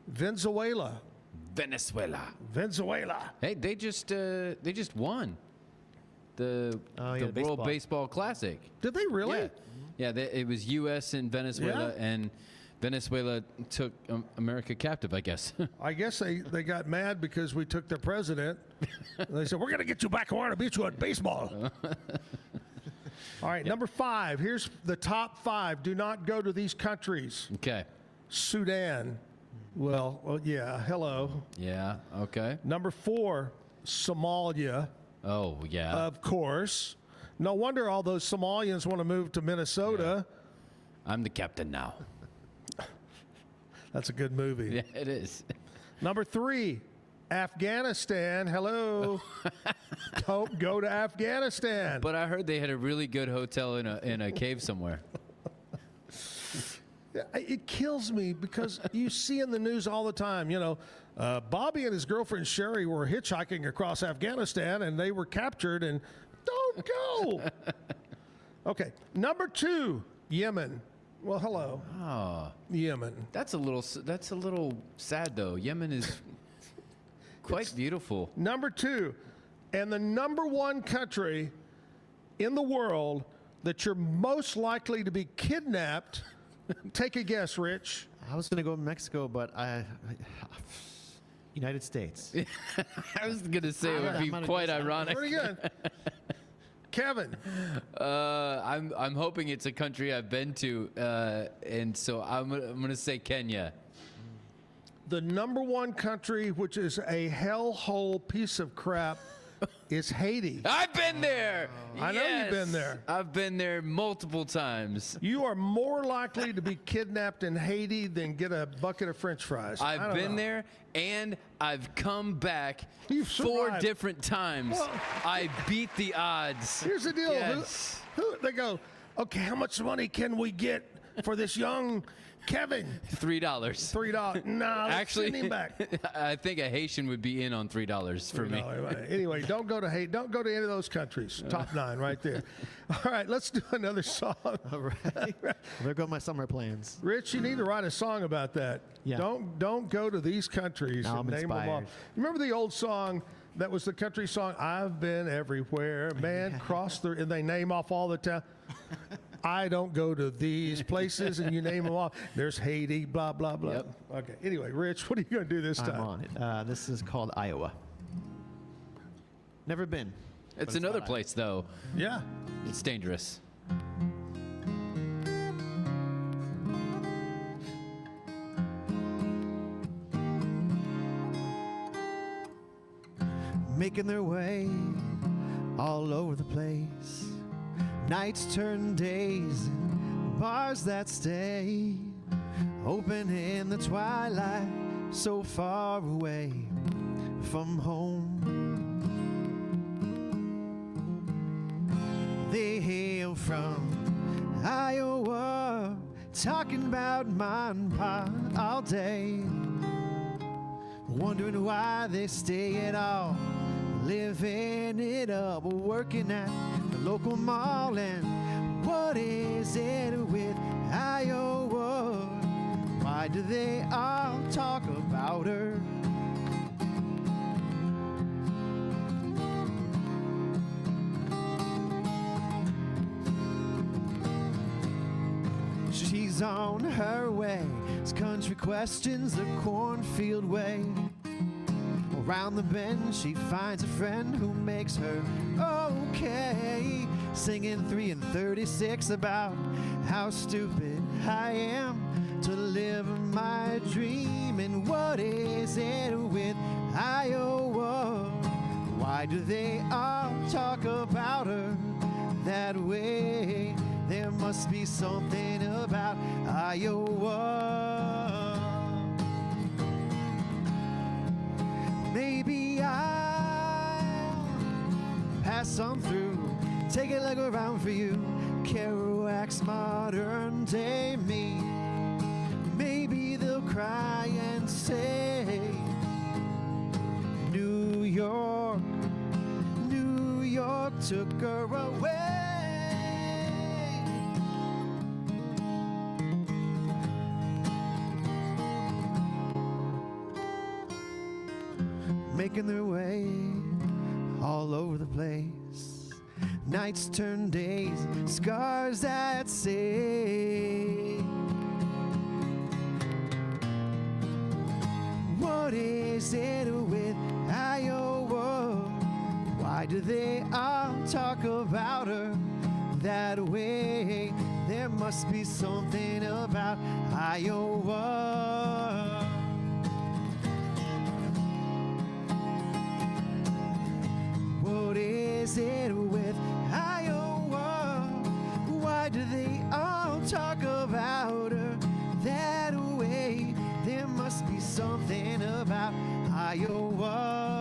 [SPEAKER 1] Venezuela. Venezuela.
[SPEAKER 4] Hey, they just won the World Baseball Classic.
[SPEAKER 1] Did they really?
[SPEAKER 4] Yeah. It was U.S. and Venezuela, and Venezuela took America captive, I guess.
[SPEAKER 1] I guess they got mad because we took their president. They said, we're going to get you back. I want to beat you at baseball. All right, number 5. Here's the top 5. Do not go to these countries.
[SPEAKER 4] Okay.
[SPEAKER 1] Sudan. Well, yeah, hello.
[SPEAKER 4] Yeah, okay.
[SPEAKER 1] Number 4, Somalia.
[SPEAKER 4] Oh, yeah.
[SPEAKER 1] Of course. No wonder all those Somalians want to move to Minnesota.
[SPEAKER 4] Yeah. I'm the captain now.
[SPEAKER 1] That's a good movie.
[SPEAKER 4] Yeah, it is.
[SPEAKER 1] Number 3, Afghanistan. Hello. Don't go to Afghanistan.
[SPEAKER 4] But I heard they had a really good hotel in a cave somewhere.
[SPEAKER 1] It kills me because you see in the news all the time, Bobby and his girlfriend Sherry were hitchhiking across Afghanistan and they were captured, and don't go. Okay, number 2, Yemen. Well, hello.
[SPEAKER 4] Oh,
[SPEAKER 1] Yemen.
[SPEAKER 4] That's a little sad though. Yemen is quite beautiful.
[SPEAKER 1] Number 2, and the number 1 country in the world that you're most likely to be kidnapped. Take a guess, Rich.
[SPEAKER 6] I was going to go Mexico, but United States.
[SPEAKER 4] I was going to say it would be quite ironic.
[SPEAKER 1] Pretty good. Kevin.
[SPEAKER 4] I'm hoping it's a country I've been to, and so I'm gonna say Kenya.
[SPEAKER 1] The number 1 country, which is a hellhole piece of crap, is Haiti.
[SPEAKER 4] I've been there.
[SPEAKER 1] I know you've been there.
[SPEAKER 4] I've been there multiple times.
[SPEAKER 1] You are more likely to be kidnapped in Haiti than get a bucket of French fries.
[SPEAKER 4] I've been there, and I've come back
[SPEAKER 1] You've
[SPEAKER 4] 4
[SPEAKER 1] survived.
[SPEAKER 4] different times.
[SPEAKER 1] Well,
[SPEAKER 4] I beat the odds.
[SPEAKER 1] Here's the deal.
[SPEAKER 4] Yes.
[SPEAKER 1] They go, okay, how much money can we get for this young Kevin?
[SPEAKER 4] $3.
[SPEAKER 1] $3. No,
[SPEAKER 4] Actually,
[SPEAKER 1] send him back.
[SPEAKER 4] I think a Haitian would be in on $3 for me.
[SPEAKER 1] Anyway, don't go to Haiti. Don't go to any of those countries. Top 9 right there. All right, let's do another song.
[SPEAKER 6] All right. There go my summer plans.
[SPEAKER 1] Rich, you need to write a song about that.
[SPEAKER 6] Yeah.
[SPEAKER 1] Don't go to these countries
[SPEAKER 6] Now
[SPEAKER 1] and
[SPEAKER 6] I'm
[SPEAKER 1] name them
[SPEAKER 6] inspired.
[SPEAKER 1] off. Remember the old song that was the country song, I've been everywhere, man, cross the, and they name off all the town. I don't go to these places, and you name them off. There's Haiti, blah, blah, blah.
[SPEAKER 4] Yep.
[SPEAKER 1] Okay, anyway, Rich, what are you going to do this time?
[SPEAKER 6] I'm on it. This is called Iowa. Never been.
[SPEAKER 4] It's another
[SPEAKER 6] about
[SPEAKER 4] place, though.
[SPEAKER 1] Yeah.
[SPEAKER 4] It's dangerous.
[SPEAKER 15] Making their way all over the place. Nights turn days, bars that stay open in the twilight, so far away from home. They hail from Iowa, talking about mom and pop all day, wondering why they stay at all, living it up, working at the local mall. And what is it with Iowa? Why do they all talk about her? on her way. It's country questions the cornfield way. Around the bend, she finds a friend who makes her okay. Singing 3 and 36 about how stupid I am to live my dream. And what is it with Iowa? Why do they all talk about her that way? There must be something about Iowa. Maybe I'll pass some through, take a look around for you. Kerouac's modern day me. Maybe they'll cry and say, New York, New York took her away. Making their way all over the place. Nights turn days, scars that say, what is it with Iowa? Why do they all talk about her that way? There must be something about Iowa. What is it with Iowa? Why do they all talk about her that way? There must be something about Iowa.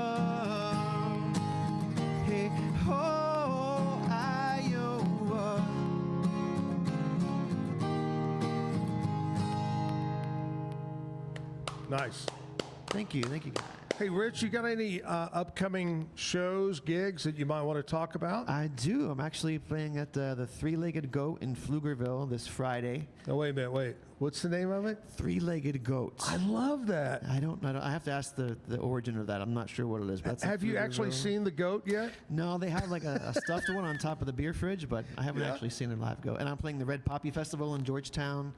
[SPEAKER 15] Hey, oh, Iowa.
[SPEAKER 1] Nice.
[SPEAKER 6] Thank you. Thank you.
[SPEAKER 1] Hey, Rich, you got any upcoming shows, gigs that you might want to talk about?
[SPEAKER 6] I do. I'm actually playing at the Three-Legged Goat in Pflugerville this Friday.
[SPEAKER 1] Oh, wait a minute. Wait. What's the name of it?
[SPEAKER 6] Three-Legged Goats.
[SPEAKER 1] I love that.
[SPEAKER 6] I don't know. I have to ask the origin of that. I'm not sure what it is. But
[SPEAKER 1] have you actually seen the goat yet?
[SPEAKER 6] No, they have like a stuffed one on top of the beer fridge, but I haven't actually seen a live goat. And I'm playing the Red Poppy Festival in Georgetown.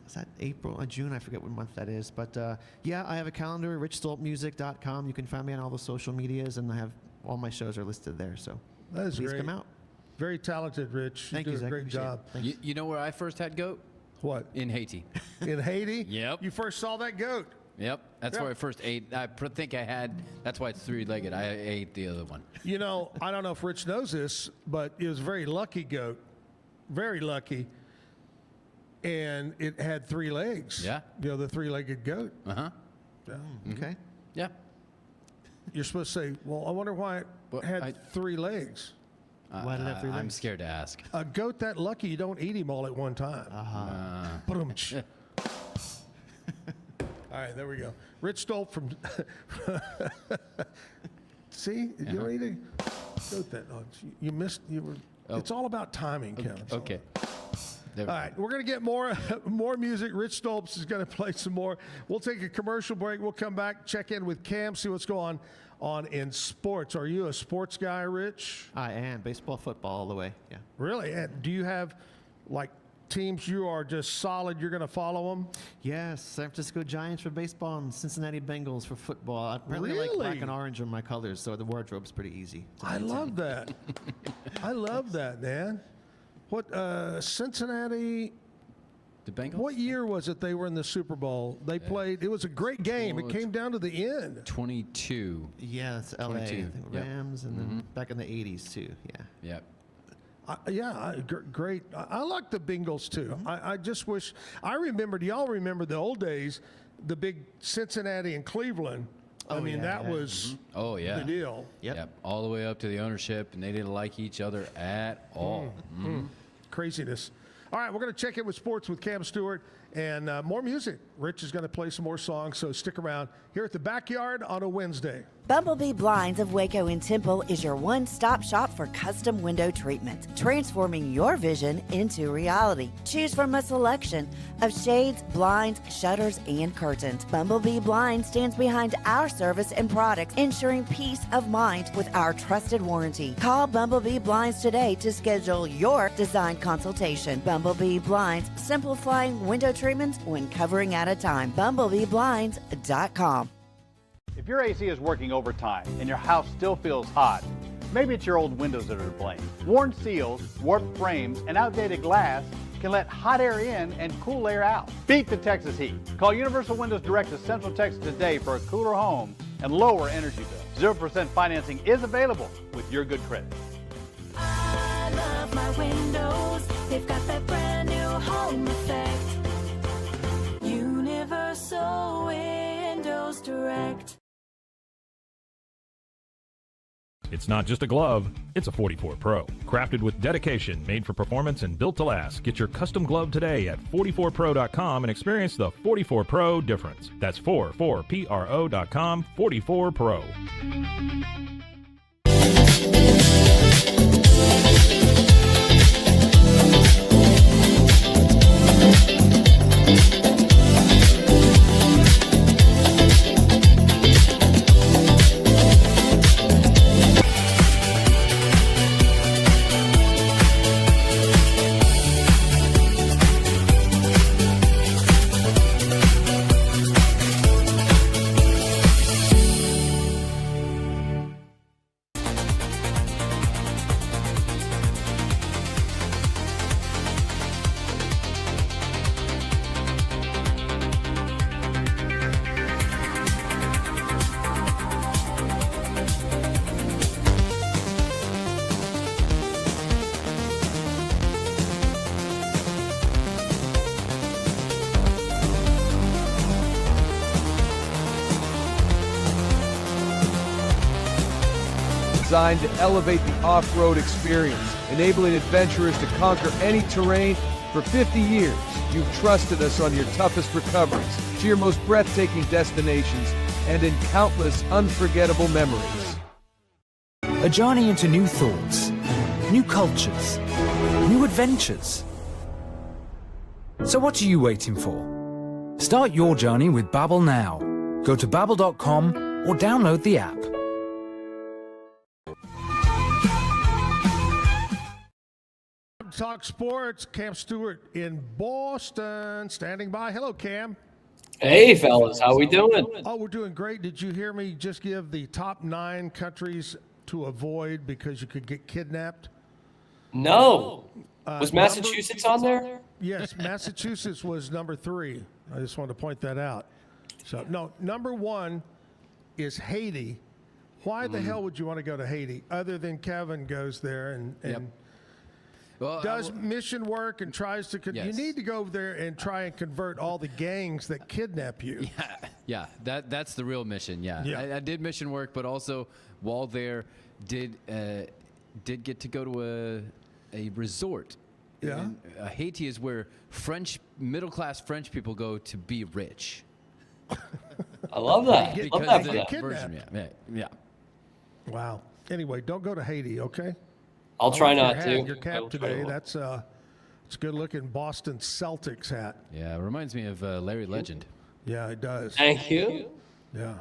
[SPEAKER 6] Is that April or June? I forget what month that is. But yeah, I have a calendar, richstolpmusic.com. You can find me on all the social medias, and I have all my shows are listed there. So
[SPEAKER 1] that is
[SPEAKER 6] please
[SPEAKER 1] great.
[SPEAKER 6] come out.
[SPEAKER 1] Very talented, Rich.
[SPEAKER 6] Thank you,
[SPEAKER 1] do a
[SPEAKER 6] Zach.
[SPEAKER 1] great job.
[SPEAKER 4] You know where I first had goat?
[SPEAKER 1] What?
[SPEAKER 4] In Haiti.
[SPEAKER 1] In Haiti?
[SPEAKER 4] Yep.
[SPEAKER 1] You first saw that goat?
[SPEAKER 4] Yep. That's where I first ate. I think I had, that's why it's three-legged. I ate the other one.
[SPEAKER 1] You know, I don't know if Rich knows this, but it was a very lucky goat. Very lucky. And it had 3 legs.
[SPEAKER 4] Yeah.
[SPEAKER 1] You know, the three-legged goat.
[SPEAKER 4] Uh-huh.
[SPEAKER 1] Yeah.
[SPEAKER 6] Okay.
[SPEAKER 4] Yeah.
[SPEAKER 1] You're supposed to say, well, I wonder why it had 3 legs.
[SPEAKER 6] Why did it have 3 legs?
[SPEAKER 4] I'm scared to ask.
[SPEAKER 1] A goat that lucky, you don't eat him all at one time. Ba-dum-tsh. All right, there we go. Rich Stolp from... See? You don't need to goat that. Oh, you missed... You were. It's all about timing, Kevin.
[SPEAKER 4] Okay.
[SPEAKER 1] All right, we're going to get more music. Rich Stolps is going to play some more. We'll take a commercial break. We'll come back, check in with Cam, see what's going on in sports. Are you a sports guy, Rich?
[SPEAKER 6] I am. Baseball, football, all the way. Yeah.
[SPEAKER 1] Really? And do you have, like, teams you are just solid, you're going to follow them?
[SPEAKER 6] Yes, San Francisco Giants for baseball and Cincinnati Bengals for football. I apparently like black and orange are my colors, so the wardrobe's pretty easy.
[SPEAKER 1] I love that. I love that, man. What, Cincinnati...
[SPEAKER 4] The Bengals?
[SPEAKER 1] What year was it they were in the Super Bowl? They played... It was a great game. It came down to the end.
[SPEAKER 4] 22.
[SPEAKER 6] Yeah, it's L.A.
[SPEAKER 4] 22.
[SPEAKER 6] I think Rams, and then back in the 80s, too. Yeah.
[SPEAKER 4] Yeah.
[SPEAKER 1] Great. I like the Bengals, too. I just wish... I remember... Do y'all remember the old days, the big Cincinnati and Cleveland? That was the deal.
[SPEAKER 4] Yep. All the way up to the ownership, and they didn't like each other at all.
[SPEAKER 1] Craziness. All right, we're going to check in with sports with Cam Stewart and more music. Rich is going to play some more songs, so stick around here at the Backyard on a Wednesday.
[SPEAKER 3] Bumblebee Blinds of Waco and Temple is your one-stop shop for custom window treatment, transforming your vision into reality. Choose from a selection of shades, blinds, shutters, and curtains. Bumblebee Blinds stands behind our service and products, ensuring peace of mind with our trusted warranty. Call Bumblebee Blinds today to schedule your design consultation. Bumblebee Blinds, simplifying window treatments one covering at a time. BumblebeeBlinds.com.
[SPEAKER 5] If your AC is working overtime and your house still feels hot, maybe it's your old windows that are to blame. Worn seals, warped frames, and outdated glass can let hot air in and cool air out. Beat the Texas heat. Call Universal Windows Direct of Central Texas today for a cooler home and lower energy bills. 0% financing is available with your good credit.
[SPEAKER 16] I love my windows. They've got that brand new home effect. Universal Windows Direct.
[SPEAKER 10] It's not just a glove, it's a 44 Pro. Crafted with dedication, made for performance, and built to last. Get your custom glove today at 44pro.com and experience the 44 Pro difference. That's 44pro.com, 44 Pro.
[SPEAKER 23] Designed to elevate the off-road experience, enabling adventurers to conquer any terrain. For 50 years, you've trusted us on your toughest recoveries, to your most breathtaking destinations, and in countless unforgettable memories.
[SPEAKER 24] A journey into new thoughts, new cultures, new adventures. So what are you waiting for? Start your journey with Babbel now. Go to babbel.com or download the app.
[SPEAKER 1] Talk Sports, Cam Stewart in Boston, standing by. Hello, Cam.
[SPEAKER 17] Hey, fellas. How we doing?
[SPEAKER 1] Oh, we're doing great. Did you hear me just give the top 9 countries to avoid because you could get kidnapped?
[SPEAKER 17] No. Was Massachusetts on there?
[SPEAKER 1] Yes, Massachusetts was number 3. I just wanted to point that out. So, no, number 1 is Haiti. Why the hell would you want to go to Haiti other than Kevin goes there and does mission work and tries to you need to go over there and try and convert all the gangs that kidnap you.
[SPEAKER 4] Yeah, that's the real mission. Yeah. I did mission work, but also while there did get to go to a resort.
[SPEAKER 1] Yeah.
[SPEAKER 4] Haiti is where middle-class French people go to be rich.
[SPEAKER 17] I love that.
[SPEAKER 4] Because
[SPEAKER 17] love
[SPEAKER 4] of
[SPEAKER 17] that
[SPEAKER 4] the version, yeah.
[SPEAKER 1] Wow. Anyway, don't go to Haiti, okay?
[SPEAKER 17] I'll try not to.
[SPEAKER 1] Your cap today, that's it's a good-looking Boston Celtics hat.
[SPEAKER 4] Yeah, it reminds me of Larry Legend.
[SPEAKER 1] Yeah, it does.
[SPEAKER 17] Thank you.
[SPEAKER 1] Yeah,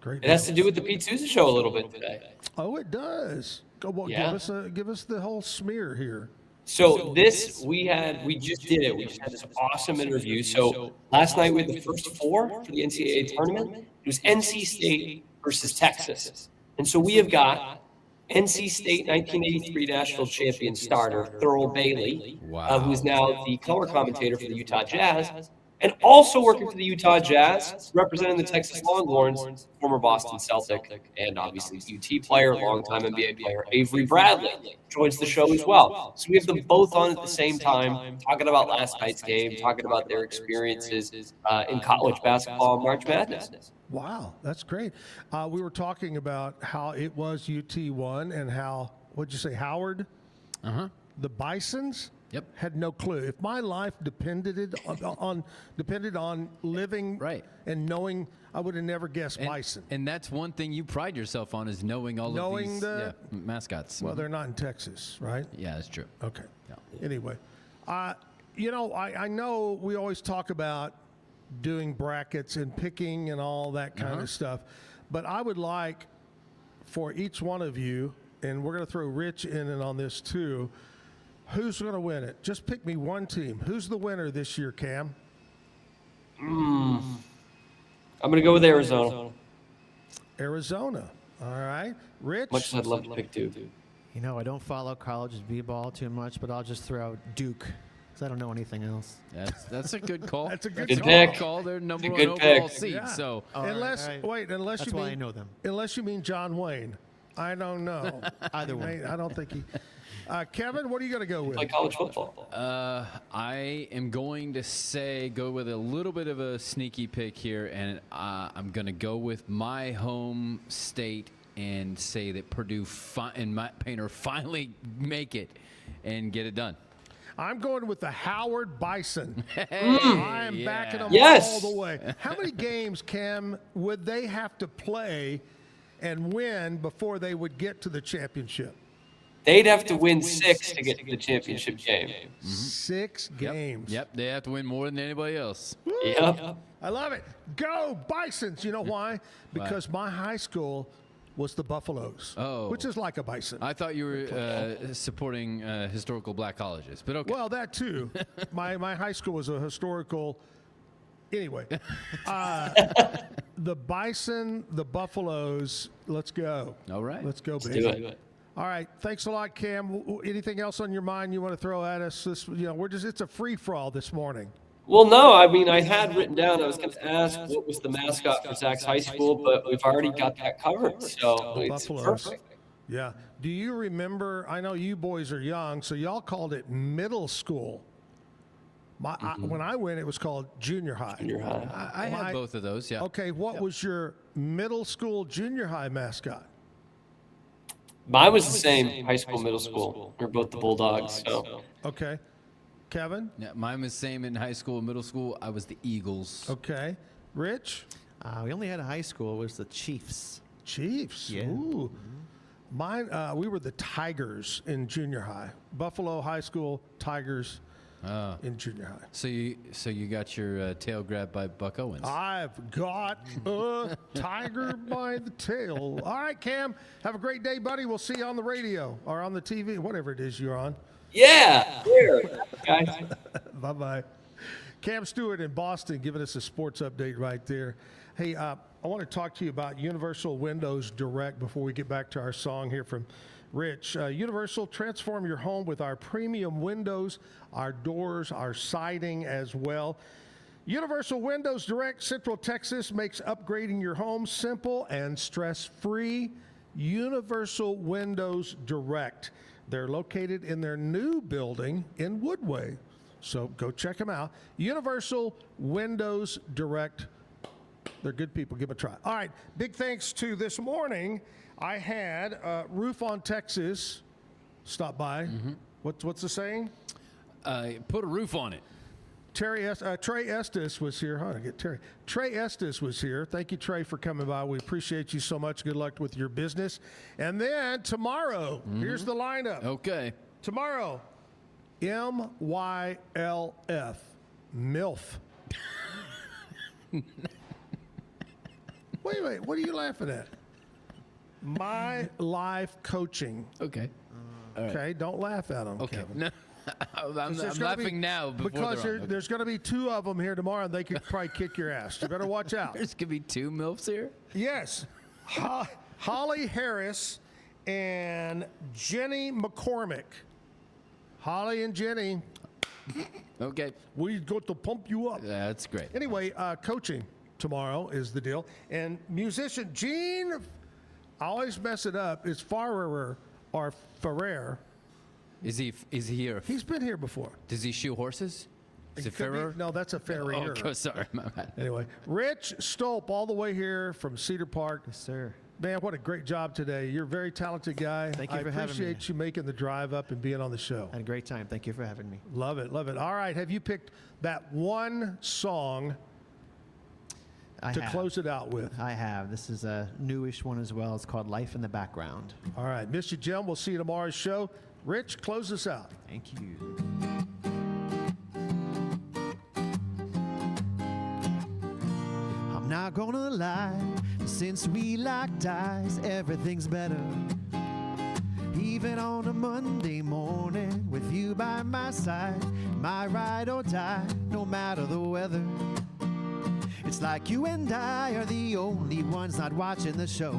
[SPEAKER 1] great.
[SPEAKER 17] It has to do with the Pete Souza show a little bit today.
[SPEAKER 1] Oh, it does. Go, well,
[SPEAKER 17] Yeah.
[SPEAKER 1] give us the whole smear here.
[SPEAKER 17] So we just did it. We just had this awesome interview. So last night we had the first 4 for the NCAA tournament. It was NC State versus Texas. And so we have got NC State 1983 National Champion starter Thurl Bailey, who is now the color commentator for the Utah Jazz, and also working for the Utah Jazz, representing the Texas Longhorns, former Boston Celtic, and obviously UT player, longtime NBA player Avery Bradley joins the show as well. So we have them both on at the same time, talking about last night's game, talking about their experiences in college basketball and March Madness.
[SPEAKER 1] Wow, that's great. We were talking about how it was UT won and how, what'd you say, Howard? The Bisons
[SPEAKER 4] Yep.
[SPEAKER 1] Had no clue. If my life depended on living and knowing, I would have never guessed bison.
[SPEAKER 4] And that's one thing you pride yourself on is knowing all of these mascots.
[SPEAKER 1] Well, they're not in Texas, right?
[SPEAKER 4] Yeah, that's true.
[SPEAKER 1] Okay. Anyway, I know we always talk about doing brackets and picking and all that kind of stuff, but I would like for each one of you, and we're going to throw Rich in and on this too, who's going to win it? Just pick me one team. Who's the winner this year, Cam?
[SPEAKER 17] I'm going to go with Arizona.
[SPEAKER 1] Arizona. All right. Rich?
[SPEAKER 17] Much as I'd love to pick Duke.
[SPEAKER 6] You know, I don't follow college b-ball too much, but I'll just throw out Duke because I don't know anything else.
[SPEAKER 4] That's a good call.
[SPEAKER 1] That's a good
[SPEAKER 4] call. They're number one overall seed. So
[SPEAKER 1] unless
[SPEAKER 6] That's why I know them.
[SPEAKER 1] Unless you mean John Wayne, I don't know.
[SPEAKER 6] Either way,
[SPEAKER 1] I don't think he. Kevin, what are you going to go with?
[SPEAKER 17] Like college football.
[SPEAKER 4] I am going to go with a little bit of a sneaky pick here, and I'm going to go with my home state and say that Purdue and Matt Painter finally make it and get it done.
[SPEAKER 1] I'm going with the Howard Bison. I am backing them all the way. How many games, Cam, would they have to play and win before they would get to the championship?
[SPEAKER 17] They'd have to win 6 to get to the championship game.
[SPEAKER 1] 6 games.
[SPEAKER 4] Yep, they have to win more than anybody else.
[SPEAKER 1] Woo!
[SPEAKER 17] Yep.
[SPEAKER 1] I love it. Go Bisons. You know why? Because my high school was the Buffaloes, which is like a bison.
[SPEAKER 4] I thought you were supporting historical black colleges, but okay.
[SPEAKER 1] Well, that too. my high school was a historical. Anyway, the Bison, the Buffaloes. Let's go.
[SPEAKER 4] All right.
[SPEAKER 1] Let's go,
[SPEAKER 17] Let's
[SPEAKER 1] baby.
[SPEAKER 17] do it.
[SPEAKER 1] All right. Thanks a lot, Cam. Anything else on your mind you want to throw at us? It's a free for all this morning.
[SPEAKER 17] Well, no, I mean, I had written down, I was going to ask what was the mascot for Zack's high school, but we've already got that covered, so it's perfect.
[SPEAKER 1] Yeah. Do you remember, I know you boys are young, so y'all called it middle school. When I went, it was called junior high.
[SPEAKER 17] Junior high.
[SPEAKER 4] I had both of those, yeah.
[SPEAKER 1] Okay, what was your middle school, junior high mascot?
[SPEAKER 17] Mine was the same, high school, middle school. We're both the Bulldogs, so.
[SPEAKER 1] Okay. Kevin?
[SPEAKER 4] Yeah, mine was same in high school and middle school. I was the Eagles.
[SPEAKER 1] Okay. Rich?
[SPEAKER 6] We only had a high school. It was the Chiefs.
[SPEAKER 1] Chiefs?
[SPEAKER 6] Yeah.
[SPEAKER 1] Ooh. Mine, we were the Tigers in junior high. Buffalo High School, Tigers in junior high.
[SPEAKER 4] So you got your tail grabbed by Buck Owens.
[SPEAKER 1] I've got a tiger by the tail. All right, Cam. Have a great day, buddy. We'll see you on the radio or on the TV, whatever it is you're on.
[SPEAKER 17] Yeah, here, guys.
[SPEAKER 1] Bye-bye. Cam Stewart in Boston giving us a sports update right there. Hey, I want to talk to you about Universal Windows Direct before we get back to our song here from Rich. Universal, transform your home with our premium windows, our doors, our siding as well. Universal Windows Direct Central Texas makes upgrading your home simple and stress-free. Universal Windows Direct. They're located in their new building in Woodway. So go check them out. Universal Windows Direct. They're good people. Give them a try. All right. Big thanks to this morning. I had Roof on Texas stop by.
[SPEAKER 4] Mm-hmm.
[SPEAKER 1] What's the saying?
[SPEAKER 4] Put a roof on it.
[SPEAKER 1] Trey Estes was here. Hold on, get Terry. Trey Estes was here. Thank you, Trey, for coming by. We appreciate you so much. Good luck with your business. And then tomorrow, here's the lineup.
[SPEAKER 4] Okay.
[SPEAKER 1] Tomorrow, MYLF, MILF. Wait, what are you laughing at? My Life Coaching.
[SPEAKER 4] Okay. All right.
[SPEAKER 1] Okay, don't laugh at them,
[SPEAKER 4] Okay.
[SPEAKER 1] Kevin.
[SPEAKER 4] No, I'm laughing now
[SPEAKER 1] because there's going to be 2 of them here tomorrow, and they could probably kick your ass. You better watch out.
[SPEAKER 4] There's going to be 2 MILFs here?
[SPEAKER 1] Yes. Holly Harris and Jenny McCormick. Holly and Jenny.
[SPEAKER 4] Okay.
[SPEAKER 1] We got to pump you up.
[SPEAKER 4] That's great.
[SPEAKER 1] Anyway, coaching tomorrow is the deal. And musician Gene, I always mess it up. It's Farrer or Ferrer.
[SPEAKER 4] Is he here?
[SPEAKER 1] He's been here before.
[SPEAKER 4] Does he shoe horses? Is it
[SPEAKER 1] could be-
[SPEAKER 4] Ferrer?
[SPEAKER 1] No, that's a Ferrier.
[SPEAKER 4] Oh, sorry. My bad.
[SPEAKER 1] Anyway, Rich Stolp all the way here from Cedar Park.
[SPEAKER 6] Yes, sir.
[SPEAKER 1] Man, what a great job today. You're a very talented guy.
[SPEAKER 6] Thank you for having me.
[SPEAKER 1] I appreciate you making the drive up and being on the show.
[SPEAKER 6] Had a great time. Thank you for having me.
[SPEAKER 1] Love it, love it. All right, have you picked that one song to close it out with?
[SPEAKER 6] I have. This is a newish one as well. It's called Life in the Background.
[SPEAKER 1] All right, miss you, Jim. We'll see you tomorrow's show. Rich, close us out.
[SPEAKER 6] Thank you. I'm not gonna lie, since we locked eyes, everything's better. Even on a Monday morning, with you by my side, my ride or die, no matter the weather. It's like you and I are the only ones not watching the show.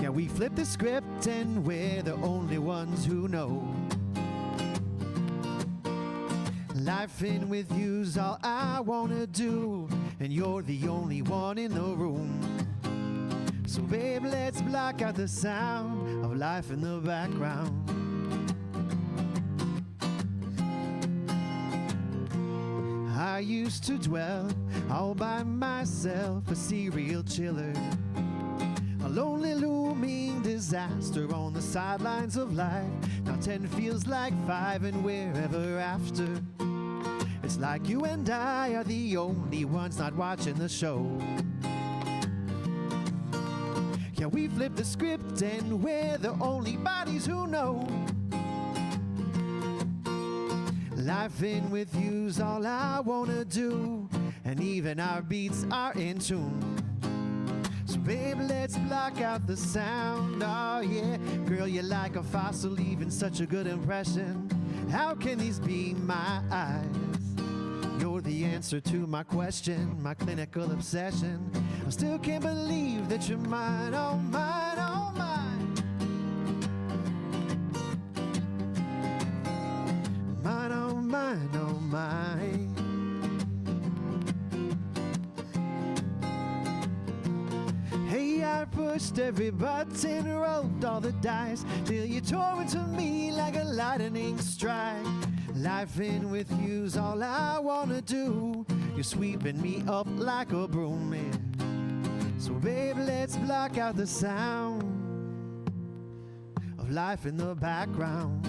[SPEAKER 6] Yeah, we flip the script and we're the only ones who know. Life in with you's all I wanna do, and you're the only one in the room. So babe, let's block out the sound of life in the background. I used to dwell all by myself, a serial chiller, a lonely looming disaster on the sidelines of life. Now 10 feels like 5 and we're ever after. It's like you and I are the only ones not watching the show. Yeah, we flip the script and we're the only bodies who know. Life in with you's all I wanna do, and even our beats are in tune. So babe, let's block out the sound, oh yeah. Girl, you're like a fossil, leaving such a good impression. How can these be my eyes? You're the answer to my question, my clinical obsession. I still can't believe that you're mine, oh mine, oh mine. Mine, oh mine, oh mine. Hey, I pushed every button, rolled all the dice, till you tore into me like a lightning strike. Life in with you's all I wanna do. You're sweeping me up like a broom, man. So babe, let's block out the sound of life in the background.